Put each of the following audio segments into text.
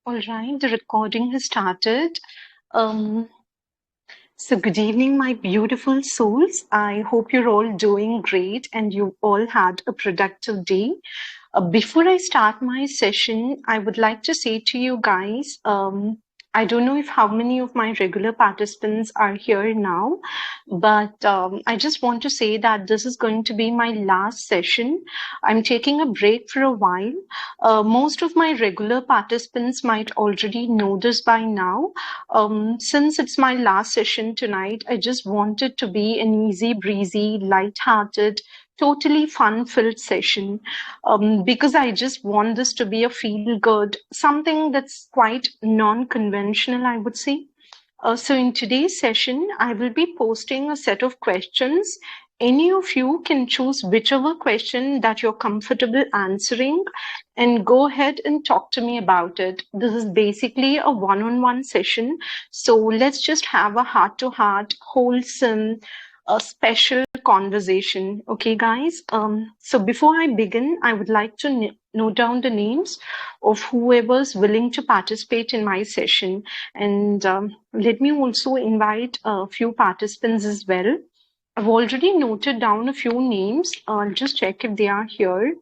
All right, the recording has started. Um, so, good evening, my beautiful souls. I hope you're all doing great and you all had a productive day. Before I start my session, I would like to say to you guys, I don't know if how many of my regular participants are here now, but I just want to say that this is going to be my last session. I'm taking a break for a while. Most of my regular participants might already know this by now. Since it's my last session tonight, I just want it to be an easy breezy, light-hearted, totally fun-filled session, because I just want this to be a feel-good, something that's quite non-conventional, I would say. So in today's session, I will be posting a set of questions. Any of you can choose whichever question that you're comfortable answering and go ahead and talk to me about it. This is basically a one-on-one session. So let's just have a heart-to-heart, wholesome, a special conversation. Okay, guys? So before I begin, I would like to note down the names of whoever's willing to participate in my session. And let me also invite a few participants as well. I've already noted down a few names. I'll just check if they are here.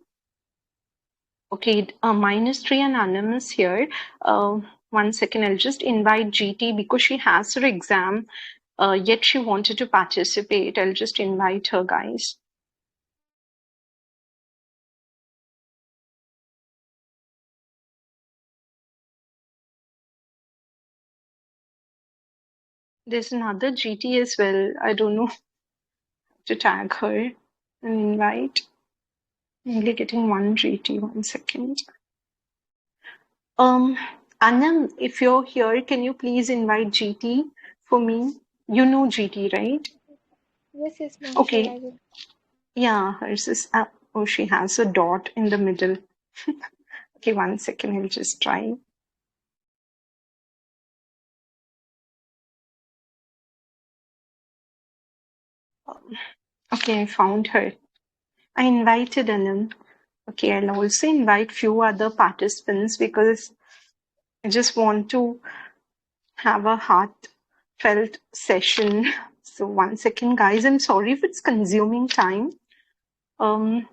Okay, Minstree and Anam is here. 1 second, I'll just invite GT because she has her exam, yet she wanted to participate. I'll just invite her, guys. There's another GT as well. I don't know how to tag her and invite. I'm only getting one GT. 1 second. Anam, if you're here, can you please invite GT for me? You know GT, right? Yes, ma'am. Okay. Sure, I will. Yeah, hers is up. Oh, she has a dot in the middle. Okay, 1 second, I'll just try. Okay, I found her. I invited Anam. Okay, I'll also invite few other participants because I just want to have a heartfelt session. So 1 second, guys. I'm sorry if it's consuming time. Weirdo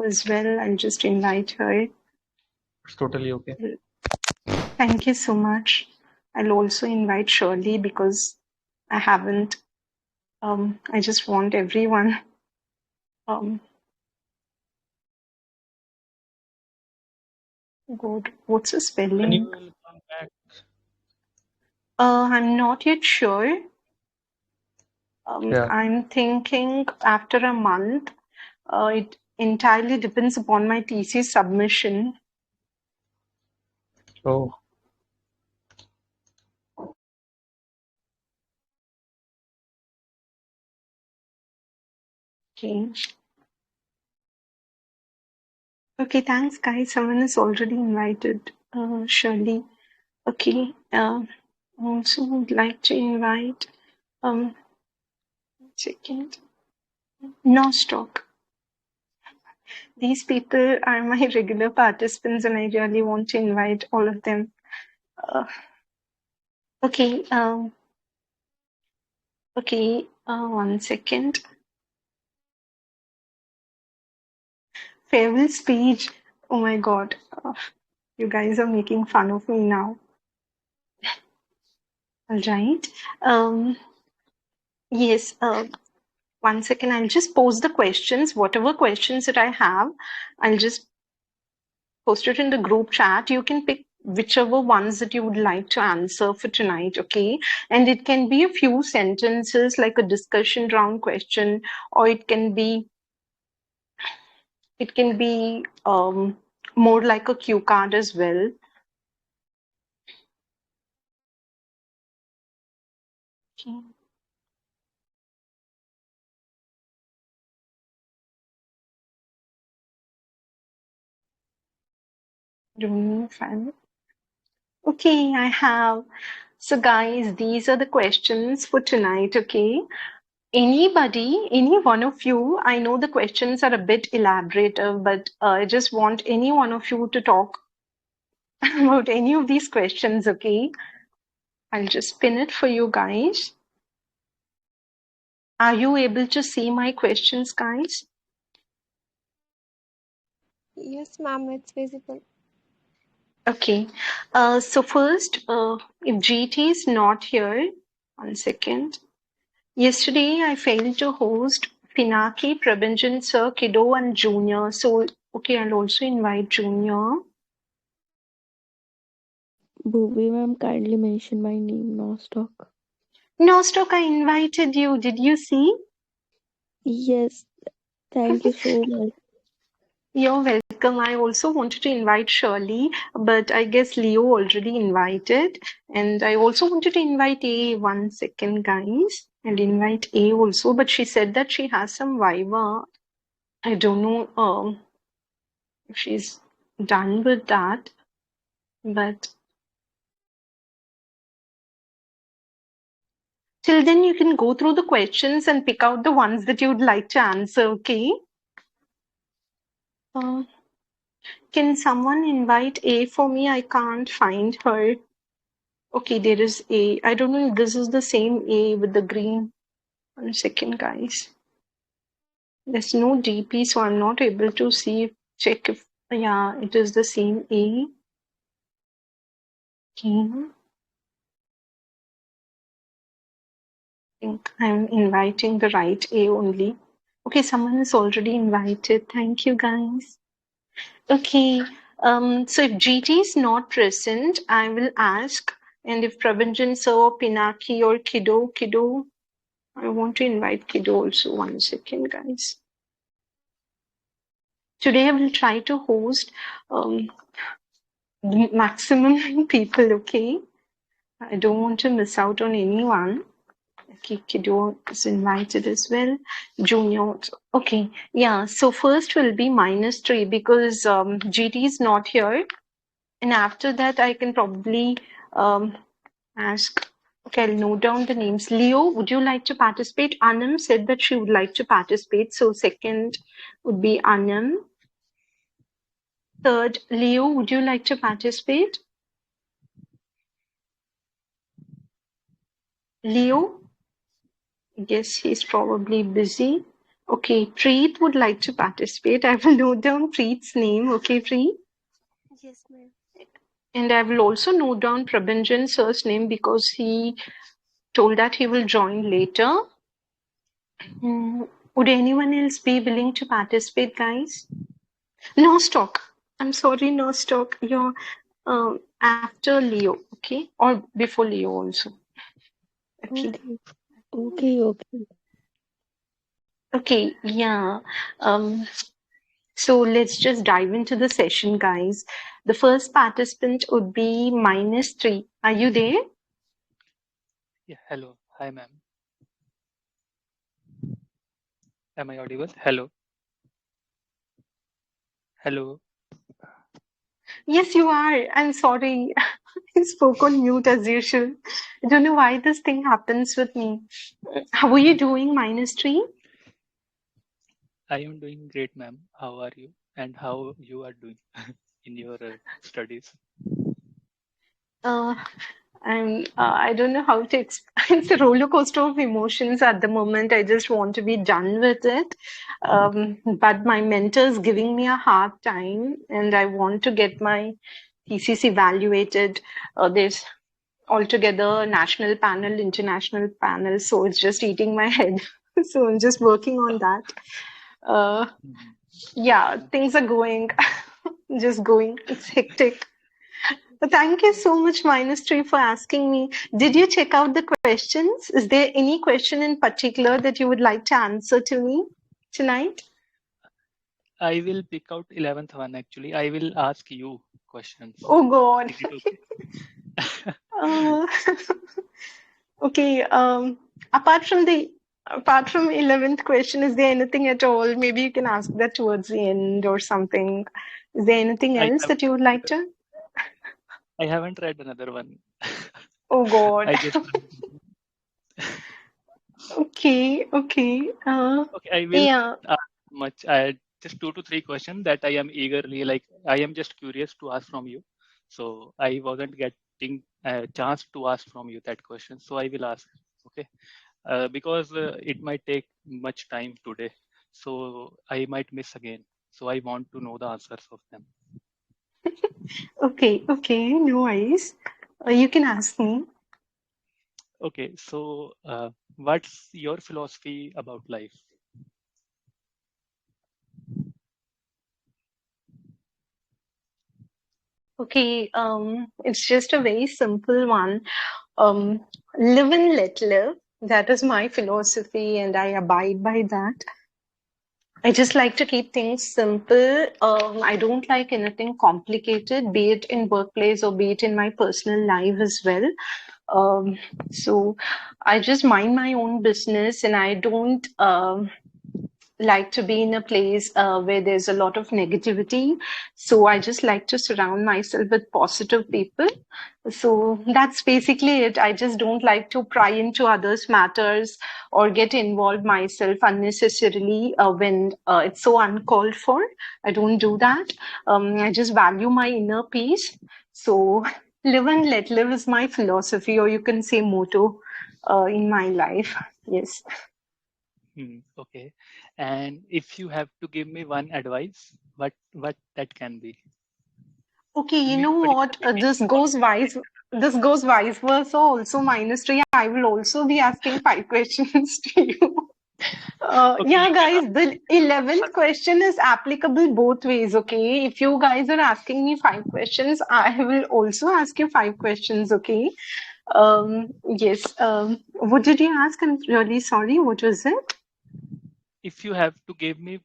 as well. I'll just invite her. It's totally okay. Thank you so much. I'll also invite Shirley because I haven't. I just want everyone. Good. What's the When spelling? you will come back? I'm not yet sure. Yeah. I'm thinking after a month. It entirely depends upon my thesis submission. Oh, Okay. Okay, thanks, guys. Someone is already invited. Shirley. Okay. Also would like to invite. 1 second. Nosto. These people are my regular participants, and I really want to invite all of them. Okay. Okay. 1 second. Farewell speech. Oh my God. You guys are making fun of me now. All right. Yes. 1 second. I'll just post the questions. Whatever questions that I have, I'll just post it in the group chat. You can pick whichever ones that you would like to answer for tonight, okay? And it can be a few sentences like a discussion round question, or it can be more like a cue card as well. Okay. Don't know if I'm okay. I have. So, guys, these are the questions for tonight, okay? Anybody, any one of you, I know the questions are a bit elaborative, but I just want any one of you to talk about any of these questions, okay? I'll just pin it for you guys. Are you able to see my questions, guys? Yes, ma'am, it's visible. Okay. So first, if GT is not here, 1 second. Yesterday, I failed to host Pinaki, Prabhanjan Sir, Kiddo, and Junior. So, okay, I'll also invite Junior. Bhuvi Ma'am kindly mention my name, Nosto. Nostok, I invited you. Did you see? Yes, thank you so much. You're welcome. I also wanted to invite Shirley, but I guess Leo already invited. And I also wanted to invite A. 1 second, guys. And invite A also, but she said that she has some Viva. I don't know if she's done with that, but till then you can go through the questions and pick out the ones that you'd like to answer, okay? Uh, can someone invite A for me? I can't find her. Okay, there is A. I don't know if this is the same A with the green. 1 second, guys. There's no DP, so I'm not able to check if, yeah, it is the same A. Okay. I think I'm inviting the right A only. Okay, someone is already invited. Thank you, guys. Okay, so if GT is not present, I will ask, and if Prabhanjan sir or Pinaki or Kiddo, I want to invite Kiddo also. 1 second, guys. Today I will try to host the maximum people, okay? I don't want to miss out on anyone. Okay, Kiddo is invited as well. Junior. Okay, yeah. So first will be -3 because GT is not here. And after that, I can probably ask. Okay, I'll note down the names. Leo, would you like to participate? Anam said that she would like to participate. So second would be Anam. Third, Leo, would you like to participate? Leo? I guess he's probably busy. Okay, Preet would like to participate. I will note down Preet's name. Okay, Preet? Yes, ma'am. And I will also note down Prabhanjan sir's name because he told that he will join later. Would anyone else be willing to participate, guys? No stock. I'm sorry, no stock. You're after Leo, okay? Or before Leo also. Okay. Okay. Okay, yeah. So let's just dive into the session, guys. The first participant would be -3. Are you there? Yeah, hello. Hi, ma'am. Am I audible? Hello. Hello. Yes, you are. I'm sorry. I spoke on mute as usual. I don't know why this thing happens with me. How are you doing, -3? I am doing great, ma'am. How are you? And how you are doing in your studies? Uh, I don't know how to explain. It's a roller coaster of emotions at the moment. I just want to be done with it. But my mentor is giving me a hard time, and I want to get my thesis evaluated. There's altogether national panel, international panel, so it's just eating my head. So I'm just working on that. Uh, yeah, things are going, just going. It's hectic. Thank you so much, -3, for asking me. Did you check out the questions? Is there any question in particular that you would like to answer to me tonight? I will pick out 11th one actually. I will ask you questions. Oh God. Is it okay? Uh, okay. Apart from 11th question, is there anything at all? Maybe you can ask that towards the end or something. Is there anything I else haven't that you would like to? I haven't read another one. Oh God. I just Okay. Okay. okay. I will Yeah. ask much. I just 2 to 3 questions that I am eagerly like. I am just curious to ask from you. So I wasn't getting a chance to ask from you that question. So I will ask. Okay. Because it might take much time today. So I might miss again. So I want to know the answers of them. Okay, no worries. You can ask me. Okay. So what's your philosophy about life? Okay, it's just a very simple one. Um, Live and let live. That is my philosophy, and I abide by that. I just like to keep things simple. I don't like anything complicated, be it in workplace or be it in my personal life as well. So I just mind my own business, and I don't like to be in a place where there's a lot of negativity. So I just like to surround myself with positive people. So that's basically it. I just don't like to pry into others' matters or get involved myself unnecessarily when it's so uncalled for. I don't do that. I just value my inner peace. So live and let live is my philosophy, or you can say motto in my life. Yes. Okay. And if you have to give me one advice, what that can be? Okay, you Me know what? particularly me. This goes vice versa also, Minstree. I will also be asking five questions to you. Okay, Yeah, you can guys, ask. the 11th question is applicable both ways, okay? If you guys are asking me five questions, I will also ask you five questions, okay? Yes. What did you ask? I'm really sorry. What was it? If you have to give me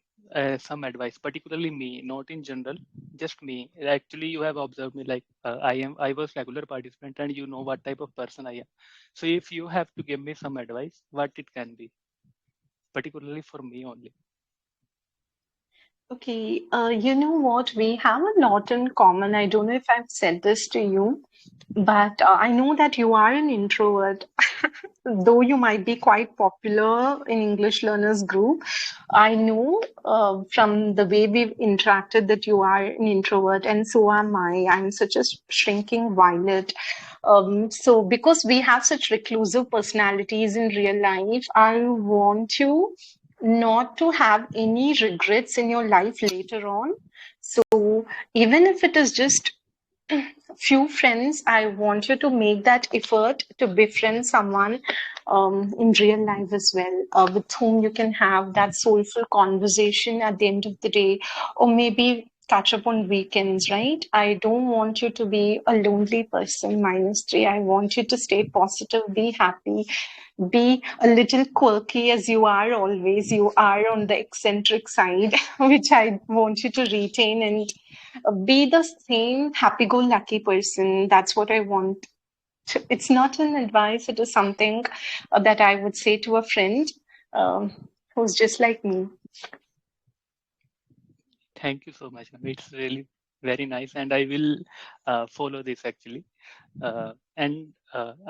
some advice, particularly me, not in general, just me. Actually, you have observed me like I was regular participant, and you know what type of person I am. So if you have to give me some advice, what it can be, particularly for me only. Okay, you know what? We have a lot in common. I don't know if I've said this to you, but I know that you are an introvert. Though you might be quite popular in English learners group, I know from the way we've interacted that you are an introvert, and so am I. I'm such a shrinking violet. So because we have such reclusive personalities in real life, I want you not to have any regrets in your life later on. So even if it is just few friends, I want you to make that effort to befriend someone in real life as well, with whom you can have that soulful conversation at the end of the day, or maybe catch up on weekends, right? I don't want you to be a lonely person, -3. I want you to stay positive, be happy, be a little quirky as you are always. You are on the eccentric side, which I want you to retain, and be the same happy-go-lucky person. That's what I want. It's not an advice, it is something that I would say to a friend um, who's just like me. Thank you so much, ma'am. It's really very nice, and I will follow this actually. And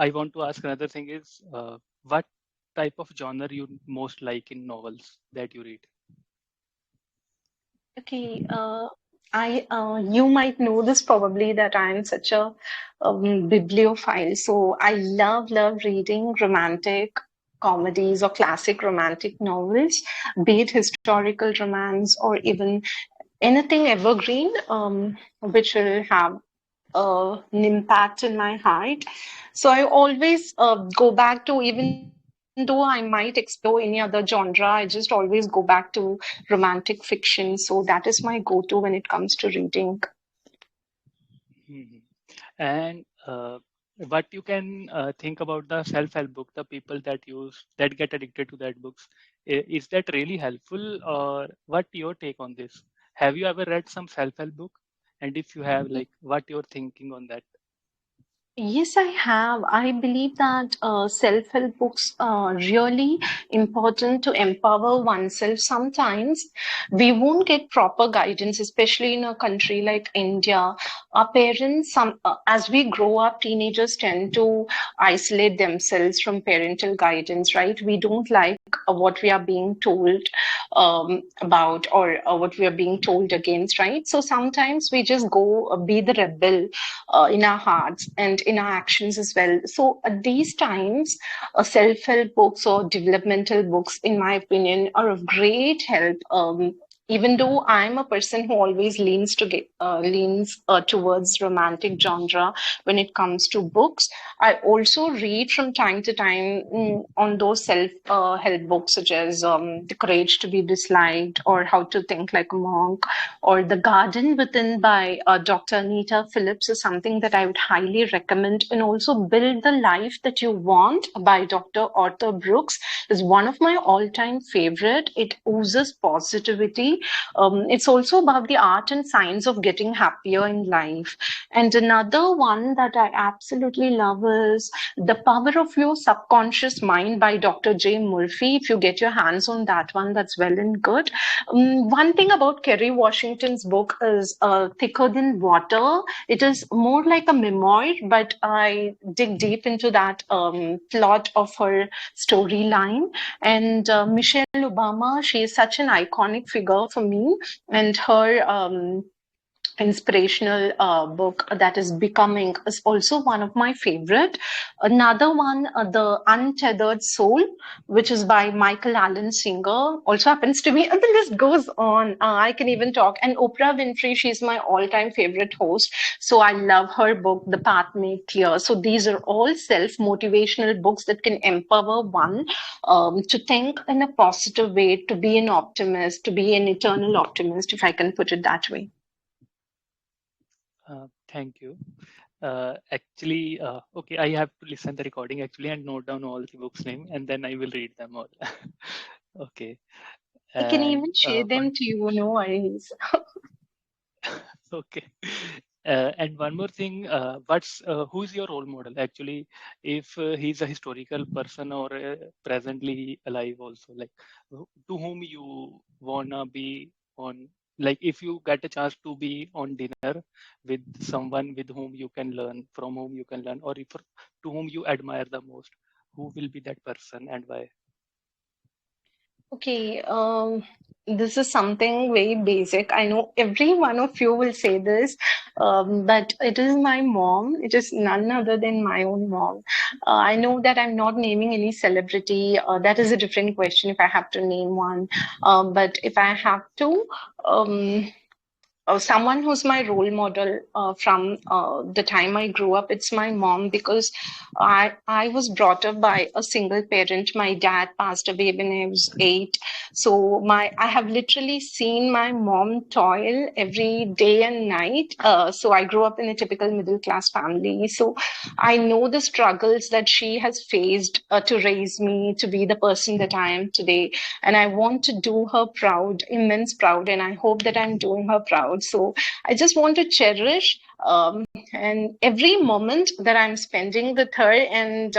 I want to ask another thing is what type of genre you most like in novels that you read? Okay, I you might know this probably that I am such a bibliophile. So I love reading romantic comedies or classic romantic novels, be it historical romance or even anything evergreen, which will have an impact in my heart. So I always go back to, even though I might explore any other genre, I just always go back to romantic fiction. So that is my go-to when it comes to reading. Mhm. And what you can think about the self-help book, the people that use that get addicted to that books, is that really helpful, or what your take on this? Have you ever read some self-help book? And if you have, like, what you're thinking on that? Yes, I have. I believe that self-help books are really important to empower oneself. Sometimes we won't get proper guidance, especially in a country like India. Our parents, as we grow up, teenagers tend to isolate themselves from parental guidance, right? We don't like what we are being told about, or what we are being told against, right? So sometimes we just go be the rebel in our hearts and in our actions as well. So at these times, self-help books or developmental books, in my opinion, are of great help. Even though I'm a person who always leans towards romantic genre when it comes to books, I also read from time to time on those self-help books such as The Courage to be Disliked or How to Think Like a Monk or The Garden Within by Dr. Anita Phillips is something that I would highly recommend. And also Build the Life That You Want by Dr. Arthur Brooks is one of my all-time favorite. It oozes positivity. It's also about the art and science of getting happier in life. And another one that I absolutely love is The Power of Your Subconscious Mind by Dr. J. Murphy. If you get your hands on that one, that's well and good. One thing about Kerry Washington's book is Thicker Than Water. It is more like a memoir, but I dig deep into that plot of her storyline. And Michelle Obama, she is such an iconic figure for me, and her inspirational book that is Becoming is also one of my favorite. Another one, The Untethered Soul, which is by Michael Allen Singer, also happens to be, and the list goes on. I can even talk. And Oprah Winfrey, she's my all-time favorite host. So I love her book, The Path Made Clear. So these are all self-motivational books that can empower one to think in a positive way, to be an optimist, to be an eternal optimist, if I can put it that way. Thank you. Actually, okay, I have to listen the recording actually and note down all the books name, and then I will read them all. Okay. I can And even share them to you, no worries. okay. And one more thing, who is your role model? Actually, if he's a historical person or presently alive also, like to whom you wanna be on, like if you get a chance to be on dinner with someone with whom you can learn, from whom you can learn, or if to whom you admire the most, who will be that person and why? Okay, this is something very basic. I know every one of you will say this, but it is my mom. It is none other than my own mom. I know that I'm not naming any celebrity. That is a different question if I have to name one. But if I have to, um, someone who's my role model from the time I grew up, it's my mom because I was brought up by a single parent. My dad passed away when I was 8, so I have literally seen my mom toil every day and night. So I grew up in a typical middle class family, so I know the struggles that she has faced to raise me to be the person that I am today, and I want to do her proud, immense proud, and I hope that I'm doing her proud. So I just want to cherish and every moment that I'm spending with her, and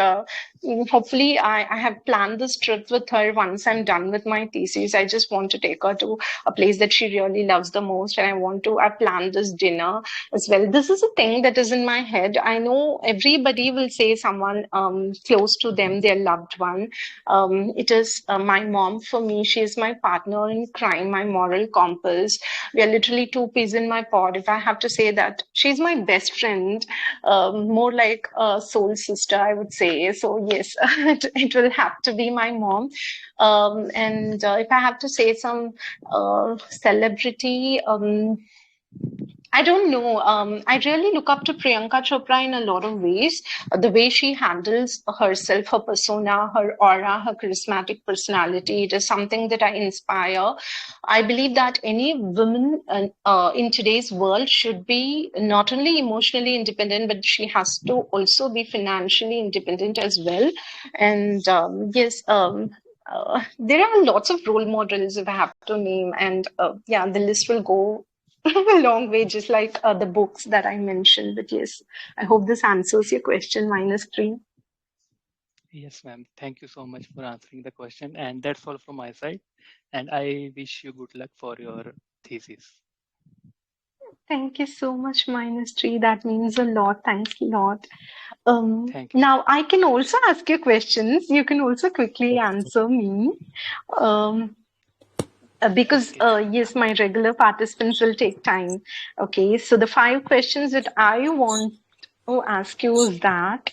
hopefully I have planned this trip with her once I'm done with my thesis. I just want to take her to a place that she really loves the most, and I planned this dinner as well. This is a thing that is in my head. I know everybody will say someone close to them, their loved one. It is my mom for me. She is my partner in crime, my moral compass. We are literally two peas in my pod. If I have to say that, she's my best friend, more like a soul sister, I would say. So yes, it will have to be my mom. And if I have to say some celebrity, I don't know. I really look up to Priyanka Chopra in a lot of ways. The way she handles herself, her persona, her aura, her charismatic personality, it is something that I inspire. I believe that any woman in today's world should be not only emotionally independent, but she has to also be financially independent as well. And yes, there are lots of role models if I have to name, and yeah, the list will go A long way, just like the books that I mentioned. But yes, I hope this answers your question, -3. Yes, ma'am. Thank you so much for answering the question. And that's all from my side. And I wish you good luck for your thesis. Thank you so much, -3. That means a lot. Thanks a lot. Thank you. Now I can also ask you questions. You can also quickly answer me. Um, because Okay. yes, my regular participants will take time. Okay, so the 5 questions that I want to ask you is that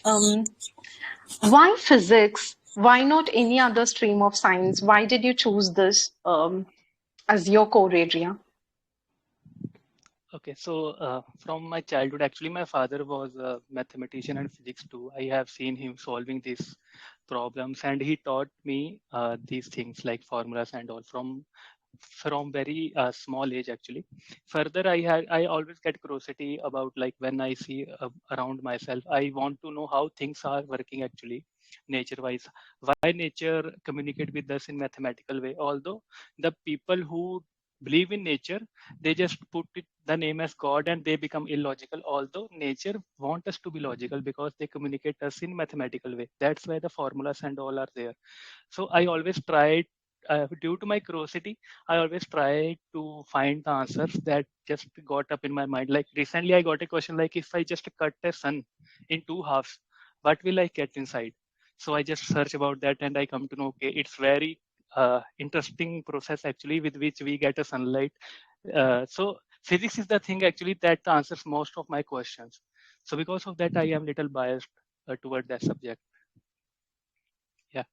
why physics? Why not any other stream of science? Why did you choose this as your core area? Okay, so from my childhood, actually, my father was a mathematician and physics too. I have seen him solving these problems, and he taught me these things like formulas and all from very small age actually. Further, I always get curiosity about like when I see around myself, I want to know how things are working actually nature wise, why nature communicate with us in mathematical way. Although the people who believe in nature, they just put the name as god and they become illogical, although nature want us to be logical because they communicate us in mathematical way. That's why the formulas and all are there. So I always tried, due to my curiosity, I always try to find the answers that just got up in my mind. Like recently, I got a question like, if I just cut a sun in two halves, what will I get inside? So I just search about that and I come to know, okay, it's very interesting process actually with which we get a sunlight. So physics is the thing actually that answers most of my questions. So because of that, I am little biased toward that subject. Yeah.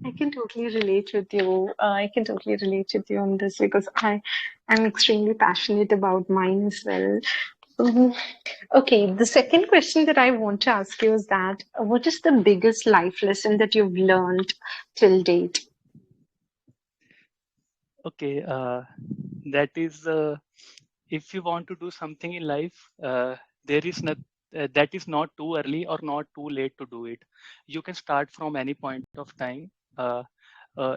I can totally relate with you. I can totally relate with you on this because I am extremely passionate about mine as well. Mhm. Okay, the second question that I want to ask you is that what is the biggest life lesson that you've learned till date? Okay. That is, if you want to do something in life, there is not that is not too early or not too late to do it. You can start from any point of time.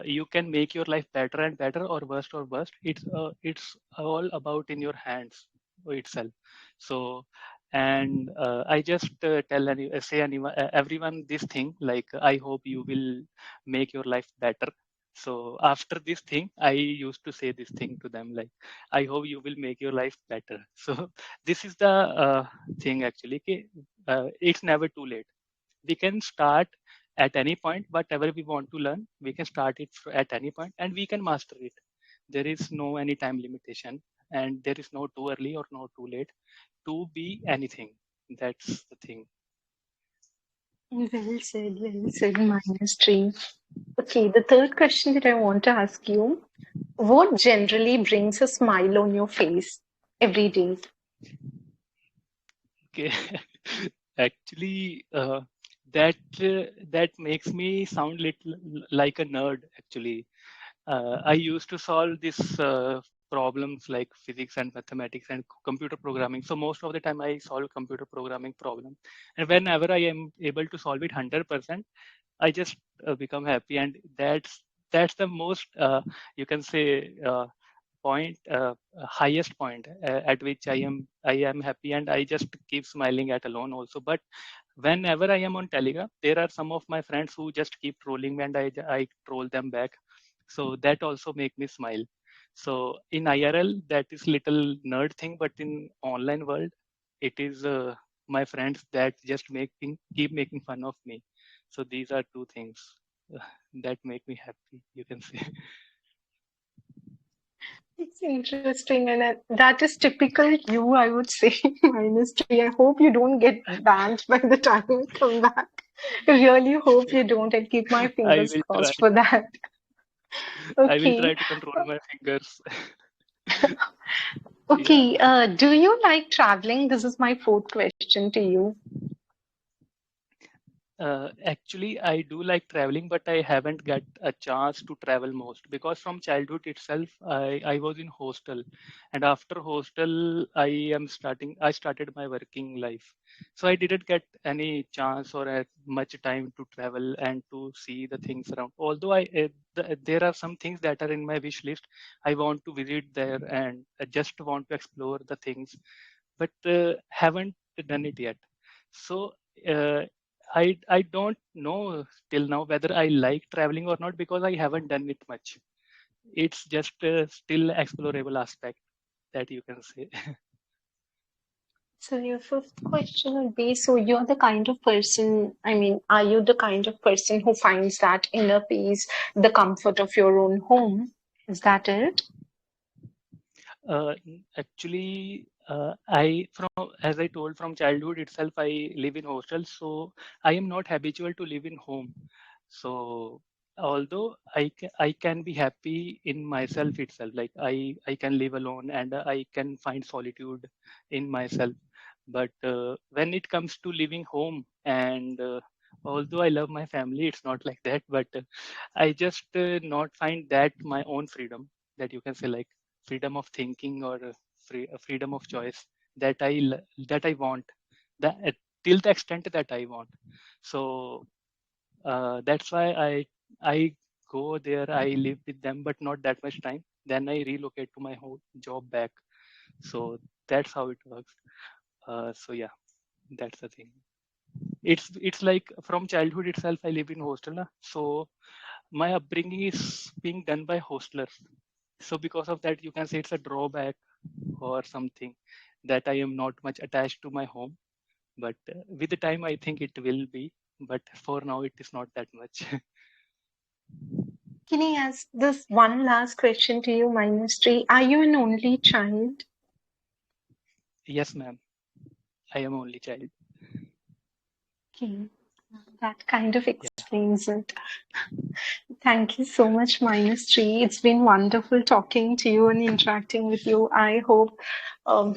You can make your life better and better or worse or worse. It's all about in your hands itself. So, and I just say anyone, everyone this thing like I hope you will make your life better. So after this thing, I used to say this thing to them like, I hope you will make your life better. So this is the thing actually. It's never too late. We can start at any point, whatever we want to learn, we can start it at any point and we can master it. There is no any time limitation and there is no too early or no too late to be anything. That's the thing. Well said, -3. Okay, the third question that I want to ask you, what generally brings a smile on your face every day? Okay. Actually, that makes me sound little like a nerd. Actually, I used to solve these problems like physics and mathematics and computer programming. So most of the time, I solve computer programming problem, and whenever I am able to solve it 100%, I just become happy, and that's the most you can say point highest point at which I am happy and I just keep smiling at alone also. But whenever I am on Telegram, there are some of my friends who just keep trolling me and I troll them back. So that also make me smile. So in IRL, that is little nerd thing, but in online world, it is my friends that just keep making fun of me. So these are two things that make me happy, you can say. It's interesting, and that is typical you, I would say, -3. I hope you don't get banned by the time you come back. I really hope you don't. I keep my I fingers will try. crossed for that. I will Okay. try to control my fingers. Yeah. Okay. Do you like traveling? This is my fourth question to you. Actually, I do like traveling, but I haven't got a chance to travel most because from childhood itself, I was in hostel, and after hostel, I started my working life, so I didn't get any chance or much time to travel and to see the things around. Although there are some things that are in my wish list, I want to visit there and I just want to explore the things, but haven't done it yet. So. Uh, I don't know till now whether I like traveling or not because I haven't done it much. It's just still explorable aspect that you can say. So your fifth question would be, so you're the kind of person, I mean, are you the kind of person who finds that inner peace, the comfort of your own home? Is that it? Actually, I from as I told from childhood itself, I live in hostel, so I am not habitual to live in home. So although I can be happy in myself itself, like I can live alone and I can find solitude in myself. But when it comes to living home and although I love my family, it's not like that. But I just not find that my own freedom that you can say like freedom of thinking or freedom of choice that that I want that till the extent that I want. So that's why I go there. I live with them, but not that much time. Then I relocate to my whole job back. So that's how it works. So yeah, that's the thing. It's like from childhood itself I live in hostel, na? So my upbringing is being done by hostlers. So because of that, you can say it's a drawback or something that I am not much attached to my home. But with the time, I think it will be. But for now, it is not that much. Can I ask this one last question to you, Minstree? Are you an only child? Yes, ma'am. I am only child. Okay, that kind of Yeah. explains it. Thank you so much, Minstree. It's been wonderful talking to you and interacting with you. Um,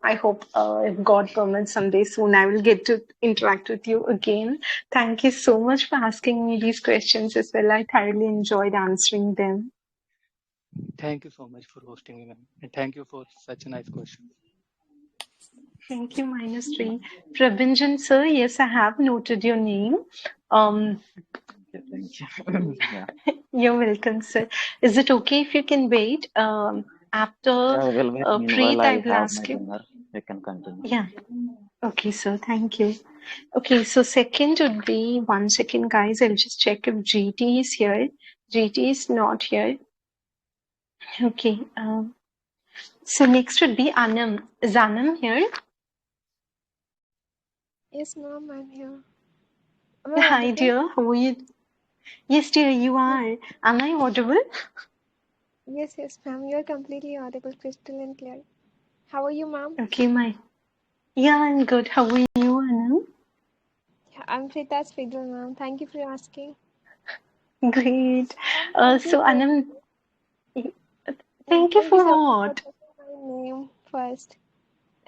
I hope, if God permits, someday soon I will get to interact with you again. Thank you so much for asking me these questions as well. I thoroughly enjoyed answering them. Thank you so much for hosting me, ma'am. And thank you for such a nice question. Thank you, Minstree. Prabinjan sir, yes, I have noted your name. Um, Okay, thank you. Yeah, you're welcome, sir. Is it okay if you can wait? After yeah, we'll wait. Preet, Meanwhile, I I'll will have my ask you. dinner. You can continue. Yeah. Okay, sir. Thank you. Okay, so second would be 1 second, guys. I'll just check if GT is here. GT is not here. Okay. So next would be Anam. Is Anam here? Yes, ma'am, I'm here. Am I Hi, audible? dear. How are you? Yes, dear, you are. Am I audible? Yes, ma'am. You're completely audible, crystal and clear. How are you, ma'am? Okay, my. Yeah, I'm good. How are you, Anam? Yeah, I'm fit as fiddle, ma'am. Thank you for asking. Great. Ma'am, thank you So so Anam, yeah, thank you thank you for so much for what? taking my name first.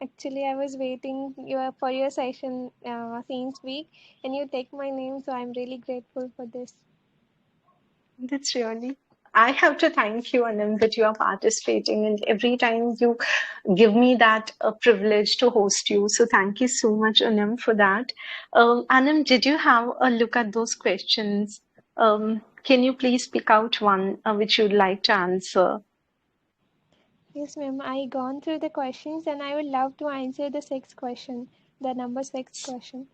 Actually, I was waiting for your session since week, and you take my name, so I'm really grateful for this. That's really. I have to thank you, Anam, that you are participating, and every time you give me that privilege to host you. So thank you so much, Anam, for that. Anam, did you have a look at those questions? Can you please pick out one which you'd like to answer? Yes, ma'am. I gone through the questions, and I would love to answer the sixth question, the number six question.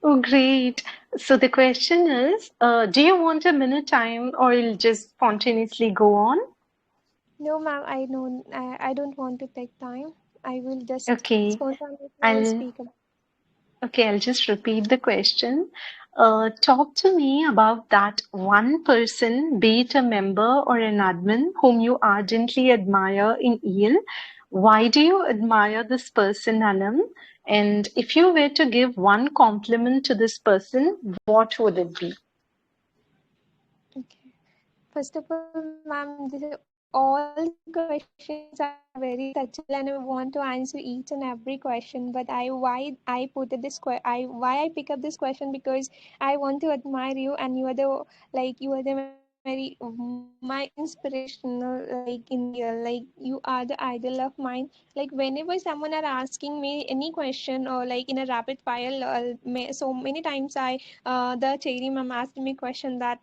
Oh, great. So the question is, do you want a minute time or you'll just spontaneously go on? No, ma'am. I don't want to take time. I will just Okay, spontaneously I will I'll speak about. Okay, I'll just repeat the question. Talk to me about that one person, be it a member or an admin, whom you ardently admire in EL. Why do you admire this person, Anam? And if you were to give one compliment to this person, what would it be? Okay. First of all, ma'am, this is only all the questions are very touchable, and I want to answer each and every question. But why I put this why I pick up this question, because I want to admire you, and you are the very my inspirational, like in real, like you are the idol of mine. Like whenever someone are asking me any question, or like in a rapid fire, so many times the Cherry ma'am asked me question that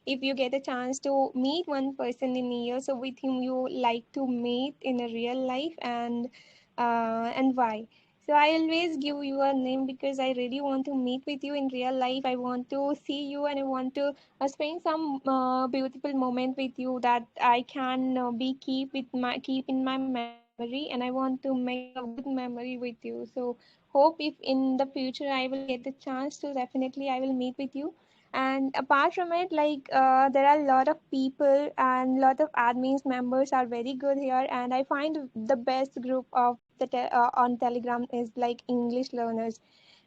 if you get a chance to meet one person in a year, so with whom you like to meet in a real life, and why. So I always give you a name because I really want to meet with you in real life. I want to see you, and I want to spend some beautiful moment with you that I can be keep in my memory, and I want to make a good memory with you. So hope if in the future I will get the chance to, definitely I will meet with you. And apart from it, there are a lot of people and lot of admins members are very good here, and I find the best group of on Telegram is like English learners,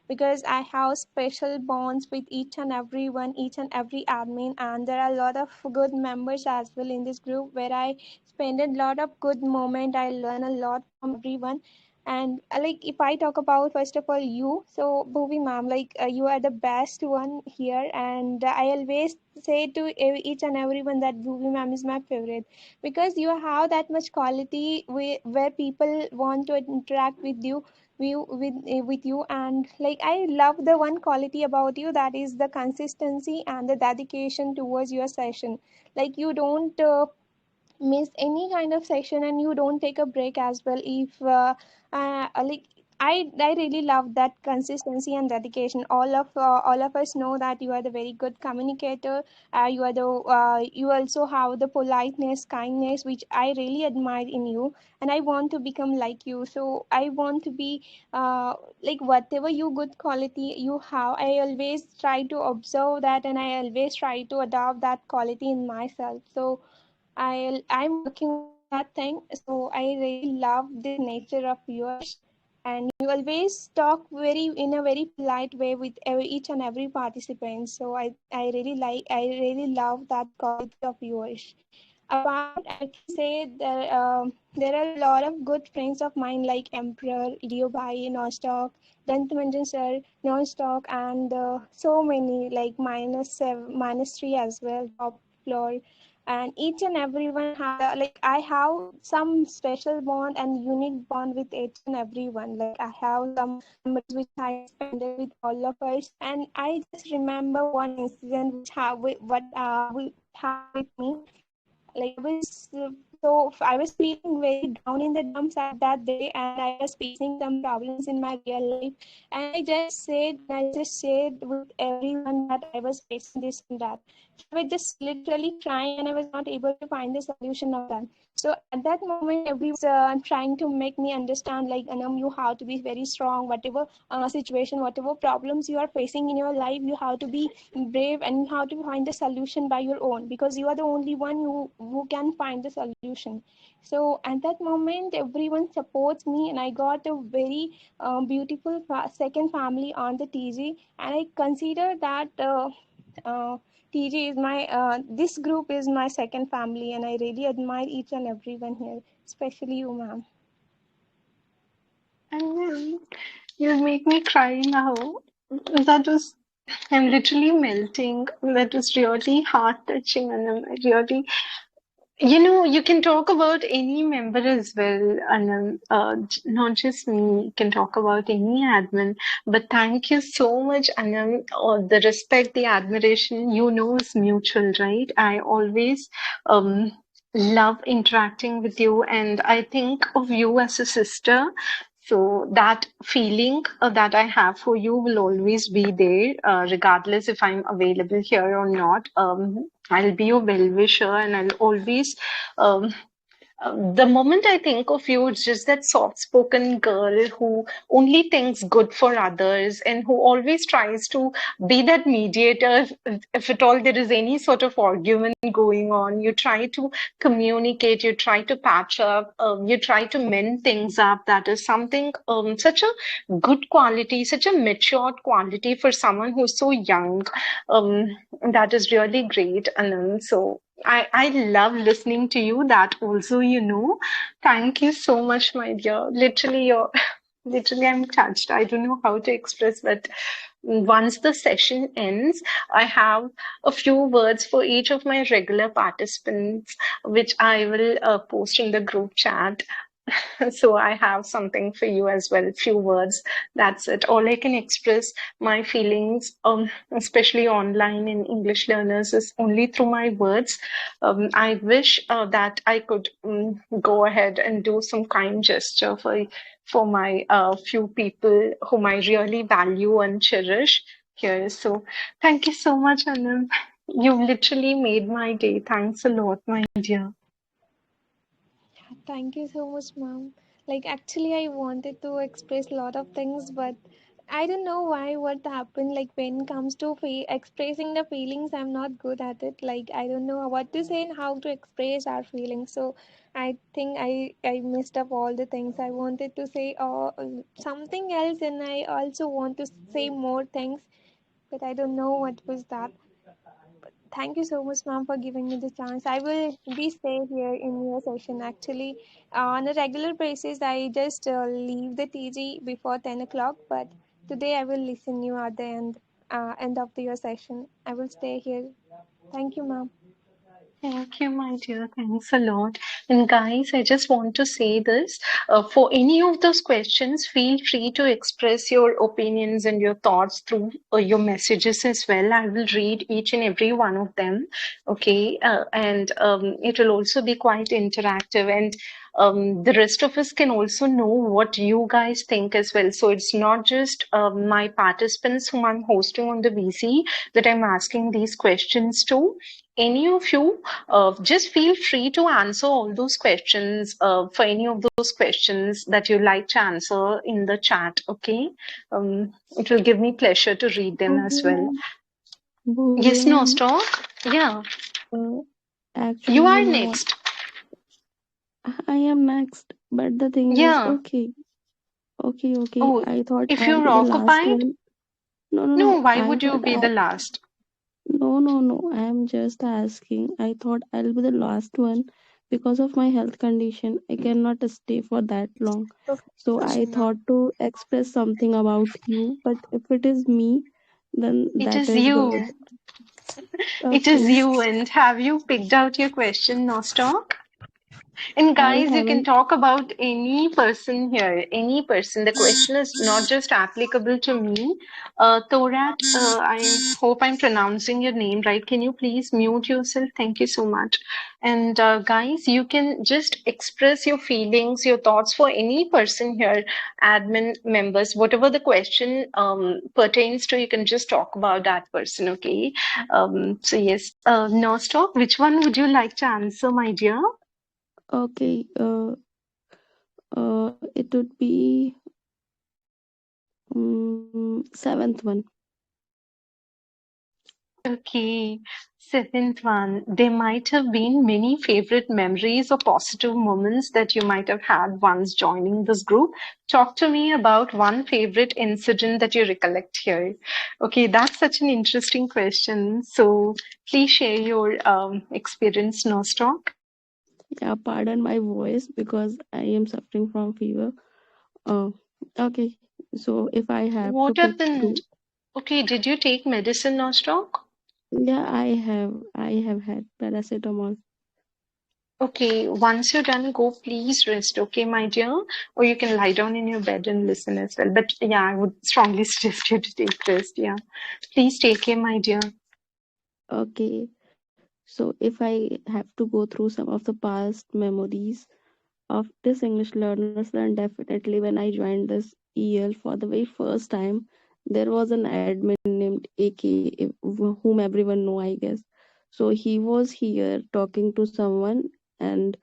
because I have special bonds with each and every one, each and every admin, and there are a lot of good members as well in this group where I spend a lot of good moment. I learn a lot from everyone. And like if I talk about first of all you, so Bhuvi ma'am, you are the best one here, and I always say to each and everyone that Bhuvi ma'am is my favorite, because you have that much quality where people want to interact with you. And like I love the one quality about you, that is the consistency and the dedication towards your session. Like you don't miss any kind of session, and you don't take a break as well. If like I really love that consistency and dedication. All of us know that you are the very good communicator. You also have the politeness, kindness, which I really admire in you, and I want to become like you. So I want to be like whatever you good quality you have, I always try to observe that, and I always try to adopt that quality in myself. So I'm working on that thing. So I really love this nature of yours, and you always talk very in a very polite way with each and every participant. So I really love that quality of yours. Apart from it, I can say there are a lot of good friends of mine like Emperor, Leo Bhai, Nosto, Dantmanjan sir, Non-Stop, and so many like Minstree as well, top floor. And each and everyone have like I have some special bond and unique bond with each and everyone. Like I have some memories which I spent with all of us, and I just remember one incident which happened with me. Like I was feeling very down in the dumps at that day, and I was facing some problems in my real life. And I just said with everyone that I was facing this and that. So I was just literally crying, and I was not able to find the solution of that. So at that moment, everyone was trying to make me understand, like, Anam, you have to be very strong. Whatever situation, whatever problems you are facing in your life, you have to be brave, and you have to find the solution by your own, because you are the only one who can find the solution. So at that moment, everyone supports me, and I got a very beautiful second family on the TG, and I consider that uh, TG is this group is my second family, and I really admire each and everyone here, especially you, ma'am. And you make me cry now. That was, I'm literally melting. That was really heart touching, and I'm really, you can talk about any member as well, and not just me. You can talk about any admin. But thank you so much, Anam. The respect, the admiration, is mutual, right? I always um, love interacting with you, and I think of you as a sister. So that feeling that I have for you will always be there, regardless if I'm available here or not. I'll be your well-wisher, and I'll always um, the moment I think of you, it's just that soft spoken girl who only thinks good for others and who always tries to be that mediator. If at all there is any sort of argument going on, you try to communicate, you try to patch up, you try to mend things up. That is something, such a good quality, such a matured quality for someone who's so young. Um, that is really great, Anand. So, I love listening to you. That also, Thank you so much, my dear. Literally, literally, I'm touched. I don't know how to express, but once the session ends, I have a few words for each of my regular participants, which I will post in the group chat. So I have something for you as well, few words. That's it. All I can express my feelings, especially online in English learners, is only through my words. I wish that I could go ahead and do some kind gesture for my few people whom I really value and cherish here. So thank you so much, Anam. You literally made my day. Thanks a lot, my dear. Thank you so much, ma'am. Like, actually, I wanted to express a lot of things, but I don't know why, what happened. Like, when it comes to expressing the feelings, I'm not good at it. Like, I don't know what to say and how to express our feelings. So, I think I messed up all the things. I wanted to say something else, and I also want to say more things, but I don't know what was that. Thank you so much, ma'am, for giving me the chance. I will be stay here in your session. Actually, on a regular basis, I just leave the TG before 10 o'clock. But today, I will listen you at the end of your session. I will stay here. Thank you, ma'am. Thank you, my dear. Thanks a lot. And guys, I just want to say this. For any of those questions, feel free to express your opinions and your thoughts through your messages as well. I will read each and every one of them. Okay. And it will also be quite interactive. And the rest of us can also know what you guys think as well. So it's not just my participants whom I'm hosting on the VC that I'm asking these questions to. Any of you, just feel free to answer all those questions for any of those questions that you like to answer in the chat. Okay, it will give me pleasure to read them as Bhuvi well. ma'am, Bhuvi Yes, ma'am, Nosto. Yeah, uh, you actually, are next. I am next, but the thing is, Yeah. okay. Oh, I thought if I'll you're be the last occupied, one. No. no. Why I would you thought be the last? no. I am just asking. I thought I'll be the last one because of my health condition. I cannot stay for that long. So I thought to express something about you, but if it is me, then It that is is you. good. It is Okay. you. And have you picked out your question, Nosto? And I guys, you can haven't. talk about any person here, any person. The question is not just applicable to me. Thorat, I hope I'm pronouncing your name right. Can you please mute yourself? Thank you so much. And guys, you can just express your feelings, your thoughts for any person here, admin members, whatever the question pertains to, you can just talk about that person, okay? So yes, Nostock, which one would you like to answer, my dear? Okay. It would be seventh one. Okay, seventh one. There might have been many favorite memories or positive moments that you might have had once joining this group. Talk to me about one favorite incident that you recollect here. Okay, that's such an interesting question. So please share your experience, Nostock. Yeah, pardon my voice because I am suffering from fever. Uh, okay. So if I have to What pick two, happened? Okay, did you take medicine, Nostock? yeah, I have had paracetamol. Okay, once you're done, go please rest, okay, my dear? Or you can lie down in your bed and listen as well. But yeah, I would strongly suggest you to take rest. Yeah. Please take care, my dear. Okay. So if I have to go through some of the past memories of this English learners, then definitely when I joined this EL for the very first time, there was an admin named AK, whom everyone know, I guess. So he was here talking to someone, and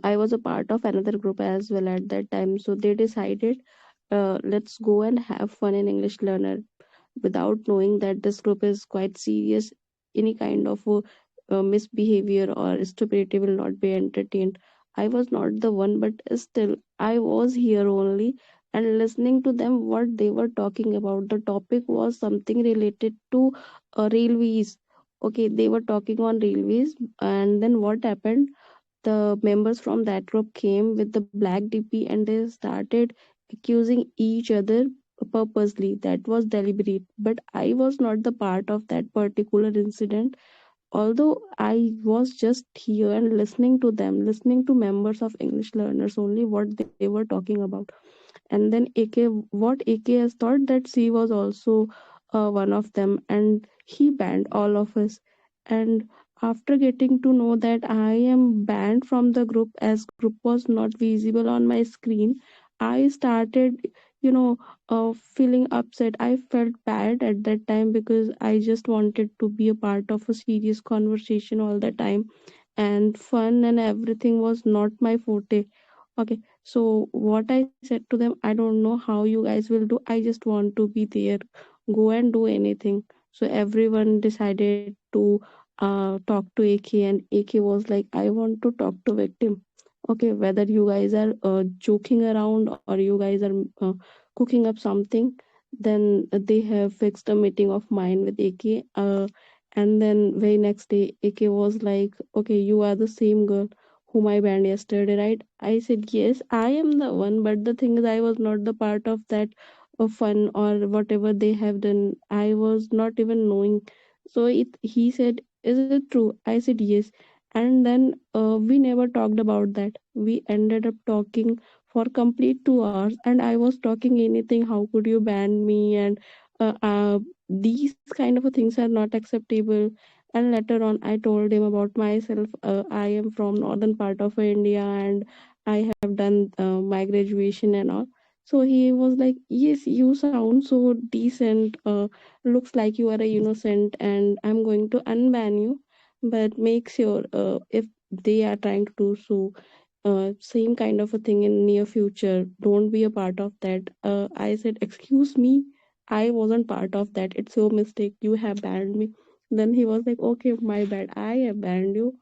I was a part of another group as well at that time. So they decided, let's go and have fun in English Learner, without knowing that this group is quite serious. Any kind of misbehavior or stupidity will not be entertained. I was not the one, but still, I was here only and listening to them what they were talking about. The topic was something related to railways Okay, they were talking on railways, and then what happened? The members from that group came with the black DP and they started accusing each other purposely. That was deliberate. But I was not the part of that particular incident. Although I was just here and listening to them, listening to members of English learners only what they were talking about. And then AK has thought that she was also one of them, and he banned all of us. And after getting to know that I am banned from the group as group was not visible on my screen, I started, you know, feeling upset. I felt bad at that time because I just wanted to be a part of a serious conversation all the time, and fun and everything was not my forte. Okay, so what I said to them, I don't know how you guys will do. I just want to be there. Go and do anything. So everyone decided to talk to AK, and AK was like, I want to talk to victim. Okay, whether you guys are joking around or you guys are cooking up something, then they have fixed a meeting of mine with AK. And then very next day, AK was like, okay, you are the same girl whom I banned yesterday, right? I said, yes, I am the one, but the thing is, I was not the part of that fun or whatever they have done. I was not even knowing. So he said, is it true? I said, yes. And then we never talked about that. We ended up talking for complete 2 hours, and I was talking anything. How could you ban me? And these kind of things are not acceptable. And later on I told him about myself. I am from northern part of India, and I have done my graduation and all. So he was like, yes, you sound so decent, looks like you are a innocent, and I'm going to unban you, but make sure if they are trying to do so same kind of a thing in near future, don't be a part of that. I said, excuse me, I wasn't part of that. It's your mistake, you have banned me. Then he was like, okay, my bad, I have banned you.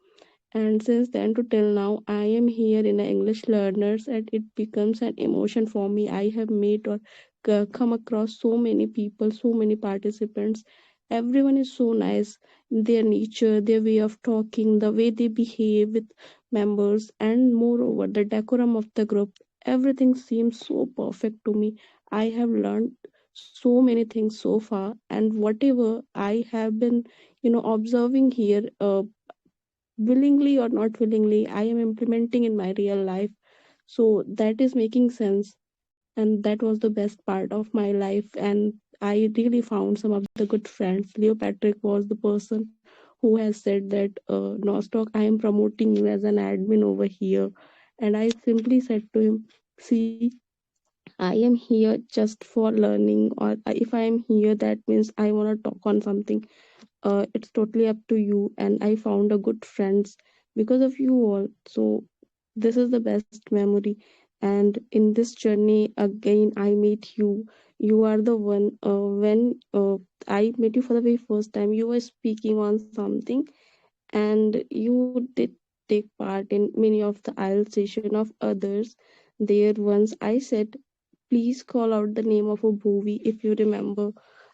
And since then to till now, I am here in a English learners, and it becomes an emotion for me. I have met or come across so many people, so many participants. Everyone is so nice. Their nature, their way of talking, the way they behave with members, and moreover, the decorum of the group. Everything seems so perfect to me. I have learned so many things so far, and whatever I have been, observing here, willingly or not willingly, I am implementing in my real life. So that is making sense, and that was the best part of my life. And I really found some of the good friends. Leo Patrick was the person who has said that, Nostock, I am promoting you as an admin over here. And I simply said to him, see, I am here just for learning, or if I am here, that means I want to talk on something. It's totally up to you. And I found a good friends because of you all. So this is the best memory. And in this journey again, I met you. You are the one, when I met you for the very first time, you were speaking on something, and you did take part in many of the IELTS session of others. There once I said, please call out the name of a Bhuvi if you remember.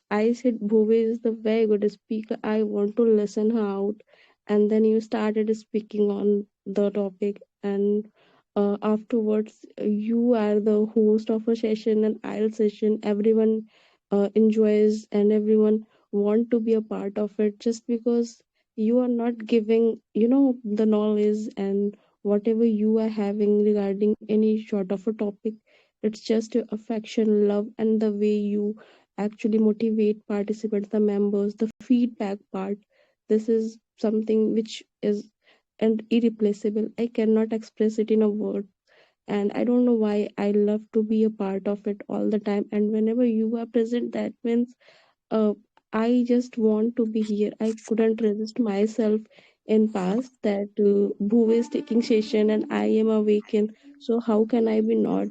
I said, Bhuvi is the very good speaker. I want to listen her out. And then you started speaking on the topic. And afterwards, you are the host of a session, an IELTS session. Everyone enjoys, and everyone want to be a part of it, just because you are not giving, the knowledge and whatever you are having regarding any sort of a topic. It's just your affection, love, and the way you actually motivate participants, the members, the feedback part. This is something which is and irreplaceable. I cannot express it in a word. And I don't know why I love to be a part of it all the time. And whenever you are present, that means uh, I just want to be here. I couldn't resist myself in past that Bhuv is taking session and I am awakened. So how can I be not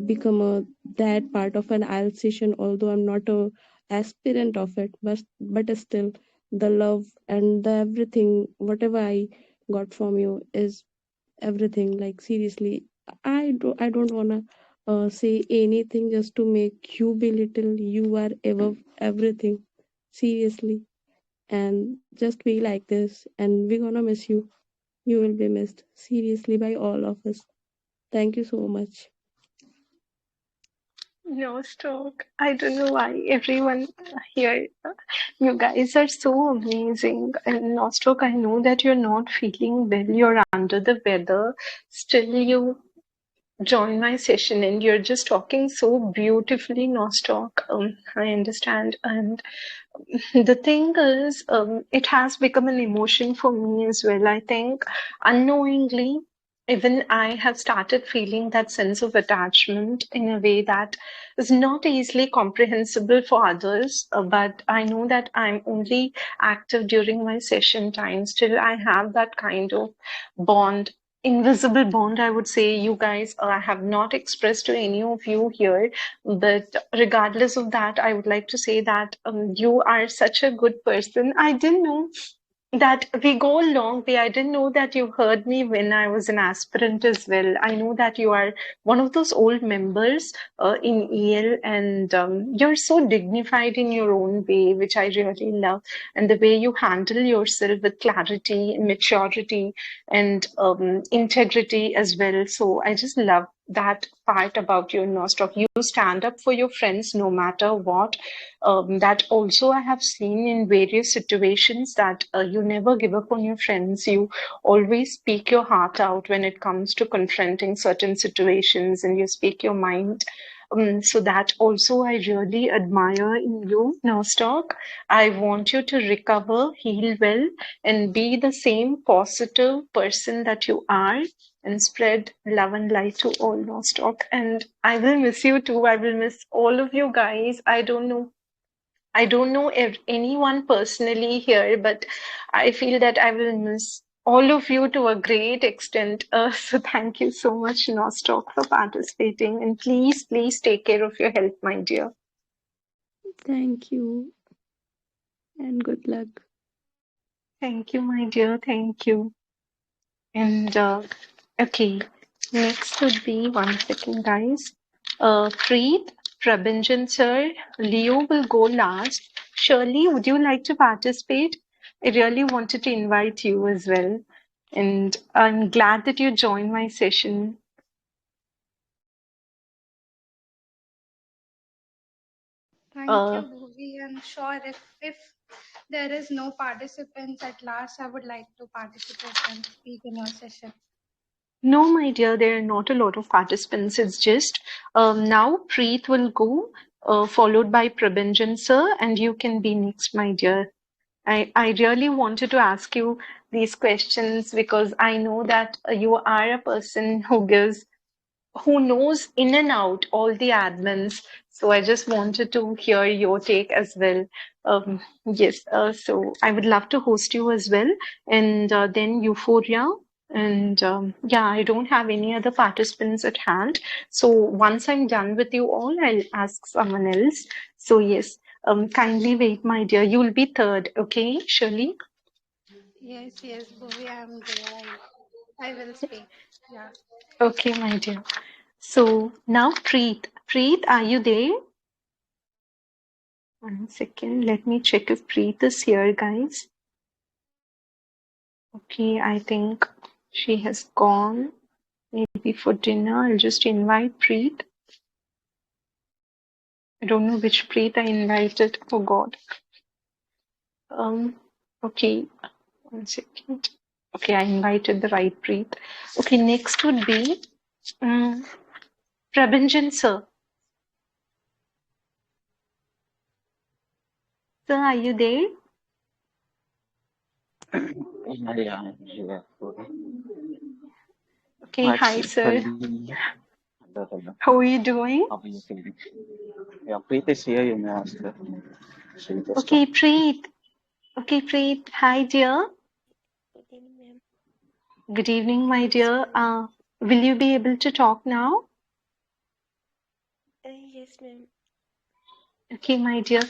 become that part of an IELTS session? Although I'm not a aspirant of it, but still the love and the everything whatever I got from you is everything. Like seriously, I don't wanna say anything just to make you belittle. You are above everything, seriously. and just be like this. And we're gonna miss you. You will be missed seriously by all of us. Thank you so much. Nosto, I don't know why everyone here, you guys are so amazing. And Nosto, I know that you're not feeling well, you're under the weather. Still, you join my session and you're just talking so beautifully, Nostoc. I understand. And the thing is, it has become an emotion for me as well. I think unknowingly, even I have started feeling that sense of attachment in a way that is not easily comprehensible for others. But I know that I'm only active during my session time. Still, I have that kind of bond, invisible bond, I would say. You guys, I have not expressed to any of you here, but regardless of that, I would like to say that you are such a good person. I didn't know that we go a long way. I didn't know that you heard me when I was an aspirant as well. I know that you are one of those old members in EL, and you're so dignified in your own way, which I really love. And the way you handle yourself with clarity, maturity, and integrity as well. So I just love that part about you, Nostok. You stand up for your friends no matter what. That also I have seen in various situations that you never give up on your friends. You always speak your heart out when it comes to confronting certain situations, and you speak your mind. So that also I really admire in you, Nostok. I want you to recover, heal well, and be the same positive person that you are, and spread love and light to all, Nostok. And I will miss you too. I will miss all of you guys. I don't know if anyone personally here, but I feel that I will miss all of you to a great extent. So thank you so much, Nostok, for participating. And please, please take care of your health, my dear. Thank you and good luck. Thank you, my dear. Thank you. And okay, next would be one second, guys. Preet, Prabinjan sir, Leo will go last. Shirley, would you like to participate? I really wanted to invite you as well. And I'm glad that you joined my session. Thank Uh, you, Bhuvi. I'm sure if there is no participants at last, I would like to participate and speak in your session. no, my dear, there are not a lot of participants. It's just now Preet will go, followed by Prabinjan sir, and you can be next, my dear. I really wanted to ask you these questions because I know that you are a person who knows in and out all the admins. So I just wanted to hear your take as well. Yes, so I would love to host you as well, and then Euphoria. And yeah, I don't have any other participants at hand. So once I'm done with you all, I'll ask someone else. So yes, kindly wait, my dear. You'll be third, okay, Shirley? Yes, Bhuvi, I'm there. I will speak. Yeah. Okay, my dear. So now, Preet. Preet, are you there? 1 second. Let me check if Preet is here, guys. Okay, I think she has gone. Maybe for dinner. I'll just invite Preet. I don't know which Preet I invited. Oh God. Okay. 1 second. Okay, I invited the right Preet. Okay, next would be Prabinjan sir. Sir, are you there? Yeah. Okay, hi sir. Actually, hello. How are you doing? How are you feeling? Yeah, Preet is here. You may ask her. She just Okay, Preet. Okay, Preet. Hi, dear. Good evening, ma'am. Good evening, my Yes, dear. ma'am. Will you be able to talk now? Yes, ma'am. Okay, my dear.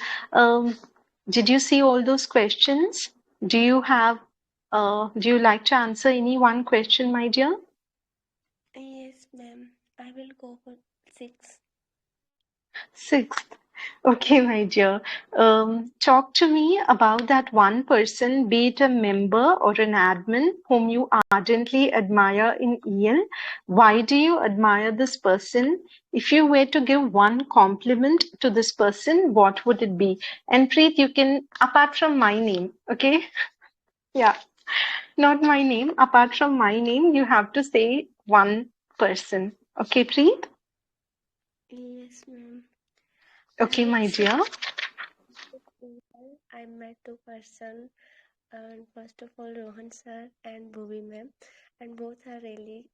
Did you see all those questions? Do you like to answer any one question, my dear? Yes, ma'am. I will go for 6. Sixth. Okay, my dear. Talk to me about that one person, be it a member or an admin, whom you ardently admire in EL. Why do you admire this person? If you were to give one compliment to this person, what would it be? And Preet, you can, apart from my name, okay? Yeah, not my name. Apart from my name, you have to say one person. Okay, Preet? Yes, ma'am. I Okay, would my say dear. I met two person, and first of all Rohan sir and Bhuvi ma'am, and both are really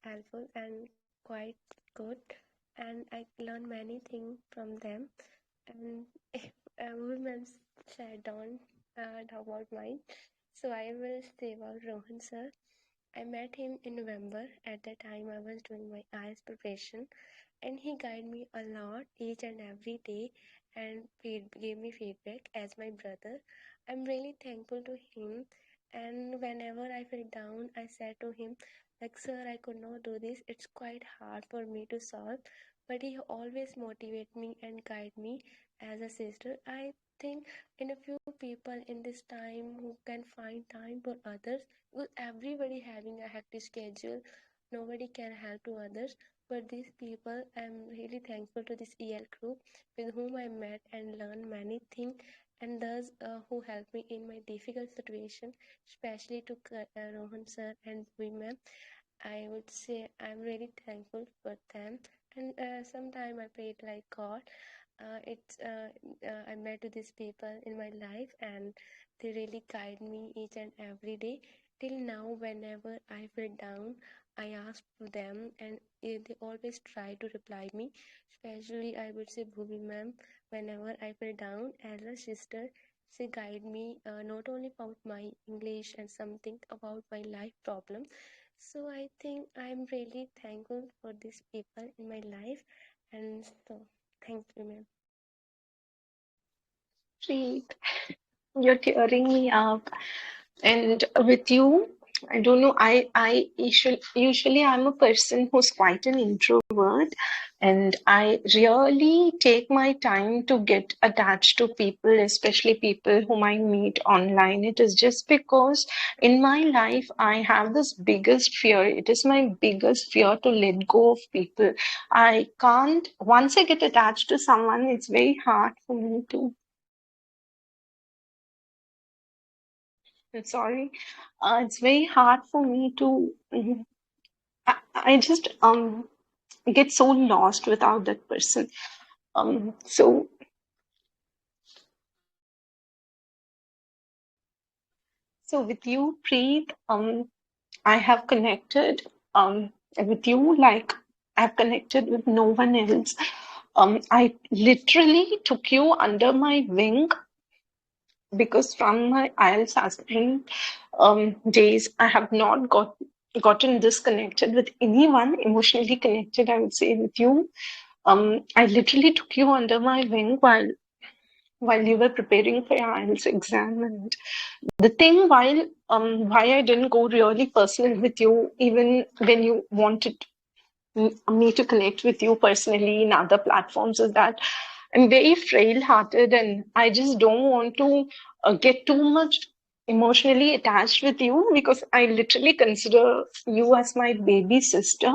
helpful and quite good, and I learned many things from them. And if Bhuvi ma'am said don't talk about mine, so I will say about Rohan sir. I met him in November. At that time, I was doing my IELTS preparation, and he guided me a lot each and every day and gave me feedback as my brother. I'm really thankful to him. And whenever I feel down, I said to him, like, sir, I could not do this. It's quite hard for me to solve. But he always motivate me and guide me as a sister. I think in a few people in this time who can find time for others, because everybody having a hectic schedule, nobody can help to others, but these people, I'm really thankful to this EL group with whom I met and learned many things, and those who helped me in my difficult situation, especially to Rohan sir and women. I would say I'm really thankful for them. And sometime I prayed like God. It's I met these people in my life, and they really guide me each and every day. Till now, whenever I feel down, I ask to them, and they always try to reply me. Especially, I would say Bhuvi ma'am. Whenever I feel down, as a sister, she guide me not only about my English and something about my life problem. So I think I'm really thankful for these people in my life, and so thank you, ma'am. Preet, you're tearing me up. And with you, I don't know, I usually I'm a person who's quite an introvert, and I really take my time to get attached to people, especially people whom I meet online. It is just because in my life I have this biggest fear. It is my biggest fear to let go of people. I can't, once I get attached to someone, it's very hard for me to. I'm sorry. It's very hard for me to. I just get so lost without that person. So with you, Preet, I have connected with you like I've connected with no one else. I literally took you under my wing because from my IELTS aspirant days, I have not gotten disconnected with anyone, emotionally connected, I would say, with you. I literally took you under my wing while you were preparing for your IELTS exam. And the thing why I didn't go really personal with you, even when you wanted me to connect with you personally in other platforms, is that I'm very frail hearted and I just don't want to get too much emotionally attached with you because I literally consider you as my baby sister.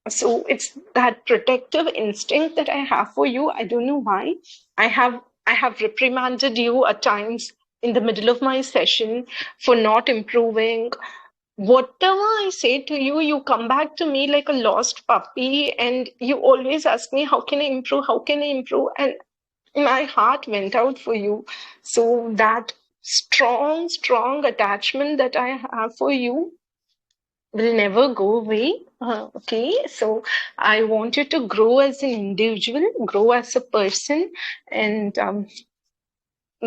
So it's that protective instinct that I have for you. I don't know why. I have reprimanded you at times in the middle of my session for not improving. Whatever I say to you, you come back to me like a lost puppy, and you always ask me, how can I improve? How can I improve? And my heart went out for you. So that strong attachment that I have for you will never go away. Okay, so I want you to grow as an individual, grow as a person, and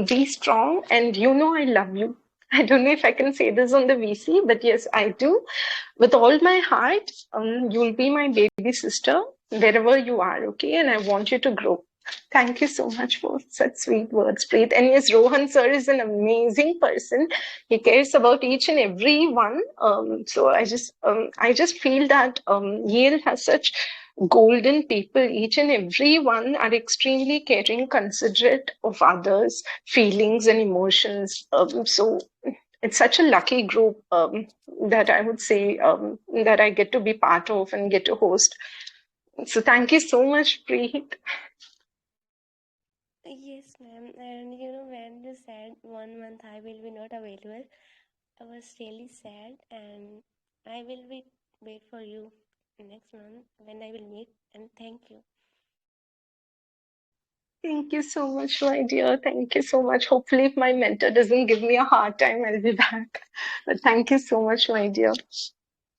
be strong. And you know, I love you. I don't know if I can say this on the VC, but yes, I do. With all my heart, you'll be my baby sister wherever you are, okay? And I want you to grow. Thank you so much for such sweet words, Preet. And yes, Rohan sir is an amazing person. He cares about each and every one. So I just feel that Yale has such golden people. Each and every one are extremely caring, considerate of others' feelings and emotions. So it's such a lucky group that I would say that I get to be part of and get to host. So thank you so much, Preet. Yes, ma'am. And when you said 1 month I will be not available, I was really sad, and I will be wait for you next month when I will meet. And thank you. Thank you so much, my dear. Thank you so much. Hopefully, if my mentor doesn't give me a hard time, I'll be back. But thank you so much, my dear.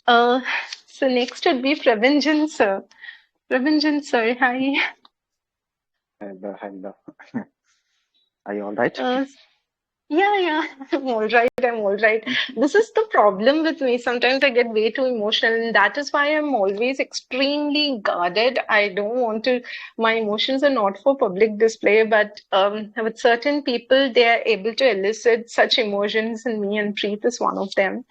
Uh, so next would be Pravinjan sir. Pravinjan sir, hi. Hello, hello. Are you all right? Yeah, I'm all right. I'm all right. This is the problem with me. Sometimes I get way too emotional, and that is why I'm always extremely guarded. I don't want to, my emotions are not for public display, but with certain people, they are able to elicit such emotions in me, and Preet is one of them.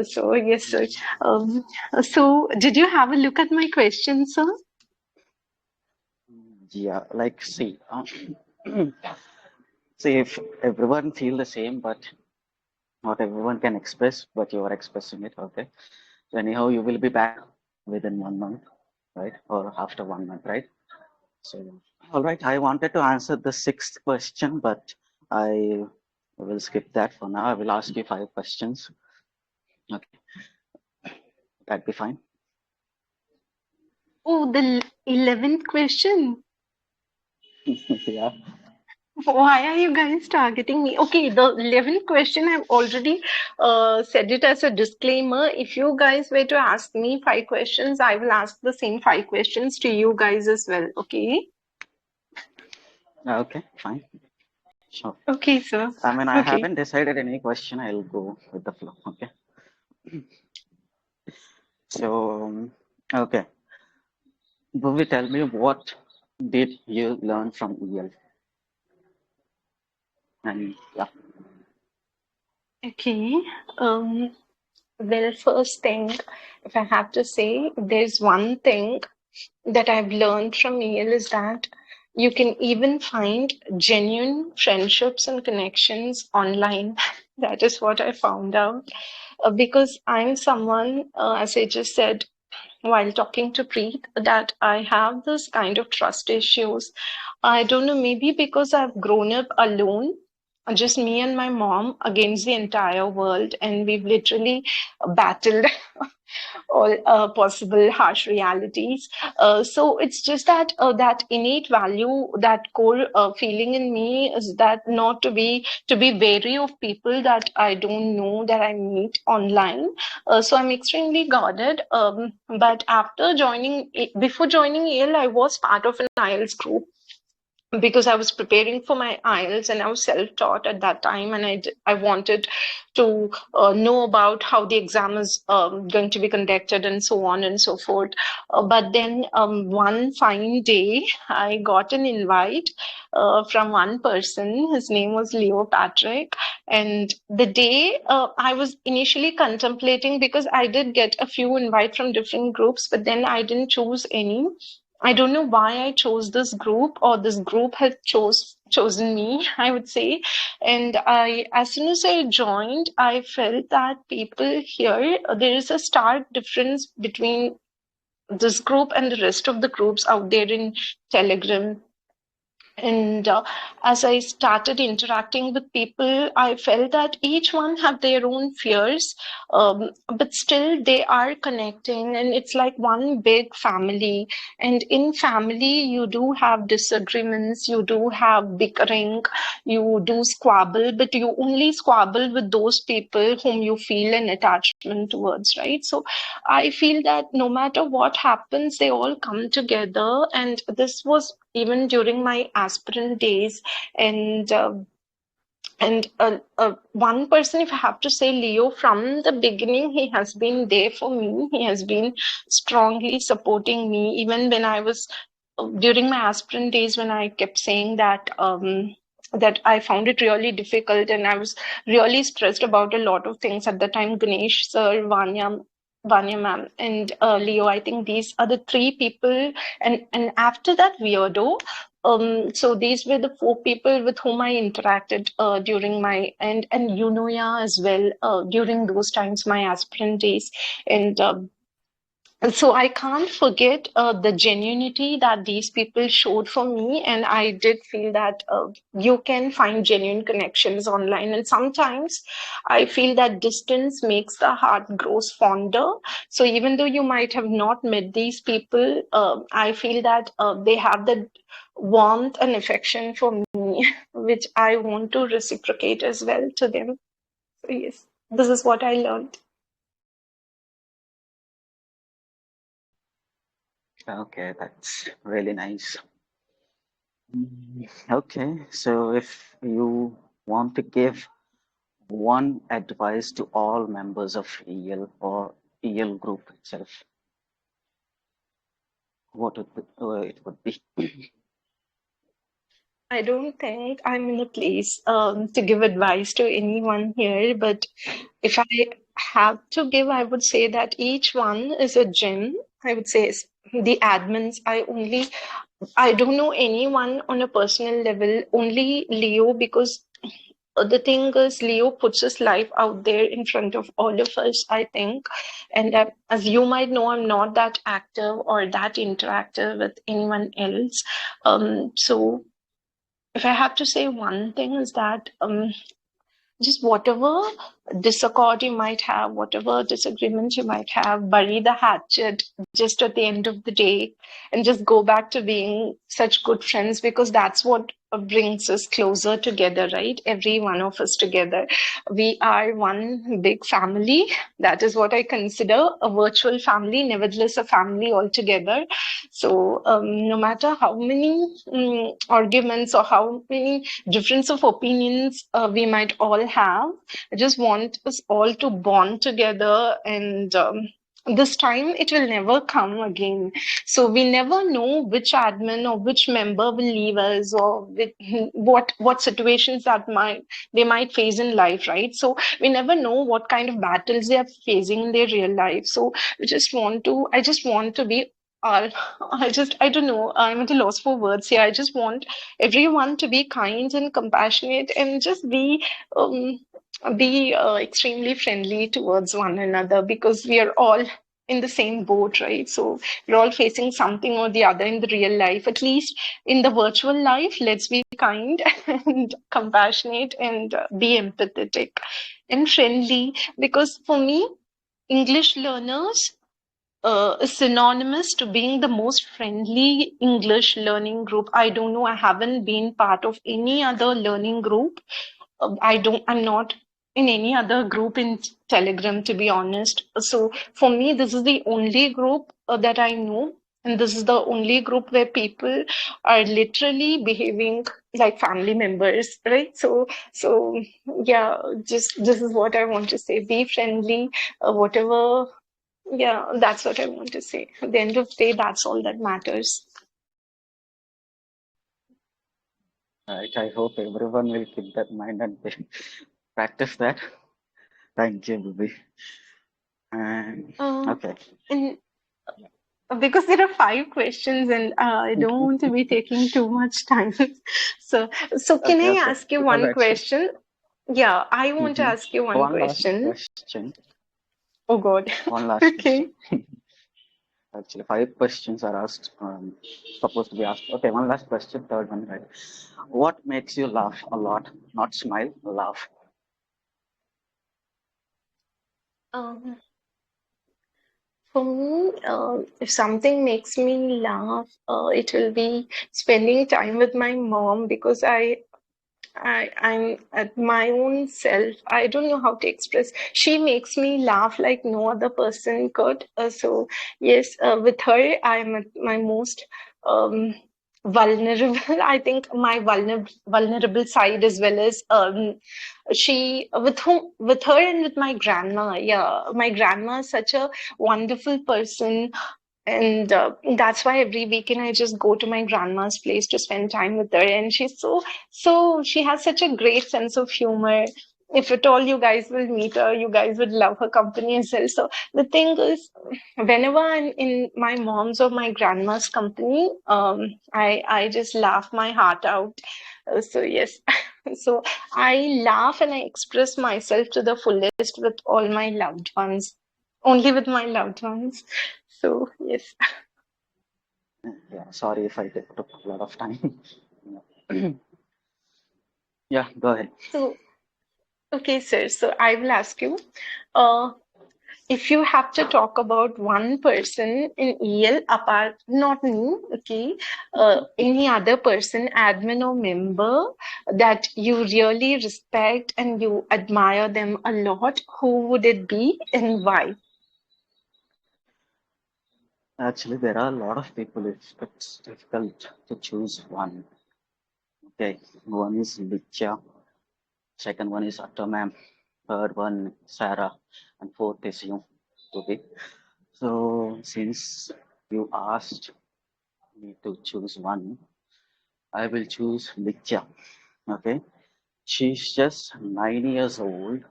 So, yes, sir. Um, so, did you have a look at my question, sir? Yeah, like, see, see, if everyone feel the same, but not everyone can express, but you are expressing it, okay? So anyhow, you will be back within 1 month, right? Or after 1 month, right? So, all right, I wanted to answer the sixth question, but I will skip that for now. I will ask you 5 questions. Okay, that'd be fine. Oh, the 11th question. Yeah. Why are you guys targeting me? Okay, the 11th question, I've already said it as a disclaimer. If you guys were to ask me 5 questions, I will ask the same 5 questions to you guys as well. Okay? Okay, fine. Sure. Okay, sir. I mean, I Okay. haven't decided any question. I'll go with the flow. Okay. So, okay. Bhuvi, tell me, what did you learn from EL? And yeah. Okay. Um, well, first thing, if I have to say, there's one thing that I've learned from EL is that you can even find genuine friendships and connections online. That is what I found out. Because I'm someone, as I just said while talking to Preet, that I have this kind of trust issues. I don't know, maybe because I've grown up alone, just me and my mom against the entire world, and we've literally battled all possible harsh realities. So it's just that that innate value, that core feeling in me is that not to be wary of people that I don't know, that I meet online. So I'm extremely guarded. But before joining EL, I was part of an IELTS group because I was preparing for my IELTS and I was self-taught at that time, and I wanted to know about how the exam is going to be conducted and so on and so forth. But then one fine day, I got an invite from one person. His name was Leo Patrick. And the day I was initially contemplating, because I did get a few invites from different groups, but then I didn't choose any. I don't know why I chose this group, or this group had chosen me, I would say. And as soon as I joined, I felt that people here, there is a stark difference between this group and the rest of the groups out there in Telegram. And as I started interacting with people, I felt that each one have their own fears, but still they are connecting, and it's like one big family. And in family, you do have disagreements, you do have bickering, you do squabble, but you only squabble with those people whom you feel an attachment towards, right? So I feel that no matter what happens, they all come together. And this was even during my aspirant days. And one person, if I have to say, Leo, from the beginning, he has been there for me. He has been strongly supporting me, even when I was during my aspirant days, when I kept saying that I found it really difficult and I was really stressed about a lot of things at the time. Ganesh sir, Vanya, Vanya ma'am, and Leo. I think these are the three people, and after that, Weirdo. So these were the four people with whom I interacted during my and Yunoya as well during those times, my aspirant days, and so I can't forget the genuinity that these people showed for me, and I did feel that you can find genuine connections online, and sometimes I feel that distance makes the heart grows fonder. So even though you might have not met these people, I feel that they have the warmth and affection for me, which I want to reciprocate as well to them. So yes, this is what I learned. Okay, that's really nice. Okay, so if you want to give one advice to all members of EL or EL group itself, what it would be? I don't think I'm in a place to give advice to anyone here, but if I have to give, I would say that each one is a gem. I would say the admins, I don't know anyone on a personal level, only Leo, because the thing is, Leo puts his life out there in front of all of us, I think. And as you might know, I'm not that active or that interactive with anyone else. So if I have to say one thing is that just whatever discord you might have, whatever disagreements you might have, bury the hatchet just at the end of the day and just go back to being such good friends, because that's what brings us closer together, right? Every one of us together. We are one big family. That is what I consider a virtual family, nevertheless, a family altogether. So, no matter how many arguments or how many difference of opinions we might all have, I just want us all to bond together, and this time it will never come again. So we never know which admin or which member will leave us, or with what situations that they might face in life, right? So we never know what kind of battles they are facing in their real life. So I just want to be I don't know. I'm at a loss for words here. I just want everyone to be kind and compassionate and just be extremely friendly towards one another, because we are all in the same boat, right? So we're all facing something or the other in the real life. At least in the virtual life, let's be kind and compassionate and be empathetic and friendly, because for me, English learners is synonymous to being the most friendly English learning group. I don't know. I haven't been part of any other learning group. I'm not in any other group in Telegram, to be honest. So for me, this is the only group that I know. And this is the only group where people are literally behaving like family members, right? So yeah, just this is what I want to say. Be friendly, whatever, yeah, that's what I want to say. At the end of the day, that's all that matters. Right, I hope everyone will keep that in mind and practice that. Thank you, Bhuvi. And Uh, okay. and because there are five questions, and I don't want to be taking too much time. So can Okay, I okay. ask you Because one actually, question? Yeah, I want to ask you one one last question. question. Oh God. One last Okay. question. Actually, five questions are asked, supposed to be asked. Okay, one last question, third one, right? What makes you laugh a lot? Not smile, laugh. Um, for me, if something makes me laugh, it will be spending time with my mom, because I'm at my own self. I don't know how to express. She makes me laugh like no other person could. So yes, with her, I'm at my most um, vulnerable. I think my vulnerable side, as well as with her and with my grandma. Yeah, my grandma is such a wonderful person, and that's why every weekend I just go to my grandma's place to spend time with her. And she's so she has such a great sense of humor. if at all you guys will meet her, you guys would love her company as well. So the thing is, whenever I'm in my mom's or my grandma's company, I just laugh my heart out. So yes, so I laugh and I express myself to the fullest with all my loved ones, only with my loved ones. So yes. Yeah, sorry if I took a lot of time. Yeah, go ahead. So okay, sir. So I will ask you. Uh, If you have to talk about one person in EL apart, not me, okay, any other person, admin or member that you really respect and you admire them a lot, who would it be and why? Actually, there are a lot of people. It's difficult to choose one. Okay, one is Licha, second one is Atomam, third one Sarah, and fourth is you. Okay, so since you asked me to choose one, I will choose Licha. Okay, she's just 9 years old,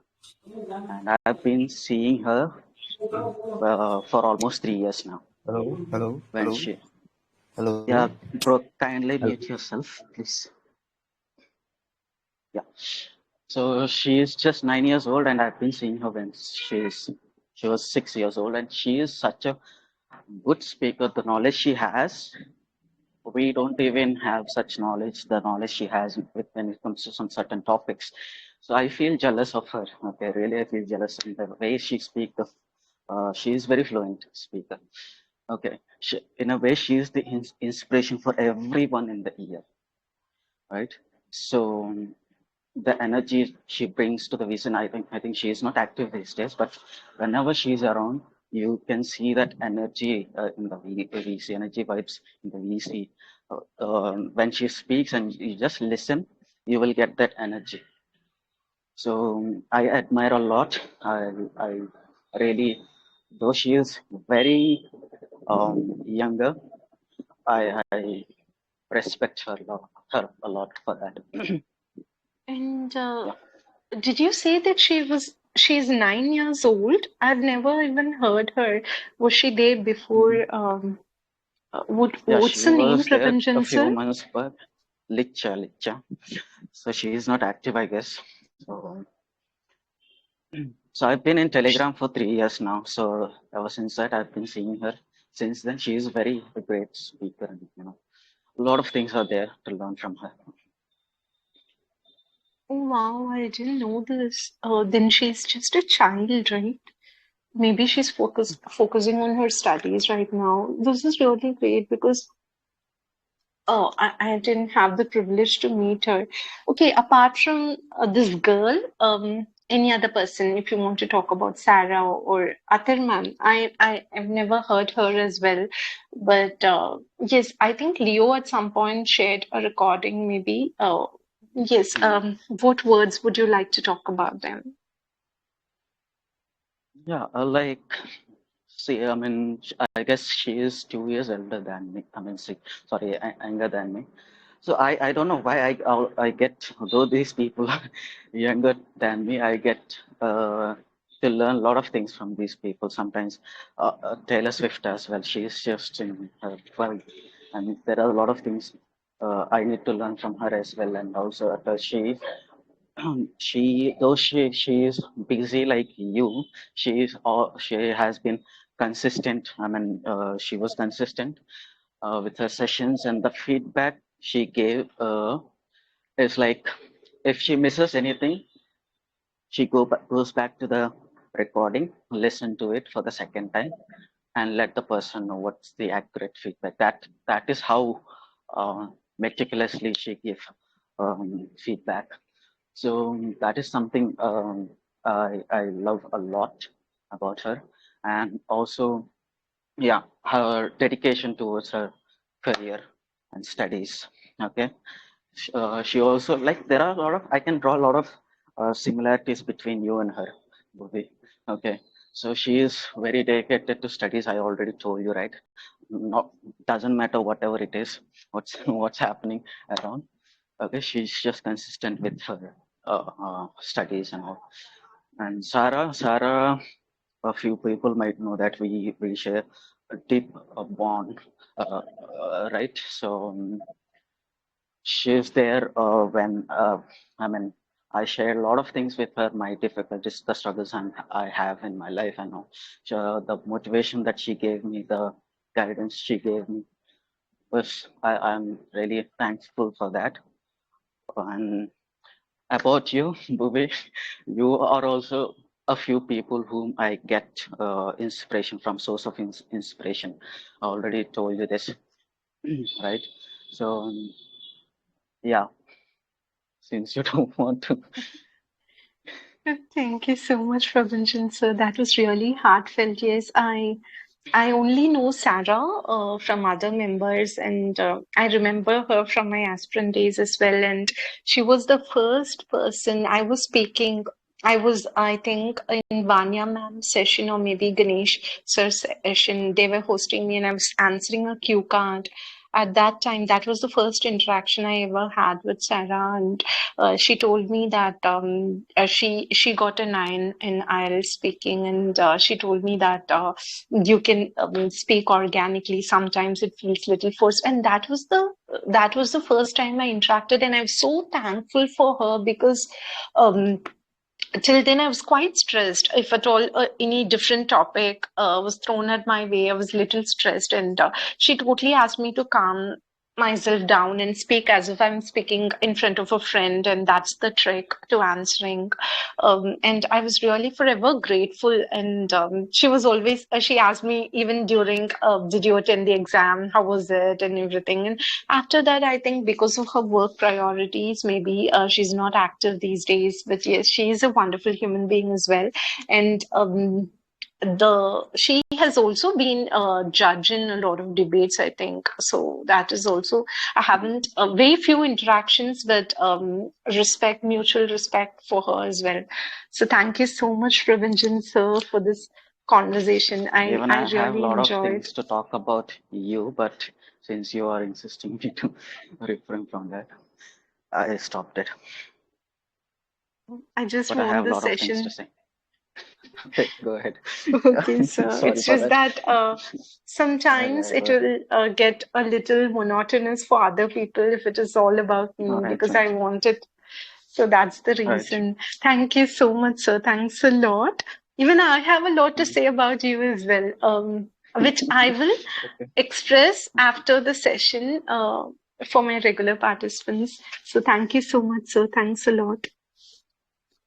and I've been seeing her for almost 3 years now. Hello, hello, When hello, she, hello, yeah, bro, kindly hello. mute yourself, please. Yeah. So she is just 9 years old, and I've been seeing her when she was 6 years old, and she is such a good speaker. The knowledge she has, we don't even have such knowledge. The knowledge she has when it comes to some certain topics. So I feel jealous of her. Okay, really, I feel jealous in the way she speaks. She is very fluent speaker. Okay, in a way, she is the inspiration for everyone in the year, right? So the energy she brings to the vision, I think she is not active these days, but whenever she's around, you can see that energy in the VC energy vibes in the VC. When she speaks and you just listen, you will get that energy. So I admire a lot. I really, though she is very younger, I respect her a lot for that. And Yeah. did you say that she's 9 years old? I've never even heard her. Was she there before? Yeah, What's she the name, was there a Prapanjan few sir? months back. Licha. So she is not active, I guess. So I've been in Telegram for 3 years now. So ever since that, I've been seeing her. Since then, she is very a great speaker, and a lot of things are there to learn from her. Oh wow, I didn't know this. Then she's just a child, right? Maybe she's focusing on her studies right now. This is really great because I didn't have the privilege to meet her. Okay, apart from this girl, any other person, if you want to talk about Sarah or Atar ma'am, I've never heard her as well. But yes, I think Leo at some point shared a recording, maybe. Yes, what words would you like to talk about them? Yeah, see, I mean, I guess she is 2 years elder than me. I mean, sorry, younger than me. So I don't know why I get, though these people are younger than me, I get to learn a lot of things from these people. Sometimes Taylor Swift as well. She is just in her 12, and there are a lot of things I need to learn from her as well. And also, she is busy like you, she has been consistent. I mean, she was consistent with her sessions, and the feedback she gave is like, if she misses anything, she goes back to the recording, listen to it for the second time, and let the person know what's the accurate feedback. That is how meticulously she gives feedback. So that is something I love a lot about her. And also, yeah, her dedication towards her career and studies. Okay. She also, like, there are a lot of, I can draw a lot of similarities between you and her, Bhuvi. Okay. So she is very dedicated to studies. I already told you, right? Not, doesn't matter whatever it is, what's happening around. Okay. She's just consistent with her studies and all. And Sarah, a few people might know that we share a deep bond, right? So she's there when I mean I share a lot of things with her, my difficulties, the struggles I have in my life. I know the motivation that she gave me, the guidance she gave me was I'm really thankful for that. And about you, Bhuvi, you are also a few people whom I get inspiration from, source of inspiration. I already told you this, right? So yeah, since you don't want to, Thank you so much, Prabhanjan sir. That was really heartfelt. Yes, I only know Sarah from other members, and I remember her from my aspirant days as well. And she was the first person I was speaking. I think, in Vanya ma'am's session or maybe Ganesh sir's session. They were hosting me, and I was answering a cue card. At that time, that was the first interaction I ever had with Sarah, and she told me that she got a 9 in IELTS speaking, and she told me that you can speak organically. Sometimes it feels little forced, and that was the first time I interacted, and I'm so thankful for her because. Till then, I was quite stressed. If at all any different topic was thrown at my way, I was little stressed, and she totally asked me to calm myself down and speak as if I'm speaking in front of a friend, and that's the trick to answering. And I was really forever grateful. And she was always she asked me even during, did you attend the exam? How was it and everything? And after that, I think because of her work priorities, maybe she's not active these days. But yes, she is a wonderful human being as well. And the she has also been a judge in a lot of debates, I think. So that is also, I haven't very few interactions, but mutual respect for her as well. So thank you so much, Ravinjan sir, for this conversation. I even I I have a really lot of enjoyed. things to talk about you, but since you are insisting me to refrain from that, I stopped it. I just But I want have a the lot of things to session. say. Okay, go ahead. Okay, so Sorry it's for just that. that sometimes Go it ahead. will get a little monotonous for other people if it is all about All me, right, because I right, want it. So that's the right. reason. Thank you so much, sir. Thanks a lot. Even I have a lot to Mm. say about you as well, which I will Okay. express after the session for my regular participants. So thank you so much, sir. Thanks a lot.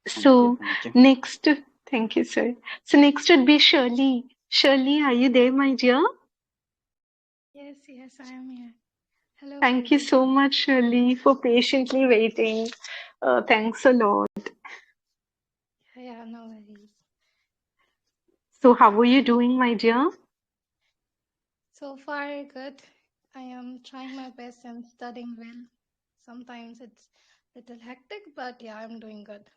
Thank you. So Thank you. next, thank you, sir. So next would be Shirley. Shirley, are you there, my dear? Yes, yes, I am here. Hello, Thank you Bhuvi. so much, Shirley, for patiently waiting. Thanks a lot. Yeah, no worries. So how are you doing, my dear? So far, good. I am trying my best and studying well. Sometimes it's a little hectic, but yeah, I'm doing good.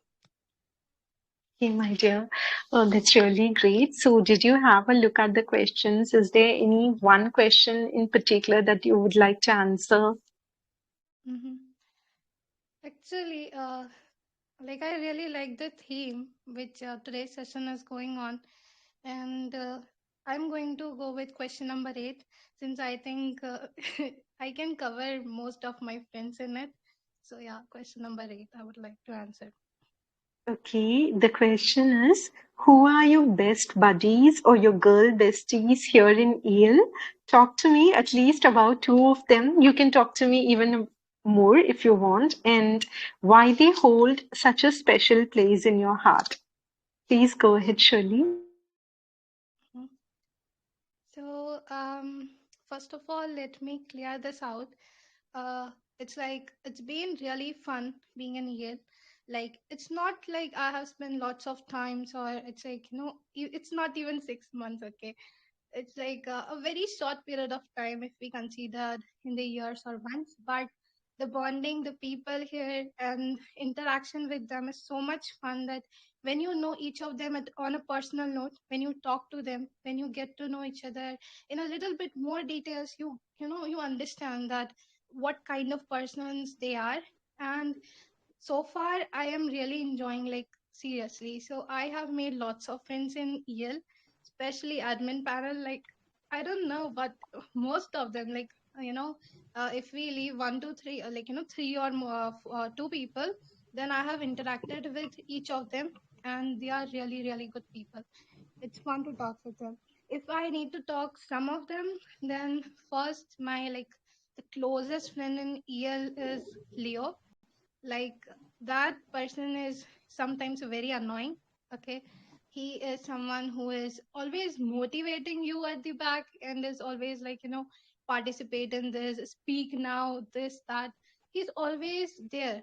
Okay, my dear. That's really great. So did you have a look at the questions? Is there any one question in particular that you would like to answer? hmm Actually, like I really like the theme which today's session is going on, and I'm going to go with question number 8 since I think I can cover most of my friends in it. So yeah, question number 8, I would like to answer. Okay, the question is, who are your best buddies or your girl besties here in Yale? Talk to me at least about two of them. You can talk to me even more if you want, and why they hold such a special place in your heart. Please go ahead, Shirley. Mhm. So, first of all, let me clear this out. It's like it's been really fun being in Yale. Like it's not like I have spent lots of times, or it's like it's not even 6 months. Okay, it's like a very short period of time if we consider in the years or months, but the bonding, the people here and interaction with them is so much fun that when you know each of them on a personal note, when you talk to them, when you get to know each other in a little bit more details, you understand that what kind of persons they are. And so far I am really enjoying, like, seriously. So I have made lots of friends in EL, especially admin panel. Like, I don't know, but most of them, like, if we leave one, two, three, like, three or more, two people, then I have interacted with each of them, and they are really, really good people. It's fun to talk with them. If I need to talk some of them, then first my, like, the closest friend in EL is Leo. Like, that person is sometimes very annoying. Okay, he is someone who is always motivating you at the back and is always like, participate in this, speak now, this, that. He's always there.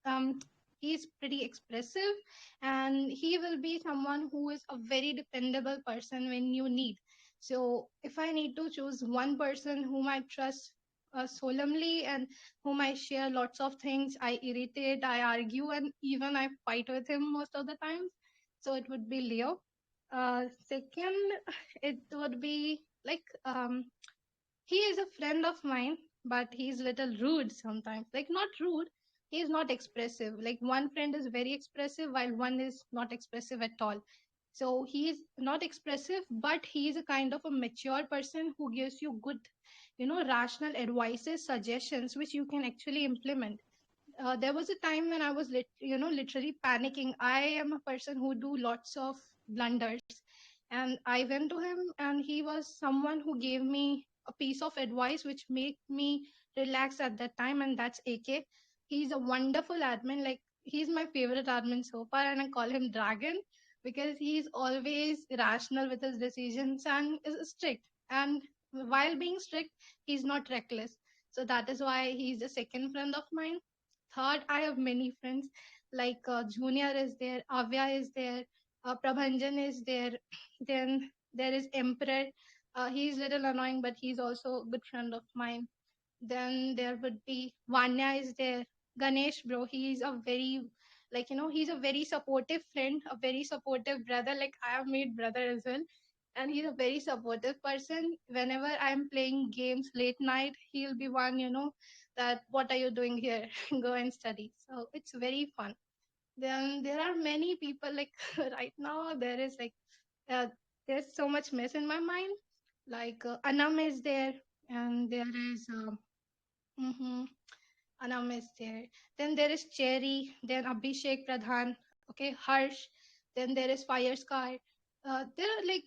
um he's pretty expressive, and he will be someone who is a very dependable person when you need. So if I need to choose one person whom I trust solemnly, and whom I share lots of things, I irritate, I argue, and even I fight with him most of the times. So it would be Leo. Second, it would be like, he is a friend of mine, but he's little rude sometimes. Like, not rude, he is not expressive. Like, one friend is very expressive while one is not expressive at all. So he is not expressive, but he is a kind of a mature person who gives you good, rational advices, suggestions, which you can actually implement. There was a time when I was literally panicking. I am a person who do lots of blunders, and I went to him, and he was someone who gave me a piece of advice which made me relax at that time, and that's AK. He's a wonderful admin. Like, he's my favorite admin so far, and I call him Dragon because he's always rational with his decisions and is strict. And while being strict, he's not reckless. So that is why he's the second friend of mine. Third, I have many friends, like, Junior is there, Avya is there, Prabhanjan is there. Then there is Emperor. He's little annoying, but he's also a good friend of mine. Then there would be Vanya is there. Ganesh, bro, he's a very, like, he's a very supportive friend, a very supportive brother. Like, I have made brother as well. And he's a very supportive person. Whenever I'm playing games late night, he'll be one, that what are you doing here? Go and study. So it's very fun. Then there are many people, like, right now there is like, uh, there's so much mess in my mind. Like, Anam is there, and there is mhm, Anam is there. Then there is Cherry, then Abhishek Pradhan, okay, Harsh, then there is Fire Sky. There are, like,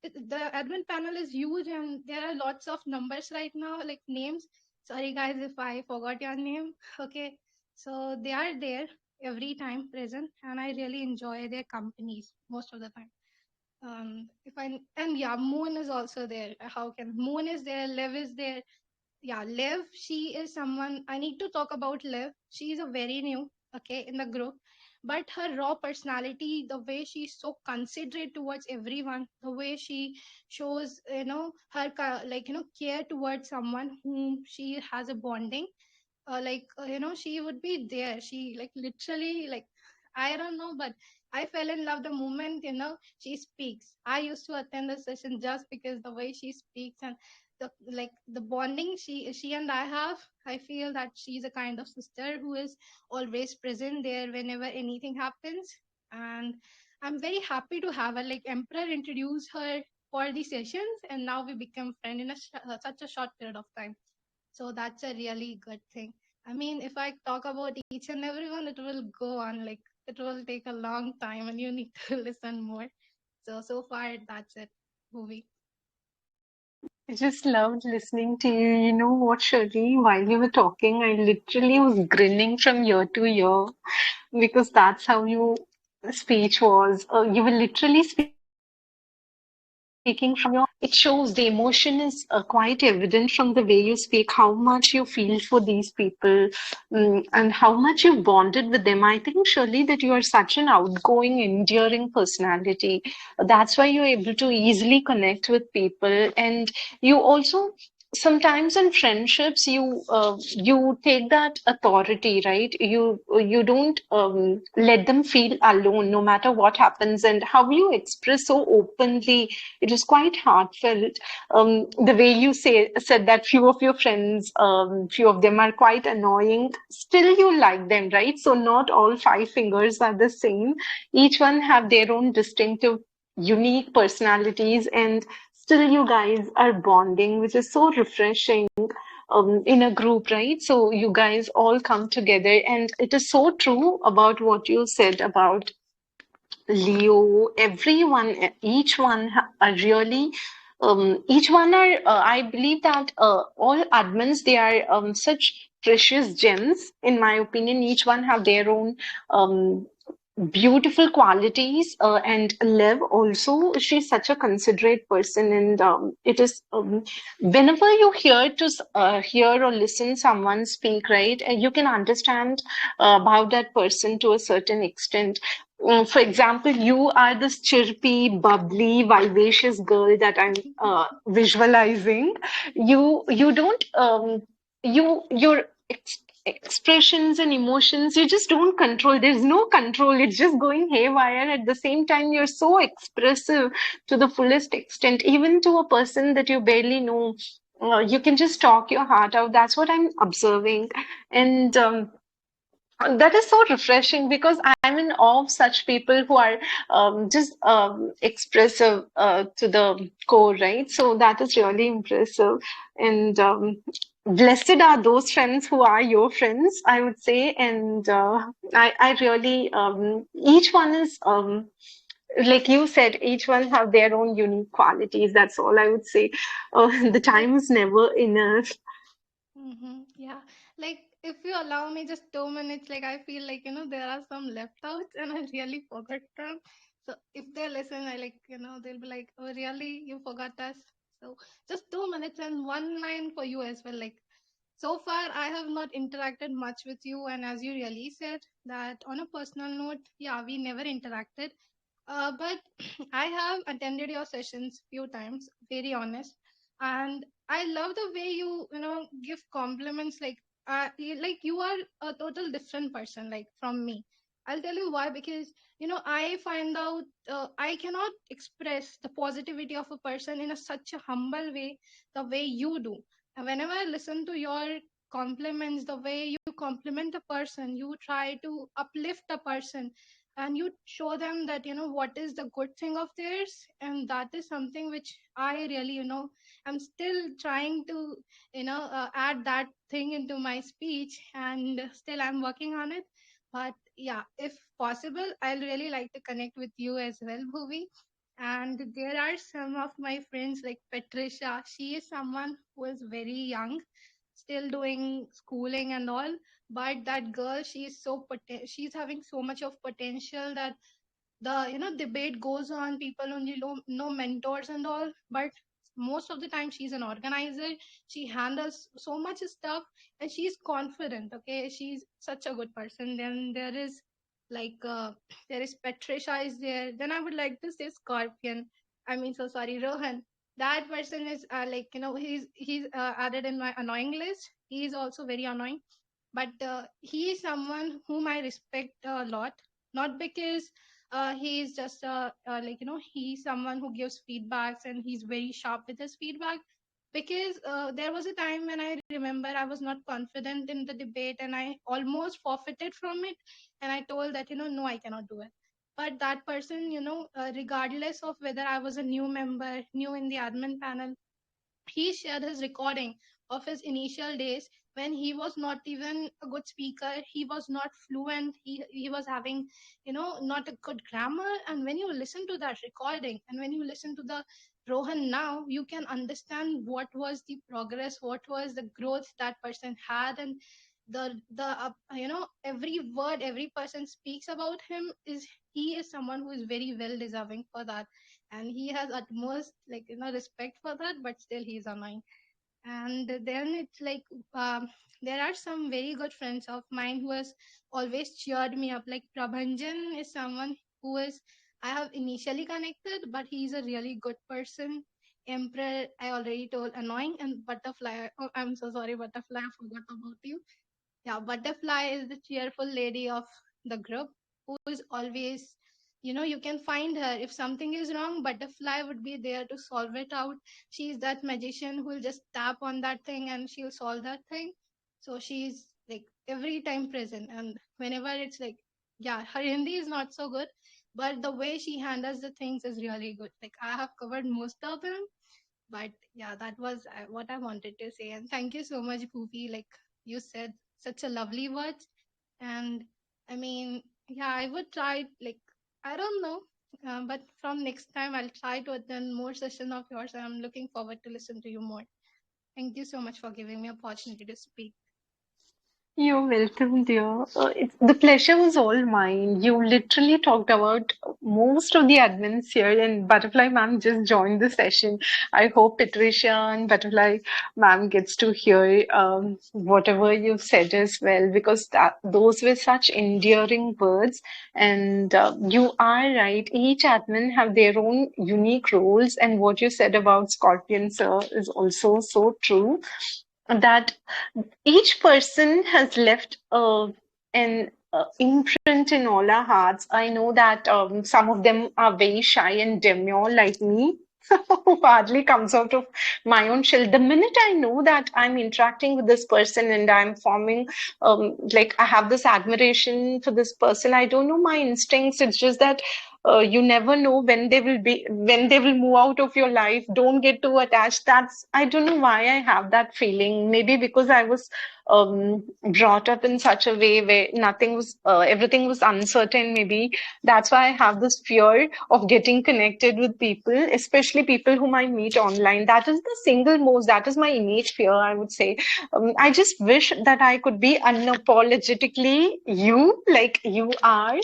the admin panel is huge, and there are lots of numbers right now, like names. Sorry guys if I forgot your name. Okay, so they are there every time present, and I really enjoy their companies most of the time. If I and yeah, Moon is also there. How can Moon is there? Lev is there. Yeah, Liv, she is someone I need to talk about. Liv, she is a very new, okay, in the group, but her raw personality, the way she's so considerate towards everyone, the way she shows, her like, care towards someone whom she has a bonding. Like, she would be there. She, like, literally, like, I don't know, but I fell in love the moment, she speaks. I used to attend the session just because the way she speaks, and the bonding she and I have. I feel that she's a kind of sister who is always present there whenever anything happens. And I'm very happy to have her. Like, Emperor introduced her for the sessions, and now we become friends in such a short period of time. So that's a really good thing. I mean, if I talk about each and everyone, it will go on, like, it will take a long time, and you need to listen more. So far, that's it, Bhuvi. I just loved listening to you. You know what, Shirley? While you were talking, I literally was grinning from ear to ear because that's how your speech was. You were literally speaking from your. It shows the emotion is quite evident from the way you speak, how much you feel for these people, and how much you've bonded with them. I think, Shirley, that you are such an outgoing, endearing personality. That's why you're able to easily connect with people, and you also sometimes in friendships you take that authority, right? You don't let them feel alone no matter what happens, and how you express so openly, it is quite heartfelt. The way you said that few of your friends, few of them are quite annoying, still you like them, right? So not all five fingers are the same. Each one have their own distinctive unique personalities, and still you guys are bonding, which is so refreshing in a group, right? So you guys all come together, and it is so true about what you said about Leo. Everyone, each one are really, each one are, I believe that all admins, they are such precious gems, in my opinion. Each one have their own um, beautiful qualities, and Liv also, she's such a considerate person, and it is whenever you hear or listen someone speak, right, you can understand about that person to a certain extent. For example, you are this chirpy, bubbly, vivacious girl that I'm visualizing. You don't your expressions and emotions, you just don't control. There's no control. It's just going haywire. At the same time, you're so expressive to the fullest extent, even to a person that you barely know. You can just talk your heart out. That's what I'm observing. And that is so refreshing, because I'm in awe of such people who are just expressive to the core, right? So that is really impressive. And blessed are those friends who are your friends, I would say. And I really, each one is, like you said, each one have their own unique qualities. That's all I would say. The Like, time is never enough. yeah. Like, if you allow me just 2 minutes, like, I feel like, there are some left outs and I really forgot them. So if they listen, they'll be like, oh, really? You forgot us? So just 2 minutes and one line for you as well. Like, so far, I have not interacted much with you. And as you really said, that on a personal note, yeah, we never interacted. But I have attended your sessions few times, very honest, and I love the way you give compliments. Like, like you are a total different person, like from me. I'll tell you why, because I find out I cannot express the positivity of a person in such a humble way, the way you do. And whenever I listen to your compliments, the way you compliment a person, you try to uplift a person, and you show them that what is the good thing of theirs, and that is something which I really I'm still trying to add that thing into my speech, and still I'm working on it. But yeah, if possible, I'll really like to connect with you as well, Bhuvi. And there are some of my friends like Patricia. She is someone who is very young, still doing schooling and all, but that girl, she's having so much of potential that the debate goes on, people only know mentors and all, but most of the time she's an organizer. She handles so much stuff, and she's confident. Okay, she's such a good person. Then there is like there is Patricia is there. Then I would like to say Scorpion, I mean, so sorry, Rohan. That person is like he's added in my annoying list. He is also very annoying, but he is someone whom I respect a lot. Not because he is just like he's someone who gives feedbacks and he's very sharp with his feedback. Because there was a time when I remember I was not confident in the debate and I almost forfeited from it, and I told that no, I cannot do it. But that person, regardless of whether I was a new member, new in the admin panel, he shared his recording of his initial days when he was not even a good speaker. He was not fluent. He was having not a good grammar. And when you listen to that recording and when you listen to the Rohan now, you can understand what was the progress, what was the growth that person had. And the every word every person speaks about him is, he is someone who is very well deserving for that, and he has utmost respect for that, but still he's annoying. And then it's like there are some very good friends of mine who has always cheered me up. Like Prabhanjan is someone who is, I have initially connected, but he's a really good person. Emperor, I already told. Annoying. And Butterfly. Oh, I'm so sorry, Butterfly. I forgot about you. Yeah, Butterfly is the cheerful lady of the group who is always, you can find her. If something is wrong, Butterfly would be there to solve it out. She's that magician who will just tap on that thing and she'll solve that thing. So she's like every time present. And whenever it's like, yeah, her Hindi is not so good, but the way she handles the things is really good. Like, I have covered most of them, but yeah, that was what I wanted to say. And thank you so much, Bhuvi. Like, you said such a lovely words. And I mean, yeah, I would try, like, I don't know, but from next time I'll try to attend more session of yours, and I'm looking forward to listen to you more. Thank you so much for giving me opportunity to speak. You're welcome, dear. The pleasure was all mine. You literally talked about most of the admins here, and Butterfly Ma'am just joined the session. I hope Patricia and Butterfly Ma'am gets to hear whatever you've said as well, because those were such endearing words. And you are right. Each admin have their own unique roles, and what you said about Scorpion Sir is also so true. That each person has left an imprint in all our hearts. I know that some of them are very shy and demure like me, who hardly comes out of my own shell. The minute I know that I'm interacting with this person and I'm forming, like I have this admiration for this person, I don't know my instincts. It's just that you never know when they will move out of your life. Don't get too attached. That's, I don't know why I have that feeling. Maybe because I was brought up in such a way where everything was uncertain. Maybe that's why I have this fear of getting connected with people, especially people whom I meet online. That is my innate fear, I would say. I just wish that I could be unapologetically you, like you are,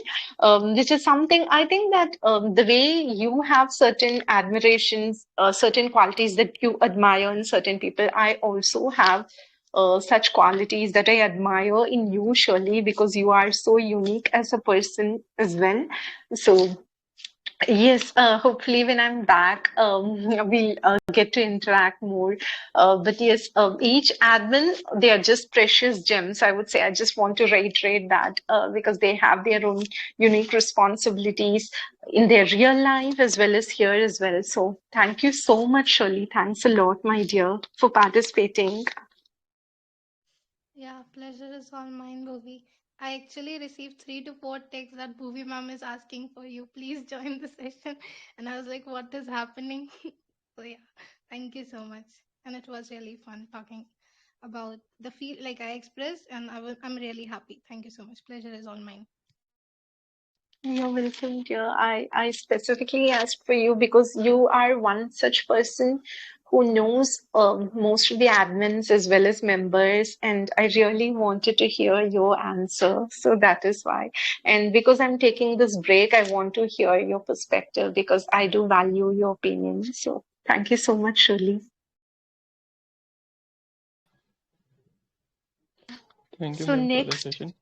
which is something I think that the way you have certain admirations, certain qualities that you admire in certain people, I also have such qualities that I admire in you, Shirley, because you are so unique as a person as well. So, yes, hopefully when I'm back, we'll get to interact more. But yes, each admin, they are just precious gems, I would say. I just want to reiterate that because they have their own unique responsibilities in their real life as well as here as well. So thank you so much, Shirley. Thanks a lot, my dear, for participating. Yeah, pleasure is all mine, Bhuvi. I actually received 3 to 4 texts that Bhuvi ma'am is asking for you. Please join the session. And I was like, what is happening? So yeah, thank you so much. And it was really fun talking about the feel like I expressed, and I'm really happy. Thank you so much. Pleasure is all mine. You're welcome, dear. I specifically asked for you because you are one such person who knows most of the admins as well as members, and I really wanted to hear your answer. So that is why. And because I'm taking this break, I want to hear your perspective because I do value your opinion. So thank you so much, Shirley. Thank you, So ma'am, for the next, session.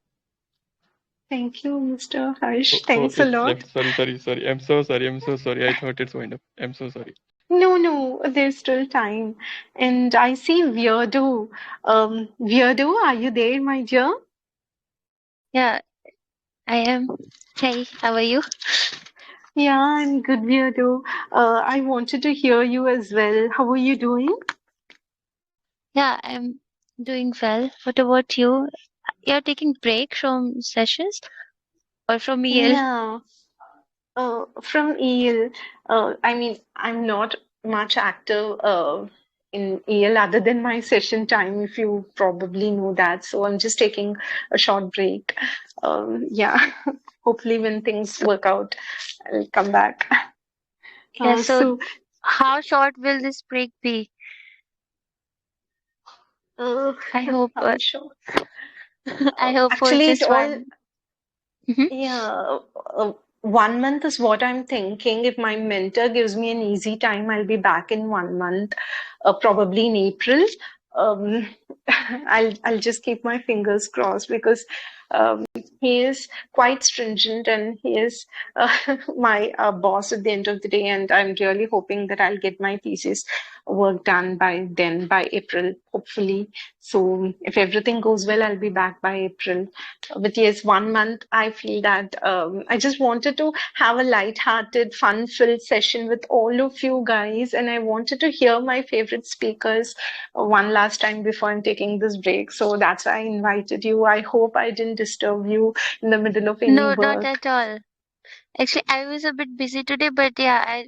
thank you, Mr. Harsh. Oh, Thanks a it's lot. left. Sorry. I'm so sorry. I'm so sorry. I thought it's wind up. I'm so sorry. No, no, there's still time. And I see Weirdo. Weirdo, are you there, my dear? Yeah, I am. Hey, how are you? Yeah, I'm good, Weirdo. I wanted to hear you as well. How are you doing? Yeah, I'm doing well. What about you? You're taking break from sessions or from EL? Yeah, from EL. I mean, I'm not much active in EL other than my session time, if you probably know that. So I'm just taking a short break. Yeah, hopefully when things work out, I'll come back. Yeah, so So, how short will this break be? uh, I hope how sure? I hope for Actually, it just all, one. Mhm. yeah, 1 month is what I'm thinking. If my mentor gives me an easy time, I'll be back in 1 month, probably in April. Um, I'll just keep my fingers crossed because He is quite stringent, and he is my boss at the end of the day. And I'm really hoping that I'll get my thesis work done by then, by April, hopefully. So if everything goes well, I'll be back by April. But yes, 1 month, I feel that I just wanted to have a light-hearted, fun-filled session with all of you guys, and I wanted to hear my favorite speakers one last time before I'm taking this break. So that's why I invited you. I hope I didn't disturb you in the middle of any No, not work. at all. Actually, I was a bit busy today, but yeah,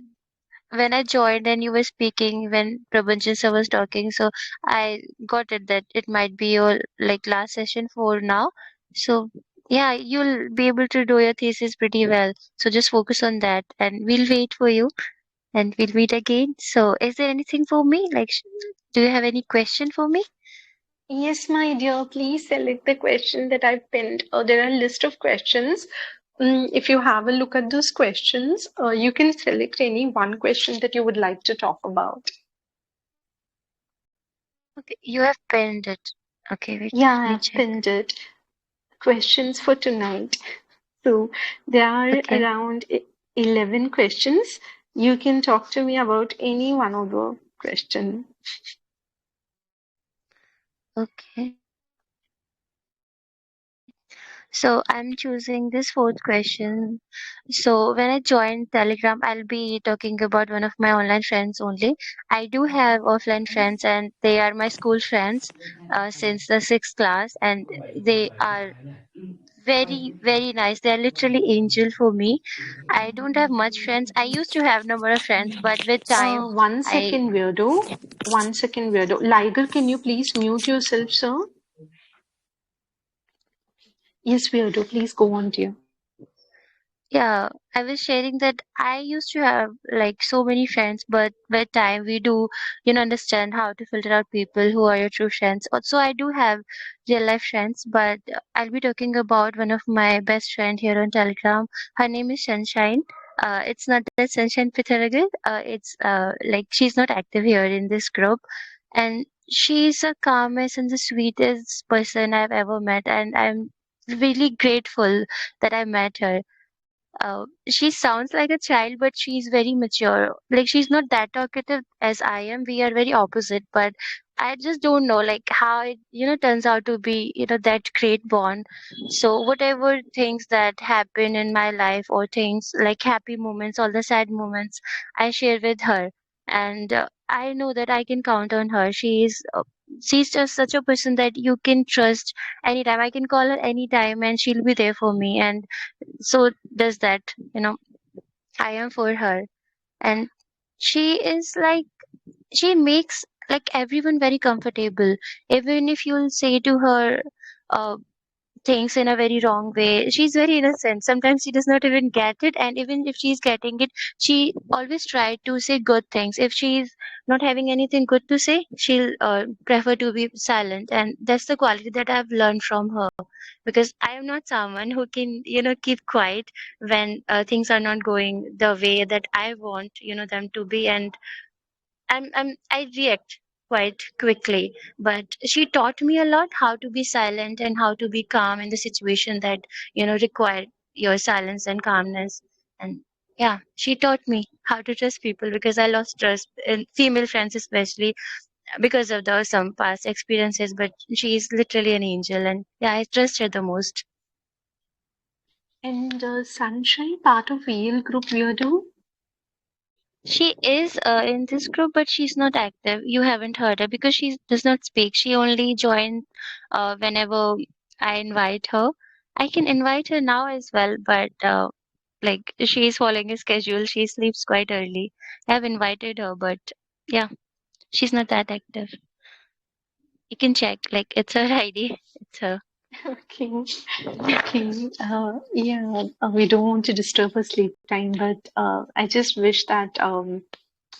when I joined and you were speaking when Prabhanjan sir was talking, so I got it that it might be your like last session for now. So yeah, you'll be able to do your thesis pretty well. So just focus on that, and we'll wait for you, and we'll meet again. So is there anything for me? Like, do you have any question for me? Yes, my dear, please select the question that I've pinned. There are a list of questions. If you have a look at those questions, you can select any one question that you would like to talk about. Okay, you have pinned it. Okay, wait, Yeah, let me I've check. pinned it. Questions for tonight. So there are Okay, around 11 questions. You can talk to me about any one of the question. okay. So I'm choosing this fourth question. So when I joined Telegram, I'll be talking about one of my online friends only. I do have offline friends, and they are my school friends since the sixth class, and they are very, very nice. They are literally angel for me. I don't have much friends. I used to have number of friends, but with time, One I second, weirdo. 1 second, weirdo. Liger, can you please mute yourself, sir? Yes, weirdo. Please go on, dear. Yeah, I was sharing that I used to have like so many friends, but with time we do, understand how to filter out people who are your true friends. Also, I do have real life friends, but I'll be talking about one of my best friend here on Telegram. Her name is Sunshine. It's not that Sunshine Pitaragal. It's like she's not active here in this group, and she's the calmest and the sweetest person I've ever met, and I'm really grateful that I met her. She sounds like a child, but she's very mature. Like she's not that talkative as I am. We are very opposite, but I just don't know like how it turns out to be that great bond. So whatever things that happen in my life or things like happy moments, all the sad moments, I share with her, and I know that I can count on her. She's just such a person that you can trust anytime. I can call her anytime, and she'll be there for me. And so does that I am for her. And she is like she makes like everyone very comfortable, even if you'll say to her uh, things in a very wrong way. She's very innocent. Sometimes she does not even get it, and even if she's getting it, she always try to say good things. If she's not having anything good to say, she'll prefer to be silent, and that's the quality that I've learned from her. Because I am not someone who can keep quiet when things are not going the way that I want them to be, and I react quite quickly. But she taught me a lot how to be silent and how to be calm in the situation that require your silence and calmness. And yeah, she taught me how to trust people because I lost trust in female friends, especially because of the some past experiences. But she is literally an angel, and yeah, I trust her the most. And Sunshine, part of VL group, weirdo? She is in this group, but she's not active. You haven't heard her because she does not speak. She only joins whenever I invite her. I can invite her now as well, but like she's following a schedule. She sleeps quite early. I've invited her, but yeah, she's not that active. You can check. Like it's her ID. It's her. Okay. Okay. Yeah, we don't want to disturb her sleep time, but I just wish that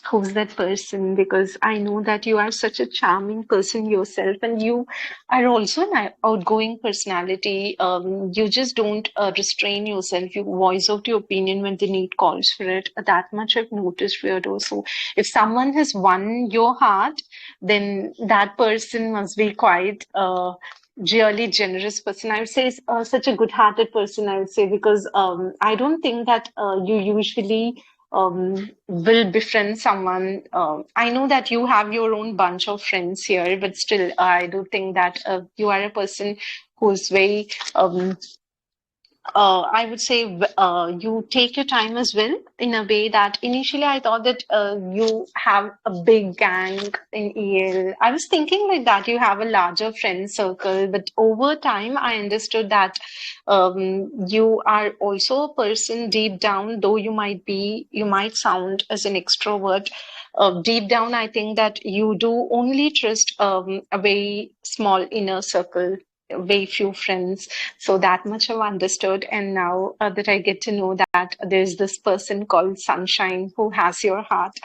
who's that person, because I know that you are such a charming person yourself, and you are also an outgoing personality. You just don't restrain yourself. You voice out your opinion when the need calls for it. That much I've noticed, Weirdo. So if someone has won your heart, then that person must be quite really generous person. I would say is such a good-hearted person, I would say, because I don't think that you usually will befriend someone. I know that you have your own bunch of friends here, but still, I do think that you are a person who's very I would say you take your time as well in a way that initially I thought that you have a big gang in EL. I was thinking like that you have a larger friend circle, but over time I understood that you are also a person deep down, though you might sound as an extrovert. Deep down, I think that you do only trust a very small inner circle, very few friends, so that much I've understood. And now that I get to know that there's this person called Sunshine who has your heart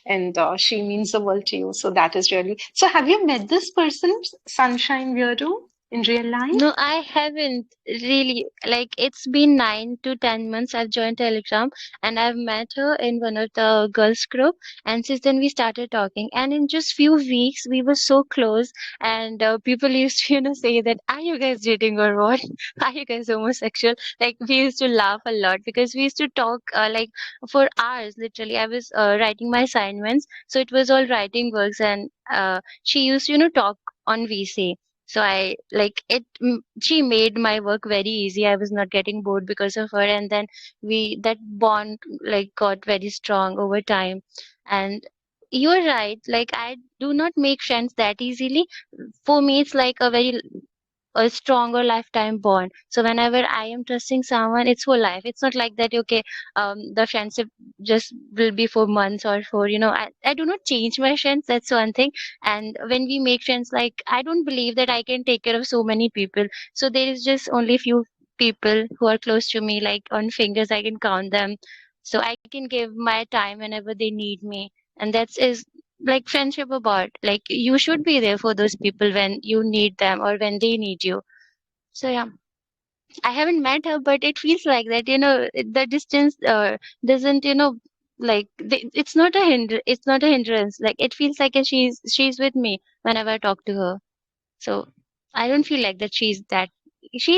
and she means the world to you. So that is really. So have you met this person, Sunshine Weirdo, in real No, life? I haven't really. Like, it's been 9 to 10 months I've joined Telegram, and I've met her in one of the girls group, and since then we started talking. And in just few weeks, we were so close, and people used to, say that, "Are you guys dating or what? Are you guys homosexual?" Like, we used to laugh a lot because we used to talk like for hours. Literally, I was writing my assignments, so it was all writing works, and she used to, talk on VC. So I like it. She made my work very easy. I was not getting bored because of her, and then that bond like got very strong over time. And you're right. Like, I do not make friends that easily. For me, it's like a stronger lifetime bond. So whenever I am trusting someone, it's for life. It's not like that, okay, the friendship just will be for months or for, I do not change my friends. That's one thing. And when we make friends, like, I don't believe that I can take care of so many people. So there is just only few people who are close to me, like on fingers, I can count them. So I can give my time whenever they need me. And that's is like friendship about like you should be there for those people when you need them or when they need you. So yeah, I haven't met her, but it feels like that, the distance doesn't, like it's not it's not a hindrance. Like, it feels like she's with me whenever I talk to her. So I don't feel like that she's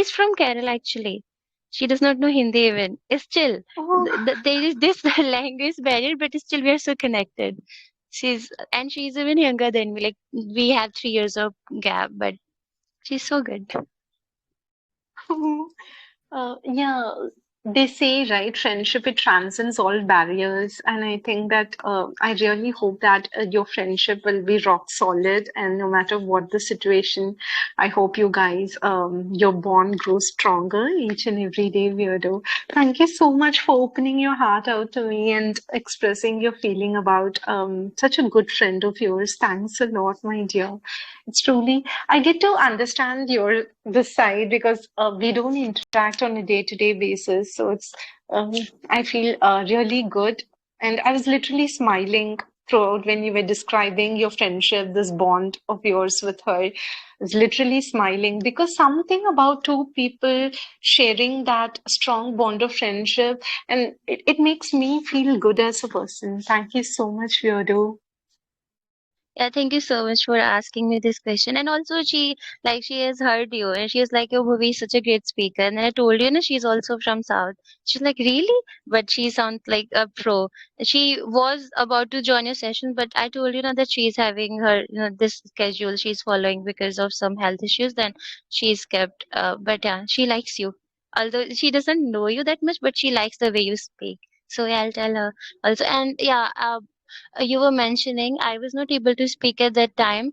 from Kerala actually. She does not know Hindi even. Still, Oh, there is this language barrier, but still we are so connected. She's even younger than me. Like, we have 3 years of gap, but she's so good. yeah, they say, right, friendship, it transcends all barriers. And I think that I really hope that your friendship will be rock solid. And no matter what the situation, I hope you guys, your bond grows stronger each and every day, Weirdo. Thank you so much for opening your heart out to me and expressing your feeling about such a good friend of yours. Thanks a lot, my dear. It's truly, I get to understand your this side because we don't interact on a day-to-day basis. So it's I feel really good, and I was literally smiling throughout when you were describing your friendship, this bond of yours with her. I was literally smiling because something about two people sharing that strong bond of friendship, and it makes me feel good as a person. Thank you so much, Vyodo. Yeah, thank you so much for asking me this question. And also, she has heard you, and she was like, "Oh, Bhuvi is such a great speaker." And then I told you, she's also from South. She's like, "Really?" But she sounds like a pro. She was about to join your session, but I told you, that she's having her, this schedule she's following because of some health issues. Then she's kept. But yeah, she likes you. Although she doesn't know you that much, but she likes the way you speak. So yeah, I'll tell her also. And yeah, you were mentioning I was not able to speak at that time.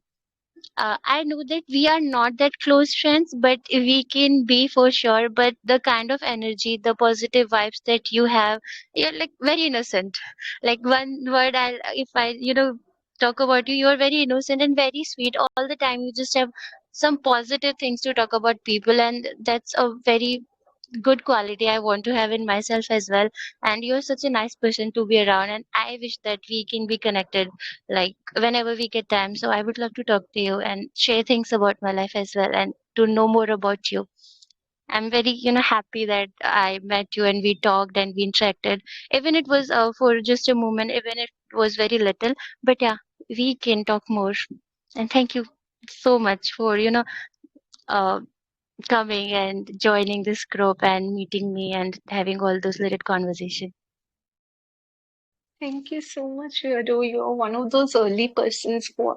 I know that we are not that close friends, but we can be for sure. But the kind of energy, the positive vibes that you have, you're like very innocent. Like, one word, if I, talk about you, you're very innocent and very sweet all the time. You just have some positive things to talk about people, and that's a very good quality I want to have in myself as well. And you're such a nice person to be around, and I wish that we can be connected like whenever we get time. So I would love to talk to you and share things about my life as well and to know more about you. I'm very, happy that I met you and we talked and we interacted. Even it was for just a moment, even if it was very little, but yeah, we can talk more. And thank you so much for, uh, coming and joining this group and meeting me and having all those little conversations. Thank you so much, Yado. You're one of those early persons who,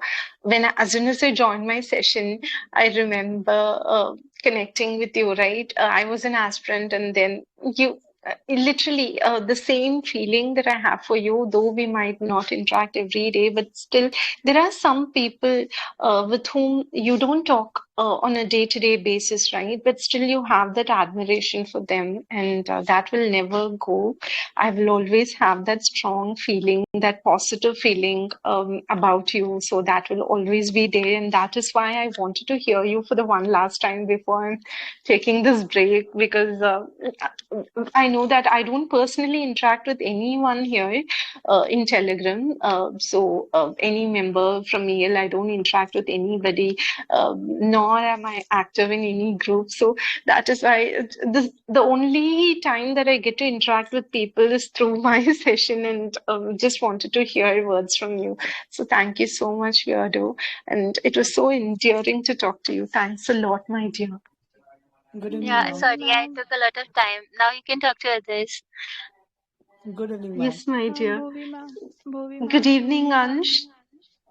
as soon as I joined my session, I remember connecting with you, right? I was an aspirant, and then you literally the same feeling that I have for you, though we might not interact every day, but still, there are some people with whom you don't talk on a day-to-day basis, right? But still, you have that admiration for them, and that will never go. I will always have that strong feeling, that positive feeling about you. So that will always be there. And that is why I wanted to hear you for the one last time before I'm taking this break, because I know that I don't personally interact with anyone here in Telegram. So any member from EL, I don't interact with anybody, nor am I active in any group. So that is why the only time that I get to interact with people is through my session, and just wanted to hear words from you. So thank you so much, Yado. And it was so endearing to talk to you. Thanks a lot, my dear. Good evening, Yeah, ma'am. sorry, I took a lot of time. Now you can talk to others. Good evening, ma'am. Yes, my dear. Bhuvi ma'am. Bhuvi Good ma'am. evening, Ansh.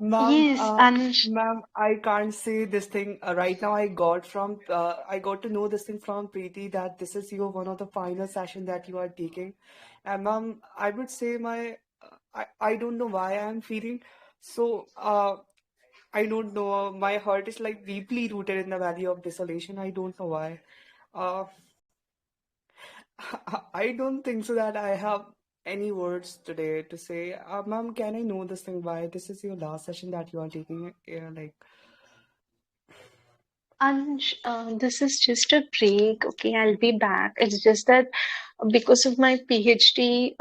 Ma'am, Yes, Ansh. ma'am, I can't say this thing right now. I got to know this thing from Preeti that this is your one of the final session that you are taking. And ma'am, I would say I don't know why I'm feeling so, I don't know. My heart is like deeply rooted in the valley of desolation. I don't know why. Uh, I don't think so that I have any words today to say. Ma'am, can I know this thing why this is your last session that you are taking? Like, Ansh, this is just a break. Okay, I'll be back. It's just that because of my PhD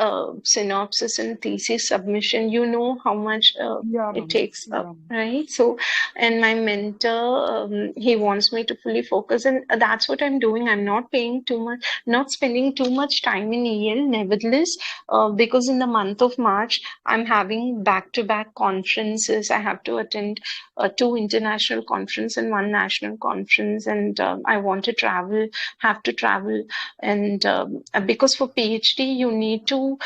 synopsis and thesis submission, you know how much yeah, it ma'am. takes Yeah, up, ma'am. right? So, and my mentor, he wants me to fully focus, and that's what I'm doing. I'm not paying too much, not spending too much time in EL. Nevertheless, because in the month of March, I'm having back-to-back conferences. I have to attend two international conference and one national conference, and I want to travel, have to travel, and because for PhD you need to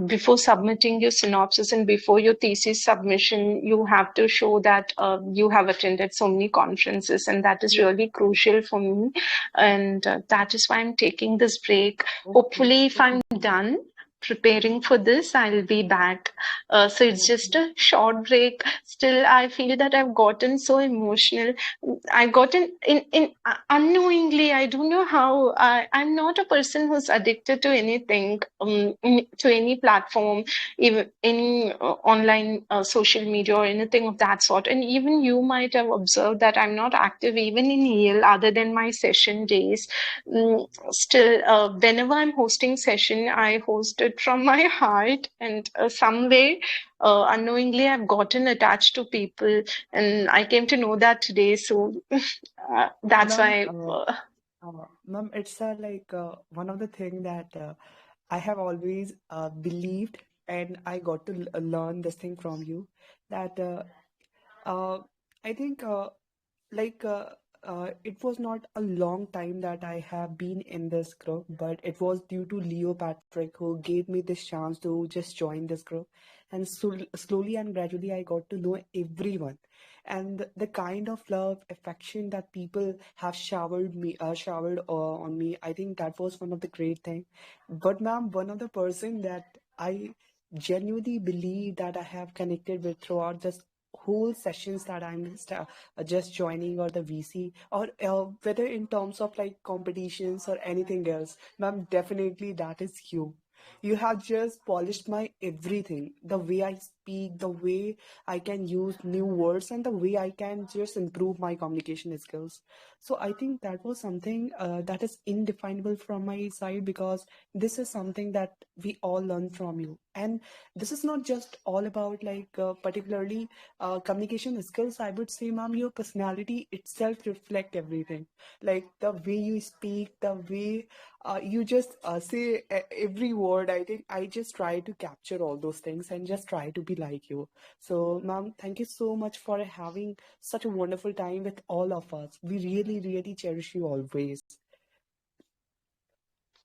before submitting your synopsis and before your thesis submission, you have to show that you have attended so many conferences, and that is Yeah. really crucial for me, and that is why I'm taking this break. Okay. Hopefully, if I'm Okay. done preparing for this, I'll be back. So it's just Okay. a short break. Still, I feel that I've gotten so emotional. I got in unknowingly. I don't know how. I'm not a person who's addicted to anything, to any platform, even any online social media or anything of that sort. And even you might have observed that I'm not active even in EL other than my session days. Still, whenever I'm hosting session, I host it from my heart, and some way, unknowingly, I've gotten attached to people, and I came to know that today. So that's Ma'am, why. ma'am, it's like one of the thing that I have always believed, and I got to learn this thing from you that uh, I think like it was not a long time that I have been in this group, but it was due to Leo Patrick who gave me this chance to just join this group. And so slowly and gradually, I got to know everyone. And the kind of love, affection that people have showered on me, I think that was one of the great thing. But ma'am, one of the person that I genuinely believe that I have connected with throughout this whole sessions that just joining or the VC or whether in terms of like competitions or anything else, ma'am, definitely that is you. You have just polished my everything, the way I speak, the way I can use new words, and the way I can just improve my communication skills. So I think that was something that is indefinable from my side because this is something that we all learn from you. And this is not just all about particularly communication skills. I would say, ma'am, your personality itself reflect everything, like the way you speak, the way you just say every word. I think I just try to capture all those things and just try to be like you. So, ma'am, thank you so much for having such a wonderful time with all of us. We really, really cherish you always.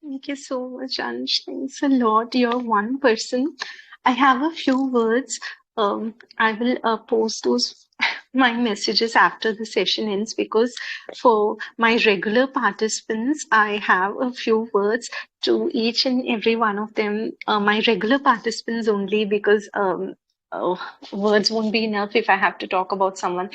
Thank you so much, Ansh. Thanks a lot. You're one person. I have a few words. I will post those my messages after the session ends, because for my regular participants, I have a few words to each and every one of them. My regular participants only, because uh, words won't be enough if I have to talk about someone.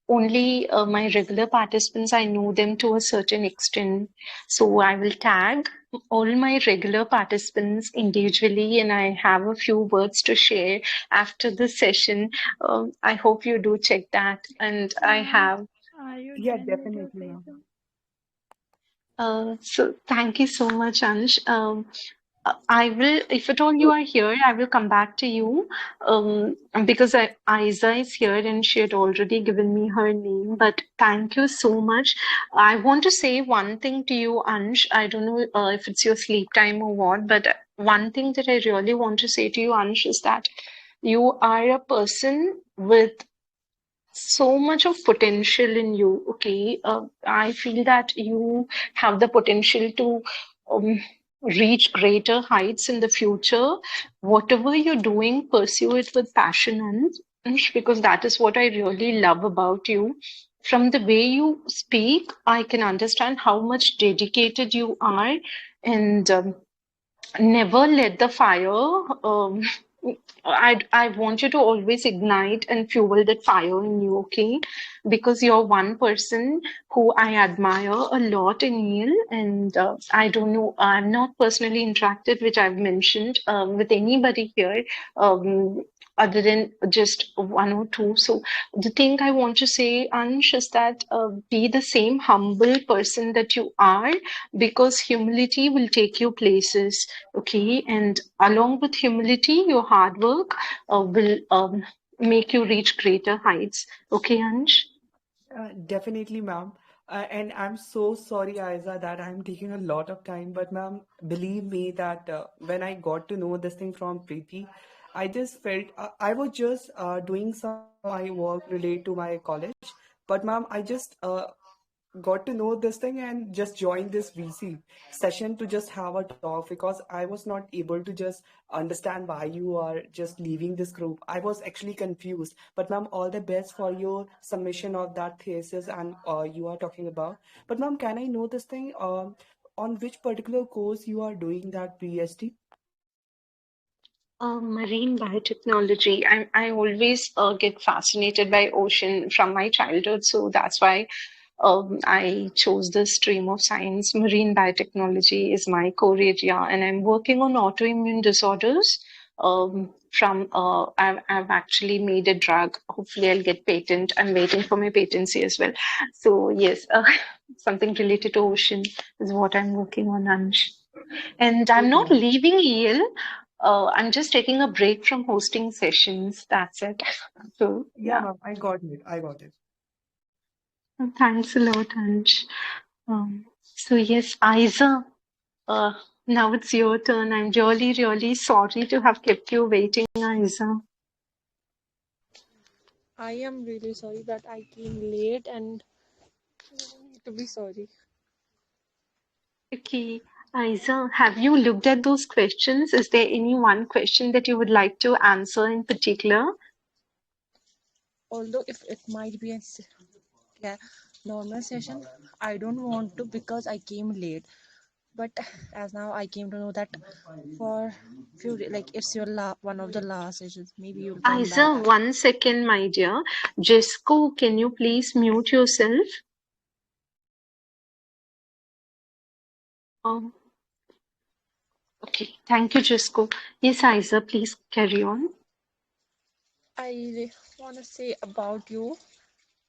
Only my regular participants, I know them to a certain extent. So I will tag all my regular participants individually, and I have a few words to share after the session. I hope you do check that. And I Ma'am, have are you Yeah, done with your definitely, ma'am. session? so thank you so much, Ansh. I will, if at all you are here, I will come back to you, because Isa is here and she had already given me her name. But thank you so much. I want to say one thing to you, Ansh. I don't know if it's your sleep time or what, but one thing that I really want to say to you, Ansh, is that you are a person with so much of potential in you. Okay, I feel that you have the potential to um, reach greater heights in the future. Whatever you're doing, pursue it with passion, and because that is what I really love about you. From the way you speak, I can understand how much dedicated you are, and never let the fire. I want you to always ignite and fuel that fire in you, okay? Because you're one person who I admire a lot in Neil, and I don't know, I'm not personally interacted, which I've mentioned, with anybody here. Other than just one or two. So the thing I want to say, Ansh, is that be the same humble person that you are, because humility will take you places. Okay, and along with humility, your hard work will make you reach greater heights. Okay, Ansh? Definitely, ma'am. And I'm so sorry, Aiza, that I'm taking a lot of time. But, ma'am, believe me that when I got to know this thing from Preeti, I just felt I was just doing some my work related to my college. But, ma'am, I just got to know this thing and just joined this VC session to just have a talk, because I was not able to just understand why you are just leaving this group. I was actually confused. But ma'am, all the best for your submission of that thesis and you are talking about. But ma'am, can I know this thing on which particular course you are doing that PhD? Marine biotechnology. I always get fascinated by ocean from my childhood, so that's why I chose this stream of science. Marine biotechnology is my core area, and I'm working on autoimmune disorders. I've actually made a drug. Hopefully, I'll get patent. I'm waiting for my patency as well. So yes, something related to ocean is what I'm working on, Ansh. And I'm Okay, not ma'am. leaving Yale. I'm just taking a break from hosting sessions. That's it. So, Yeah, yeah. ma'am, I got it. I got it. Thanks a lot, Ansh. So, yes, Isa, uh, now it's your turn. I'm really, really sorry to have kept you waiting, Isa. I am really sorry that I came late and to be sorry. Okay, Isa, have you looked at those questions? Is there any one question that you would like to answer in particular? Although if it might be a yeah, normal session, I don't want to because I came late. But as now I came to know that for like it's your one of the last sessions, maybe you'll come back. Isa, 1 second, my dear. Jesco, can you please mute yourself? Um, okay, thank you, Jesco. Yes, Isa, please carry on. I want to say about you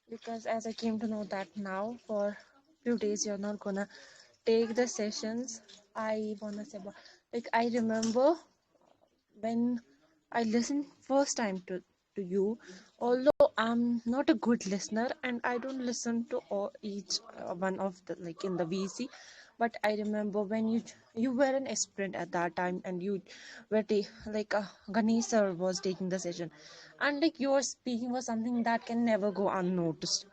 because as I came to know that now for few days you're not gonna take the sessions. I want to say about like I remember when I listened first time to you, although I'm not a good listener and I don't listen to all, each one of the like in the VC, but I remember when you were an aspirant at that time and you were like Ganesh sir was taking the session, and like your speaking was something that can never go unnoticed.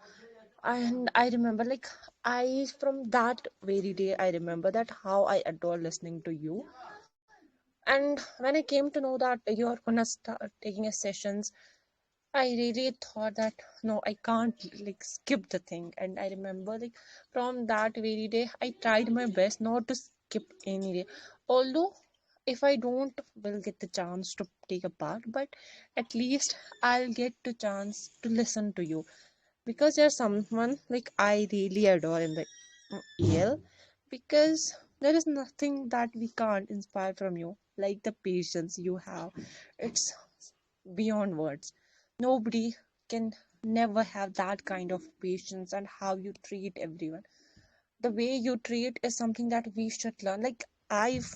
And I remember like I from that very day I remember that how I adore listening to you. And when I came to know that you're gonna start taking a sessions, I really thought that no, I can't like skip the thing. And I remember like from that very day, I tried my best not to skip any day. Although if I don't will get the chance to take a part, but at least I'll get the chance to listen to you because you're someone like I really adore in the EL, because there is nothing that we can't inspire from you, like the patience you have. It's beyond words. Nobody can never have that kind of patience, and how you treat everyone. The way you treat is something that we should learn. Like I've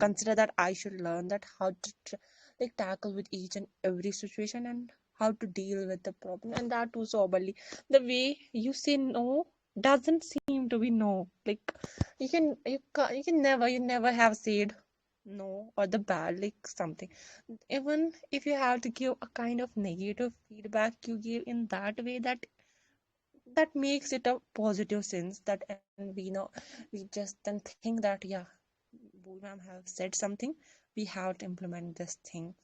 consider that I should learn that how to like tackle with each and every situation and how to deal with the problem, and that too soberly. The way you say no doesn't seem to be no. Like you can never have said no or the bad like something. Even if you have to give a kind of negative feedback, you give in that way that makes it a positive sense that, and we just then think that yeah, Bhuvi ma'am have said something, we have to implement this thing.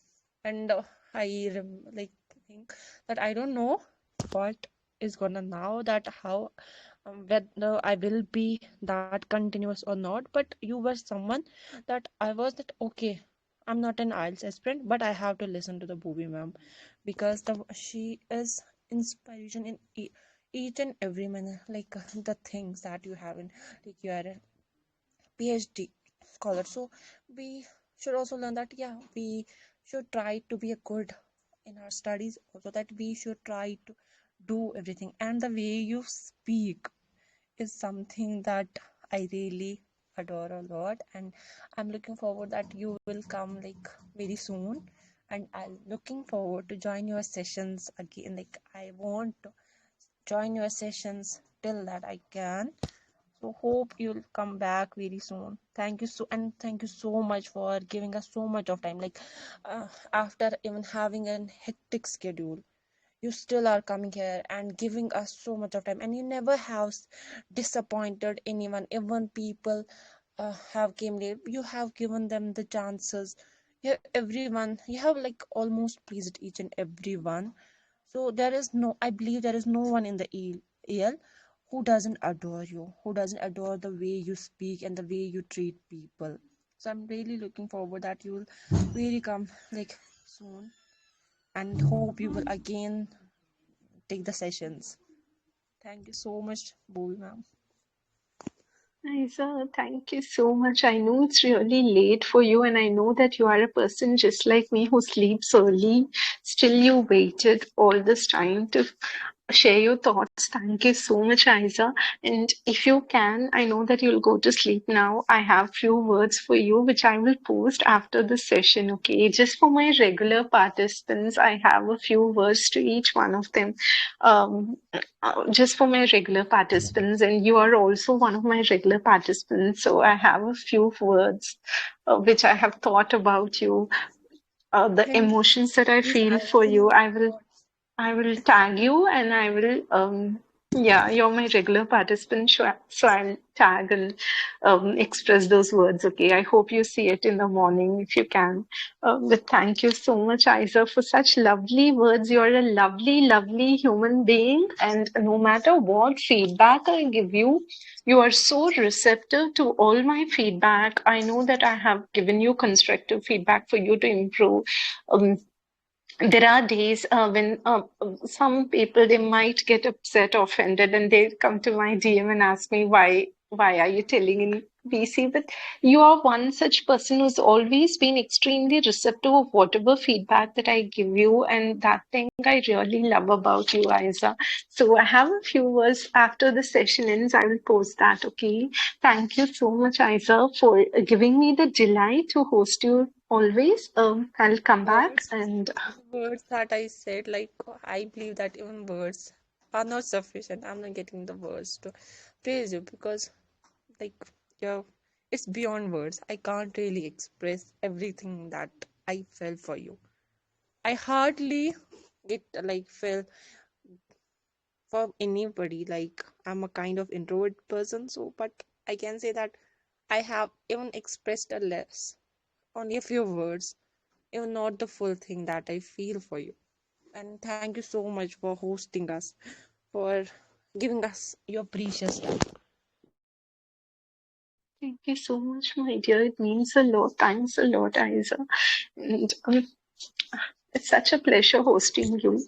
And like think that I don't know what is gonna now that how whether I will be that continuous or not, but you were someone that I was that okay, I'm not an IELTS aspirant, but I have to listen to the Bhuvi ma'am because she is inspiration in each and every manner, like the things that you have in, like you are a PhD scholar. So we should also learn that yeah, we should try to be a good in our studies, also that we should try to do everything. And the way you speak is something that I really adore a lot, and I'm looking forward that you will come like very soon, and I'm looking forward to join your sessions again. Like I want to join your sessions till that I can. So hope you'll come back very soon. Thank you thank you so much for giving us so much of time. Like after even having a hectic schedule, you still are coming here and giving us so much of time, and you never have disappointed anyone. Even people have came late, you have given them the chances. Everyone, you have like almost pleased each and everyone. So there is no, I believe there is no one in the EL who doesn't adore you, who doesn't adore the way you speak and the way you treat people. So I'm really looking forward that you will really come like soon, and hope you will again take the sessions. Thank you so much, Bhuvi ma'am. Isa, thank you so much. I know it's really late for you, and I know that you are a person just like me who sleeps early. Still, you waited all this time to share your thoughts. Thank you so much, Isa. And if you can, I know that you'll go to sleep now. I have few words for you, which I will post after the session, okay? Just for my regular participants, I have a few words to each one of them. Um, just for my regular participants, and you are also one of my regular participants, so I have a few words which I have thought about you, the Thank you. emotions that I Please feel add for few you. more. I will tag you, and I will yeah, you're my regular participant, so I'll tag and express those words. Okay, I hope you see it in the morning if you can. But thank you so much, Isa, for such lovely words. You're a lovely, lovely human being, and no matter what feedback I give you, you are so receptive to all my feedback. I know that I have given you constructive feedback for you to improve. Um, there are days when some people, they might get upset, offended, and they come to my DM and ask me why are you telling in VC. But you are one such person who's always been extremely receptive of whatever feedback that I give you, and that thing I really love about you, Isa. So I have a few words after the session ends. I will post that. Okay. Thank you so much, Isa, for giving me the delight to host you always. I'll come back Words, and words that I said, like I believe that even words are not sufficient. I'm not getting the words to praise you because, like, yeah, it's beyond words. I can't really express everything that I felt for you. I hardly get like feel for anybody. Like I'm a kind of introvert person, so but I can say that I have even expressed a less, only a few words, even not the full thing that I feel for you. And thank you so much for hosting us, for giving us your precious time. thank you so much, my dear. It means a lot. Thanks a lot, Isa. And it's such a pleasure hosting you.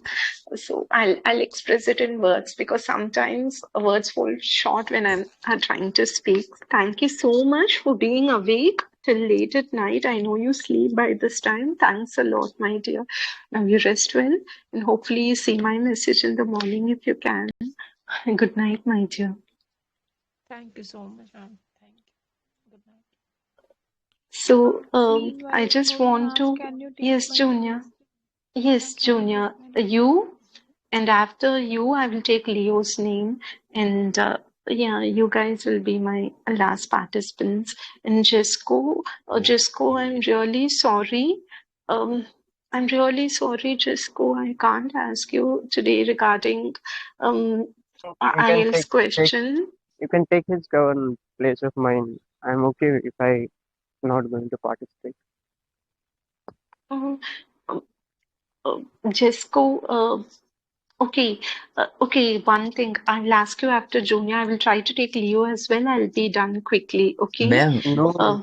So I'll express it in words because sometimes words fall short when I'm trying to speak. Thank you so much for being awake till late at night. I know you sleep by this time. Thanks a lot, my dear. Now you rest well and hopefully you see my message in the morning if you can. Good night, my dear. Thank you so much, ma'am. Thank you. Good night. So I Meanwhile, just Bhuvi want ma'am, to, can you take yes, my Junior. place? Yes, Can you take Junior. my name? You, and after you, I will take Leo's name. And yeah, you guys will be my last participants. And Jisco, I'm really sorry. Um, I'm really sorry, Jisco. I can't ask you today regarding um, You can IELTS take question. you can take his turn place of mine. I'm okay if I not going to participate. Uh, uh, Jisco, okay, okay, one thing. I'll ask you after Junior. I will try to take Leo as well. I'll be done quickly, okay? Ma'am, No, Uh,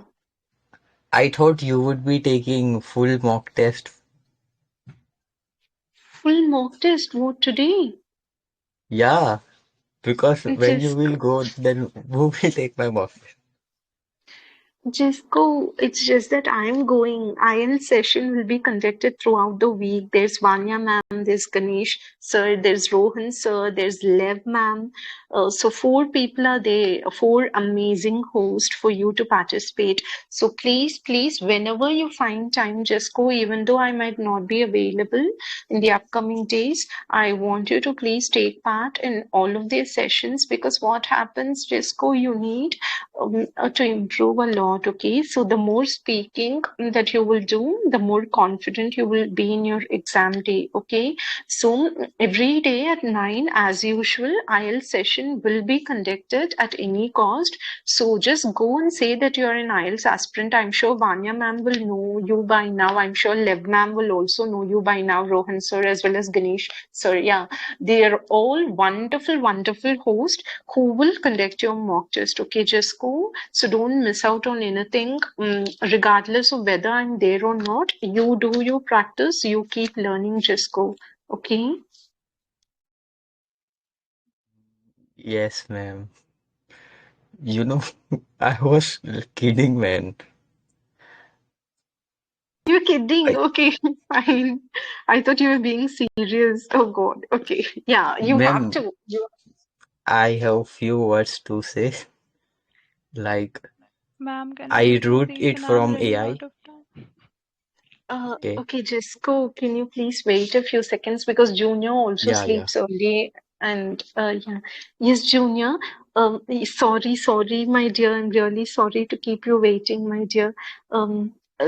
I thought you would be taking full mock test. full mock test, what today? Yeah, because when you Just will go, then who will take my mock test? Just go. It's just that I'm going. IELTS session will be conducted throughout the week. There's Vanya ma'am, there's Ganesh sir, there's Rohan sir, there's Lev ma'am. So four people are there, four amazing hosts for you to participate. So please, please, whenever you find time, just go. Even though I might not be available in the upcoming days, I want you to please take part in all of these sessions because what happens, just go. You need to improve a lot. Okay, so the more speaking that you will do, the more confident you will be in your exam day. Okay, so every day at 9 as usual, IELTS session will be conducted at any cost. So just go and say that you are an IELTS aspirant. I'm sure Vanya ma'am will know you by now. I'm sure Lev ma'am will also know you by now, Rohan sir as well as Ganesh sir. Yeah, they are all wonderful, wonderful hosts who will conduct your mock test. Okay, just go. So don't miss out on anything, regardless of whether I'm there or not. You do your practice, you keep learning, just go. Okay. Yes, ma'am. You know, I was kidding, man. You're kidding. I, Okay, fine. I thought you were being serious. Oh God. Okay. Yeah, you have ma'am, to. You I have few words to say. Like, Ma'am, can you I take my wrote place? it And I'm from running AI. out of time. Okay. Okay, Jessica, can you please wait a few seconds because Junior also Yeah, yeah. sleeps early and yeah. Yes, Junior. Sorry, my dear. I'm really sorry to keep you waiting, my dear.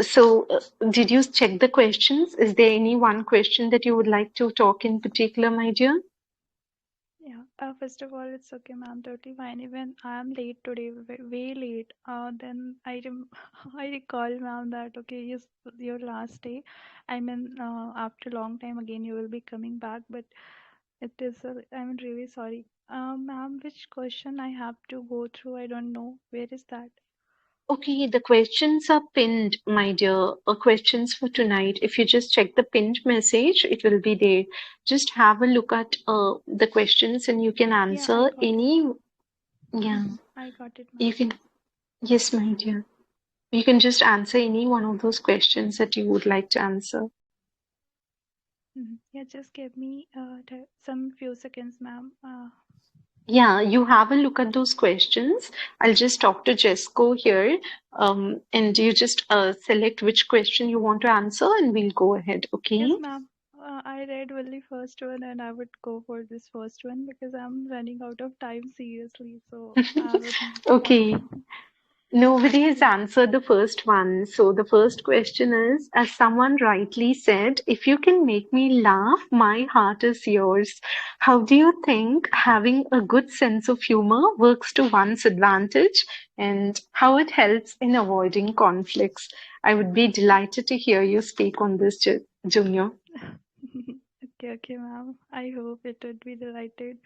So, did you check the questions? Is there any one question that you would like to talk in particular, my dear? Yeah, first of all, it's okay, ma'am. Totally fine. Even I am late today, way late. Then I recall, ma'am, that okay, yes, your last day. I mean, after a long time again, you will be coming back. But it is, I'm really sorry. Ma'am, which question I have to go through? I don't know. Where is that? Okay, the questions are pinned, my dear. Questions for tonight. If you just check the pinned message, it will be there. Just have a look at the questions and you can Yeah, I answer got it. any. Yeah, I got it, you ma'am. can. Yes, my dear. You can just answer any one of those questions that you would like to answer. Yeah, just give me some few seconds, ma'am. Yeah, you have a look at those questions. I'll just talk to Jesco here, and you just select which question you want to answer, and we'll go ahead. Okay? Yes, ma'am. I read only first one and I would go for this first one because I'm running out of time seriously. So I would want Okay. Nobody has yeah. answered the first one. So the first question is, as someone rightly said, if you can make me laugh, my heart is yours. How do you think having a good sense of humor works to one's advantage and how it helps in avoiding conflicts? I would be delighted to hear you speak on this, Junior. Okay, ma'am. I hope it would be delighted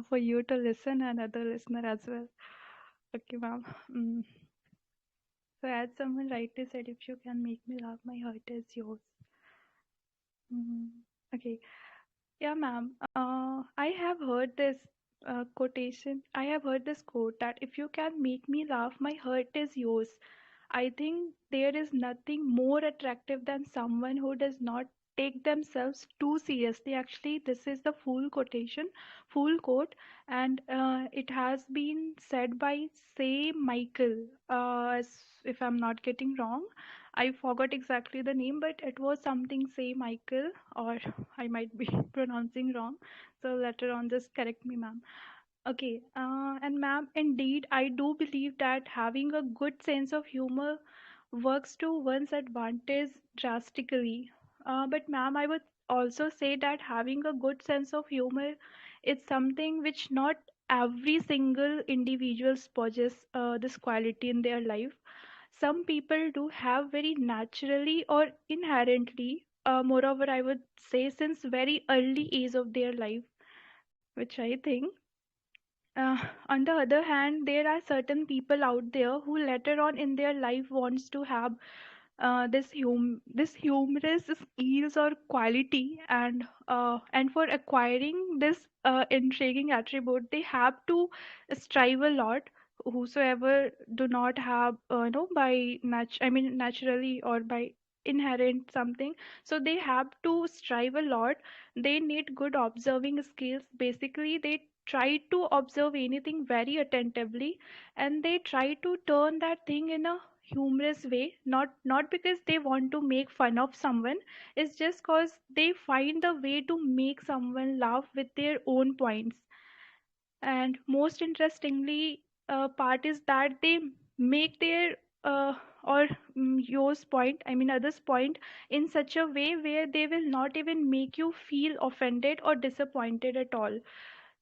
for you to listen and other listener as well. Okay, ma'am. Mm. So as someone rightly said, if you can make me laugh, my heart is yours. Mm. Okay. Yeah, ma'am. I have heard this quotation. I have heard this quote that if you can make me laugh, my heart is yours. I think there is nothing more attractive than someone who does not take themselves too seriously. Actually, this is the full quotation, full quote, and it has been said by say Michael. If I'm not getting wrong, I forgot exactly the name, but it was something say Michael, or I might be pronouncing wrong. So later on, just correct me, ma'am. Okay, and ma'am, indeed, I do believe that having a good sense of humor works to one's advantage drastically. But ma'am, I would also say that having a good sense of humor is something which not every single individual possesses this quality in their life. Some people do have very naturally or inherently, moreover, I would say since very early age of their life, which I think on the other hand, there are certain people out there who later on in their life wants to have this humorous skills or quality, and for acquiring this intriguing attribute, they have to strive a lot. Whosoever do not have, I mean naturally or by inherent something, so they have to strive a lot. They need good observing skills. Basically, they try to observe anything very attentively, and they try to turn that thing in a humorous way, not because they want to make fun of someone. It's just because they find the way to make someone laugh with their own points. And most interestingly, part is that they make their or yours point, I mean others point, in such a way where they will not even make you feel offended or disappointed at all.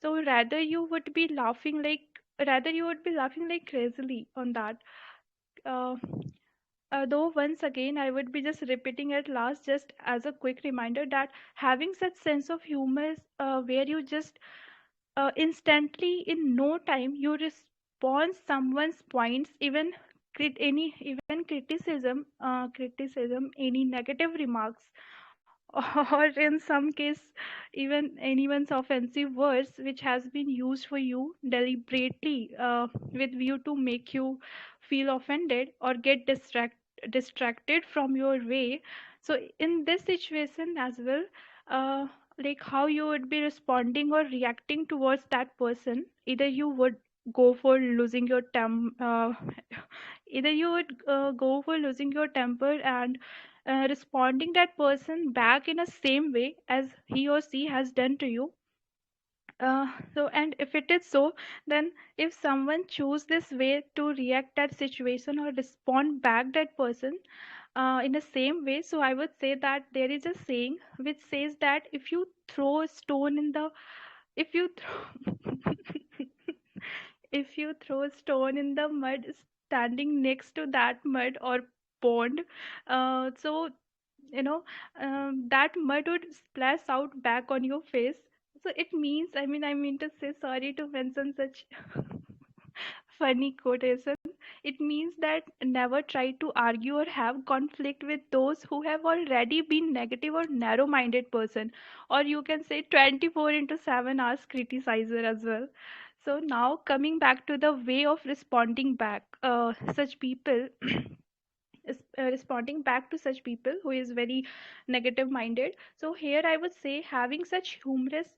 So rather you would be laughing like crazily on that. uh, though once again I would be just repeating at last, just as a quick reminder, that having such sense of humor where you just instantly in no time you respond someone's points, even criticism, any negative remarks, or in some case even anyone's offensive words which has been used for you deliberately, with view to make you feel offended or get distracted from your way. So in this situation as well, uh, like how you would be responding or reacting towards that person, either you would go for losing your either you would go for losing your temper and responding that person back in the same way as he or she has done to you. So, and if it is so, then if someone choose this way to react that situation or respond back that person in the same way, so I would say that there is a saying which says that if you throw a stone in the if you throw if you throw a stone in the mud standing next to that mud or pond, so that mud would splash out back on your face. So it means, I mean to say, sorry to mention such funny quotation. It means that never try to argue or have conflict with those who have already been negative or narrow minded person, or you can say 24 into 7 hours criticizer as well. So now coming back to the way of responding back, such people responding back to such people who is very negative minded. So here I would say having such humorous,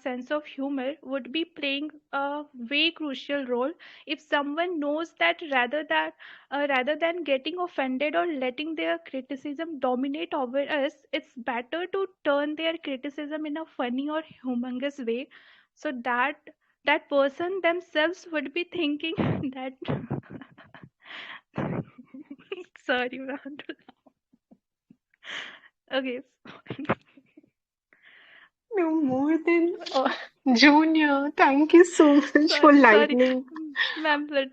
sense of humor would be playing a very crucial role if someone knows that rather than getting offended or letting their criticism dominate over us, it's better to turn their criticism in a funny or humongous way, so that person themselves would be thinking that sorry man. Okay. No more than Junior. Thank you so much for Sorry, lightening. ma'am, but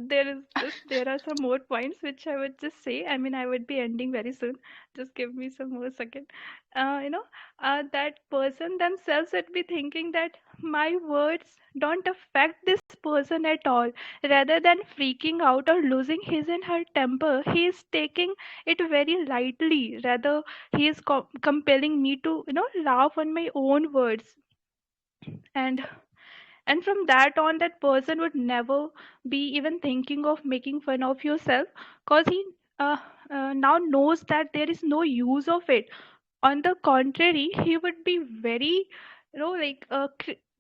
there are some more points which I would just say. I mean, I would be ending very soon. Just give me some more second. You know, that person themselves would be thinking that my words don't affect this person at all. Rather than freaking out or losing his and her temper, he is taking it very lightly. Rather, he is compelling me to, laugh on my own words. And from that on, that person would never be even thinking of making fun of yourself, because he uh, now knows that there is no use of it. On the contrary, he would be very,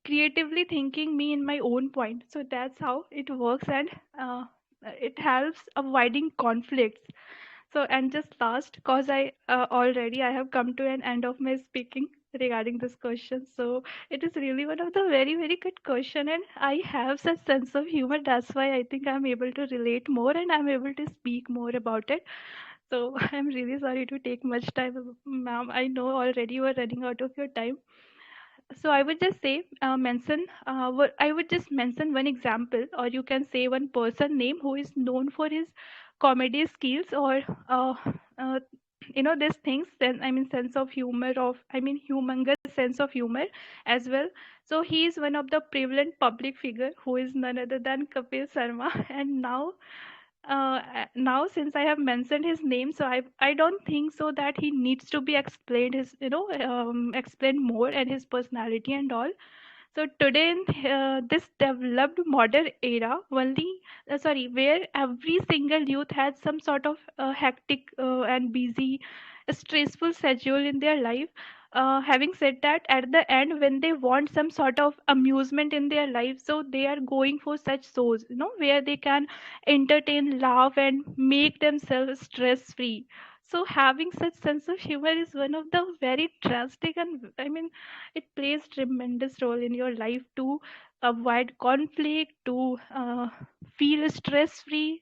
creatively thinking me in my own point. So that's how it works, and it helps avoiding conflicts. So, and just last, because I have come to an end of my speaking regarding this question. So it is really one of the very, very good question, and I have such sense of humor. That's why I think I'm able to relate more and I'm able to speak more about it. So I'm really sorry to take much time, ma'am. I know already you are running out of your time. So I would just say, I would just mention one example, or you can say one person name who is known for his comedy skills, or uh, uh, these things. Then sense of humor humongous sense of humor as well. So he is one of the prevalent public figure who is none other than Kapil Sharma, and now since I have mentioned his name, so I don't think so that he needs to be explained explained more, and his personality and all. So today in this developed modern era, where every single youth has some sort of hectic and busy, stressful schedule in their life. Having said that, at the end, when they want some sort of amusement in their life, so they are going for such shows, where they can entertain, laugh, and make themselves stress free. So having such sense of humor is one of the very drastic, and it plays tremendous role in your life to avoid conflict, to feel stress free,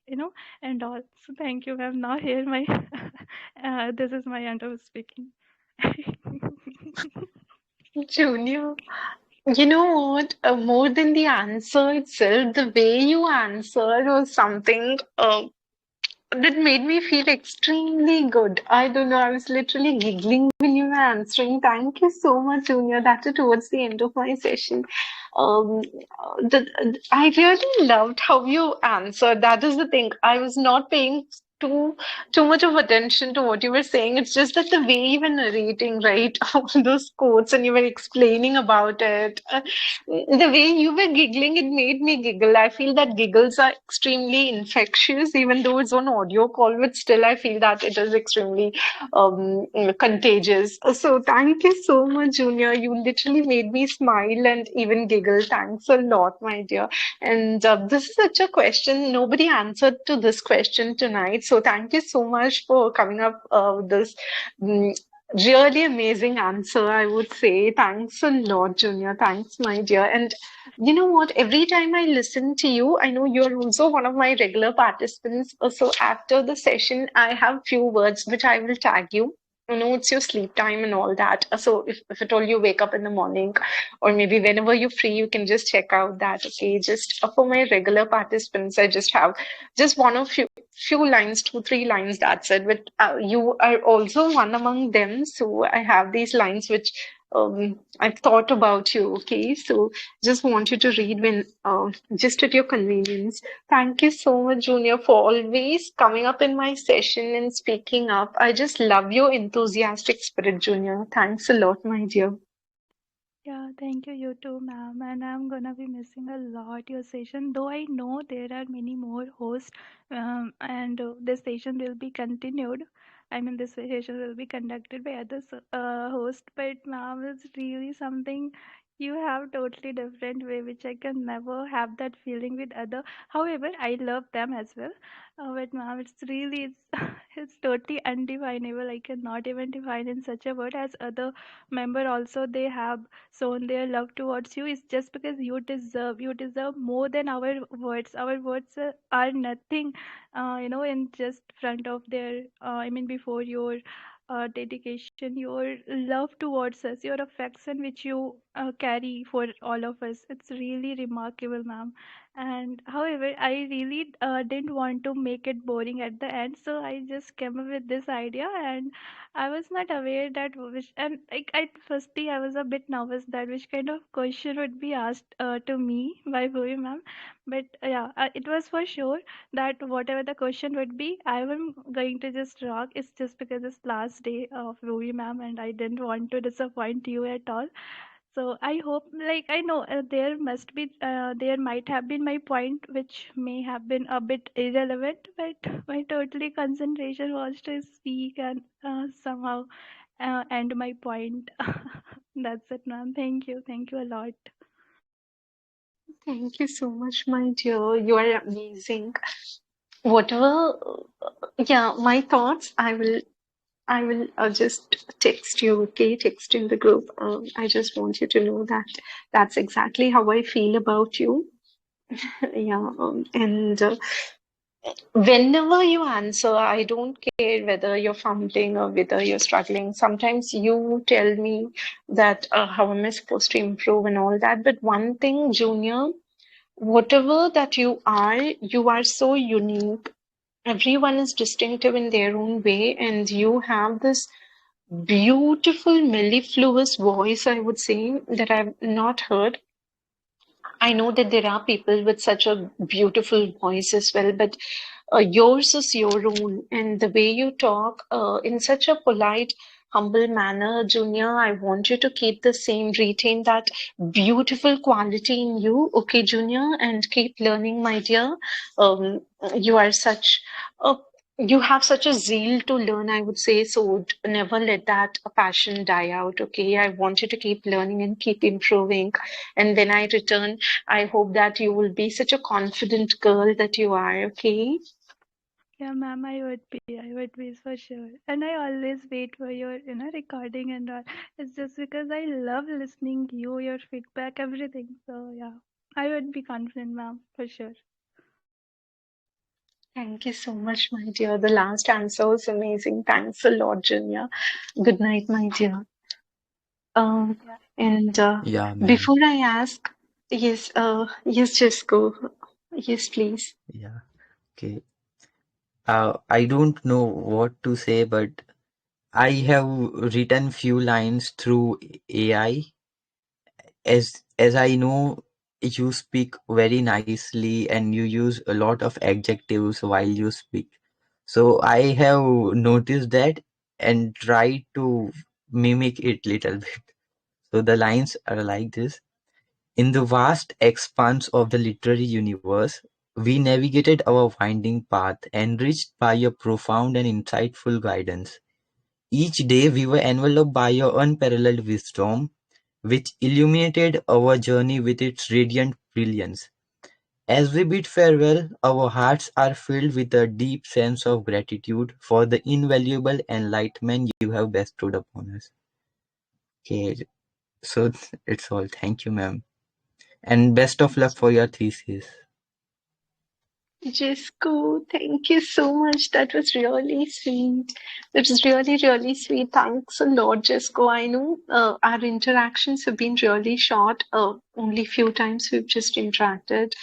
and all. So thank you, ma'am. Now here my this is my end of speaking. Junior, you know what? More than the answer itself, the way you answered was something that made me feel extremely good. I don't know, I was literally giggling when you were answering. Thank you so much, Junior. That was towards the end of my session. Um, I really loved how you answered. That is the thing. I was not paying too too much of attention to what you were saying. It's just that the way you were narrating, right, all those quotes, and you were explaining about it. The way you were giggling, it made me giggle. I feel that giggles are extremely infectious, even though it's on audio call, but still I feel that it is extremely contagious. So thank you so much, Junior. You literally made me smile and even giggle. Thanks a lot, my dear. And this is such a question. Nobody answered to this question tonight. So thank you so much for coming up with this. mm, Really amazing answer, I would say. Thanks a lot, Junior. Thanks, my dear. And you know what? Every time I listen to you, I know you're also one of my regular participants. So after the session, I have few words which I will tag you. I know it's your sleep time and all that. So if at all you wake up in the morning, or maybe whenever you're free, you can just check out that. Okay, just for my regular participants, I just have just one of few lines, 2 3 lines, that's it. But you are also one among them, so I have these lines which I've thought about you. Okay, so just want you to read when just at your convenience. Thank you so much, Junior, for always coming up in my session and speaking up. I just love your enthusiastic spirit, Junior. Thanks a lot, my dear. Yeah, thank you, you too, ma'am. And I'm gonna be missing a lot your session, though I know there are many more hosts, and this session will be continued. I mean, this session will be conducted by other hosts, but ma'am is really something you have totally different way, which I can never have that feeling with other. However, I love them as well. But ma'am, it's really it's totally undefinable. I cannot even define in such a word as other member also they have shown their love towards you is just because you deserve more than our words are nothing, in just front of their I mean before your dedication, your love towards us, your affection which you carry for all of us, it's really remarkable, ma'am. And however, I really didn't want to make it boring at the end, so I just came up with this idea. And I was not aware that which, and like at firstly I was a bit nervous that which kind of question would be asked to me by Bhuvi ma'am. But yeah, it was for sure that whatever the question would be, I am going to just rock. It's just because it's last day of Bhuvi ma'am, and I didn't want to disappoint you at all. So I hope, like I know there might have been my point which may have been a bit irrelevant, but my totally concentration was to speak and somehow end my point. That's it, ma'am. Thank you a lot. Thank you so much, my dear. You are amazing. Whatever, yeah, my thoughts, I will just text you, okay? Text in the group. I just want you to know that that's exactly how I feel about you. Yeah, and whenever you answer, I don't care whether you're fumbling or whether you're struggling. Sometimes you tell me that how am I supposed to improve and all that. But one thing, Junior, whatever that you are so unique. Everyone is distinctive in their own way, and you have this beautiful mellifluous voice, I would say, that I've not heard. I know that there are people with such a beautiful voice as well, but yours is your own, and the way you talk in such a polite, humble manner, Junior, I want you to keep the same, retain that beautiful quality in you, okay, Junior, and keep learning, my dear. Um, you are such a you have such a zeal to learn, I would say, so never let that passion die out, okay? I want you to keep learning and keep improving. And when I return, I hope that you will be such a confident girl that you are, okay? Yeah, ma'am, I would be for sure. And I always wait for your, recording and all. It's just because I love listening to you, your feedback, everything. So yeah, I would be confident, ma'am, for sure. Thank you so much, my dear. The last answer was amazing. Thanks a lot, Janya. Good night, my dear. And Yeah, ma'am. before I ask, yes, just go. Yes, please. Yeah. Okay. I don't know what to say, but I have written few lines through AI. As I know, you speak very nicely and you use a lot of adjectives while you speak. So I have noticed that and tried to mimic it little bit. So the lines are like this. In the vast expanse of the literary universe, we navigated our winding path, enriched by your profound and insightful guidance. Each day we were enveloped by your unparalleled wisdom, which illuminated our journey with its radiant brilliance. As we bid farewell, our hearts are filled with a deep sense of gratitude for the invaluable enlightenment you have bestowed upon us. Okay, so it's all. Thank you, ma'am. And best of luck for your thesis. Jessica, thank you so much. That was really sweet. That was really, really sweet. Thanks a lot, Jessica. I know our interactions have been really short. Only few times we've just interacted.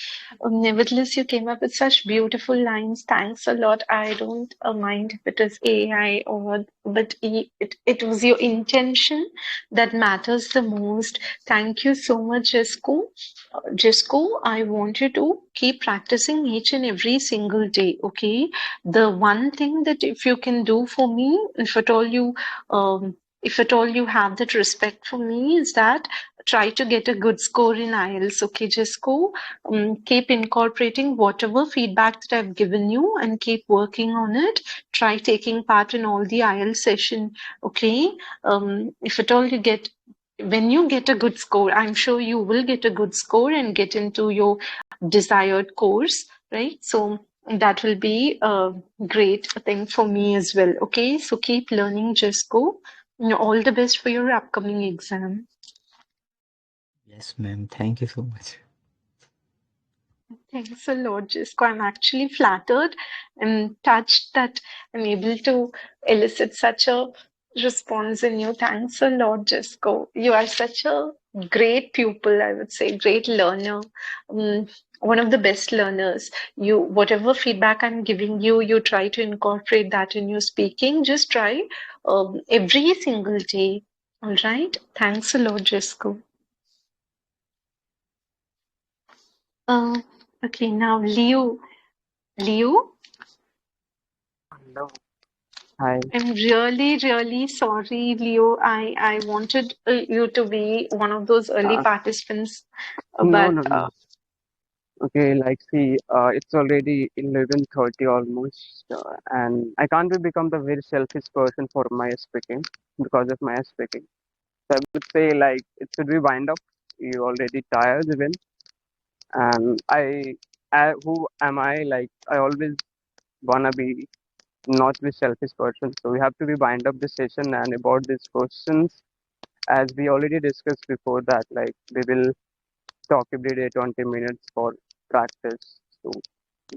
Nevertheless, you came up with such beautiful lines. Thanks a lot. I don't mind if it is AI or, but it was your intention that matters the most. Thank you so much, Jessica. Jisco, I want you to keep practicing each and every single day, okay? The one thing that if you can do for me, if at all you have that respect for me, is that try to get a good score in IELTS. Okay, just go. Keep incorporating whatever feedback that I've given you and keep working on it. Try taking part in all the IELTS session. Okay. If at all you get, when you get a good score, I'm sure you will get a good score and get into your desired course, right? So that will be a great thing for me as well. Okay, so keep learning, just go. All the best for your upcoming exam. Yes, ma'am. Thank you so much. Thanks a lot, Jisco. I'm actually flattered and touched that I'm able to elicit such a response in you. Thanks a lot, Jisco. You are such a great pupil, I would say, great learner. One of the best learners. You, whatever feedback I'm giving you, you try to incorporate that in your speaking. Just try every single day. All right. Thanks a lot, Jisco. Uh, okay, now Leo. Leo? Hello. Hi. I'm really, really sorry, Leo. I wanted you to be one of those early Uh, participants, no, but no, no. Okay, like see, it's already 11:30 almost, and I can't be become the very selfish person for my speaking because of my speaking. So I would say like it should be wind up. You already tired even, and who am I? Like I always wanna be not be selfish person. So we have to be wind up this session and about these questions as we already discussed before that like we will talk every day 20 minutes for practice. So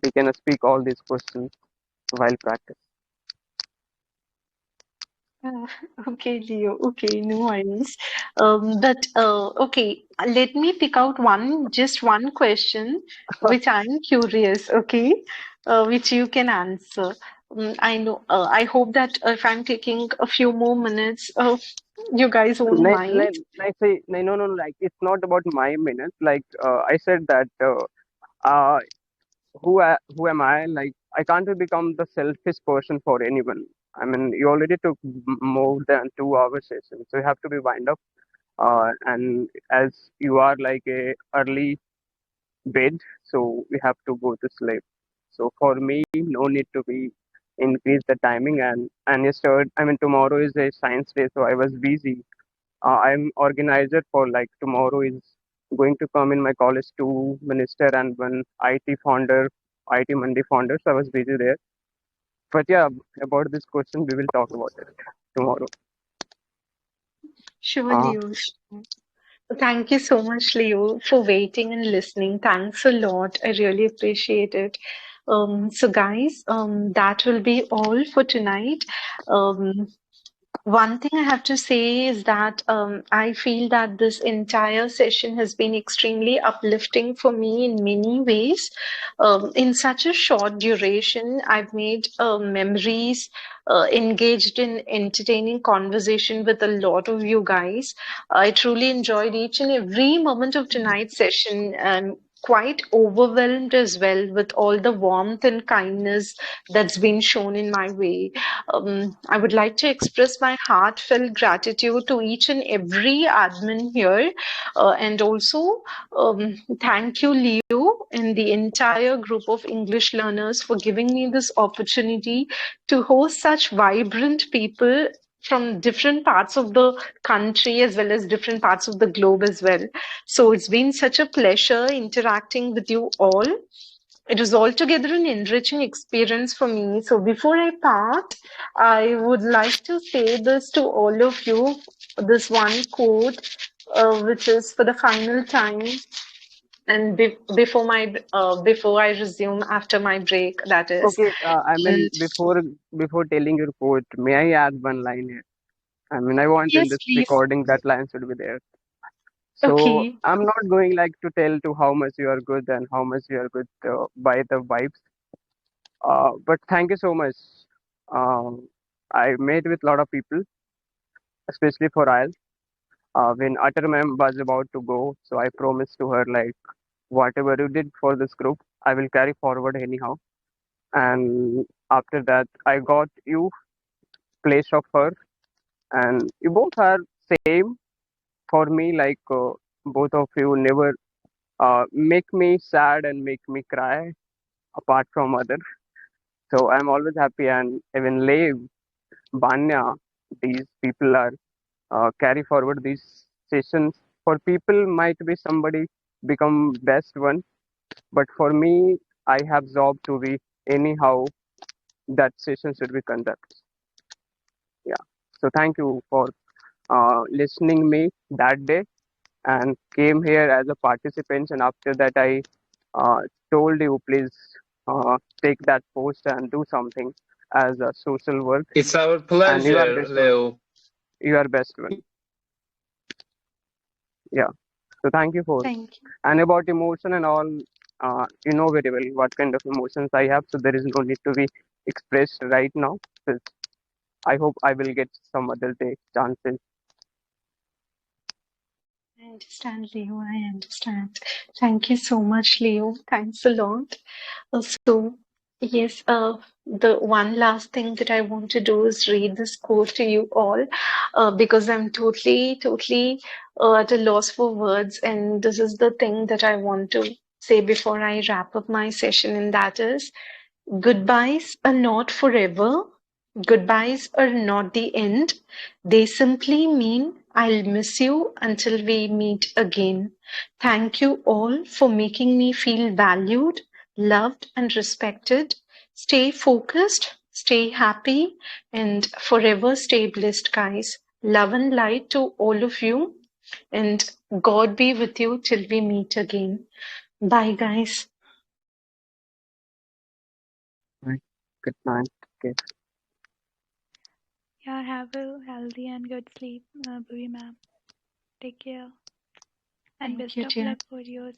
we can speak all these questions while practice. uh, okay, Leo. Okay, no worries. But okay, let me pick out just one question, which I'm curious. Okay, which you can answer. I know. I hope that if I'm taking a few more minutes, you guys won't mind. No, no, no, like it's not about my minutes. Like I said that uh, who am I? Like I can't become the selfish person for anyone. I mean, you already took more than 2 hour session, so you have to be wind up. And as you are like a early bed, so we have to go to sleep. So for me, no need to be increase the timing and yesterday, I mean tomorrow is a science day, so I was busy. I'm organizer for like tomorrow is going to come in my college two minister and one IT founder, IT Monday founder. So I was busy there. But yeah, about this question, we will talk about it tomorrow. Sure, Uh, Leo. Sure. Thank you so much, Leo, for waiting and listening. Thanks a lot. I really appreciate it. So, guys, that will be all for tonight. Um, One thing I have to say is that I feel that this entire session has been extremely uplifting for me in many ways. In such a short duration, I've made memories, engaged in entertaining conversation with a lot of you guys. I truly enjoyed each and every moment of tonight's session. Quite overwhelmed as well with all the warmth and kindness that's been shown in my way. I would like to express my heartfelt gratitude to each and every admin here, and also thank you, Leo, and the entire group of English learners for giving me this opportunity to host such vibrant people from different parts of the country as well as different parts of the globe as well. So it's been such a pleasure interacting with you all. It was altogether an enriching experience for me. So before I part, I would like to say this to all of you, this one quote, which is for the final time, and before I resume after my break, that is. okay, I mean And before telling your quote, may I add one line here? I mean, I want in yes, this please. recording that line should be there. So Okay. I'm not going like to tell to how much you are good and how much you are good by the vibes. But thank you so much. I met with a lot of people, especially for IELTS. When Utter ma'am was about to go, so I promised to her like whatever you did for this group, I will carry forward anyhow. And after that, I got you place of her, and you both are same. for me, like both of you never make me sad and make me cry apart from other. So I'm always happy, and even Lev, Banya, these people are carry forward these sessions. For people, might be somebody become best one, but for me, I have job to be anyhow that session should be conducted. Yeah. So thank you for listening me that day and came here as a participant. And after that, I uh, told you please take that post and do something as a social work. It's our And you are pleasure, best one. Leo. You are best one. Yeah. So thank you for. Thank you. And about emotion and all, you know very well what kind of emotions I have. So there is no need to be expressed right now. So I hope I will get some other day chances. I understand, Leo. I understand. Thank you so much, Leo. Thanks a lot. So, yes, the one last thing that I want to do is read this quote to you all, because I'm totally at a loss for words, and this is the thing that I want to say before I wrap up my session, and that is, goodbyes are not forever. Goodbyes are not the end. They simply mean I'll miss you until we meet again. Thank you all for making me feel valued, loved, and respected. Stay focused, stay happy, and forever stay blessed, guys. Love and light to all of you, and God be with you till we meet again. Bye, guys. Right. Good night. Okay. Yeah, have a healthy and good sleep, Bhuvi ma'am. Take care. And Thank best you, of dear. luck for your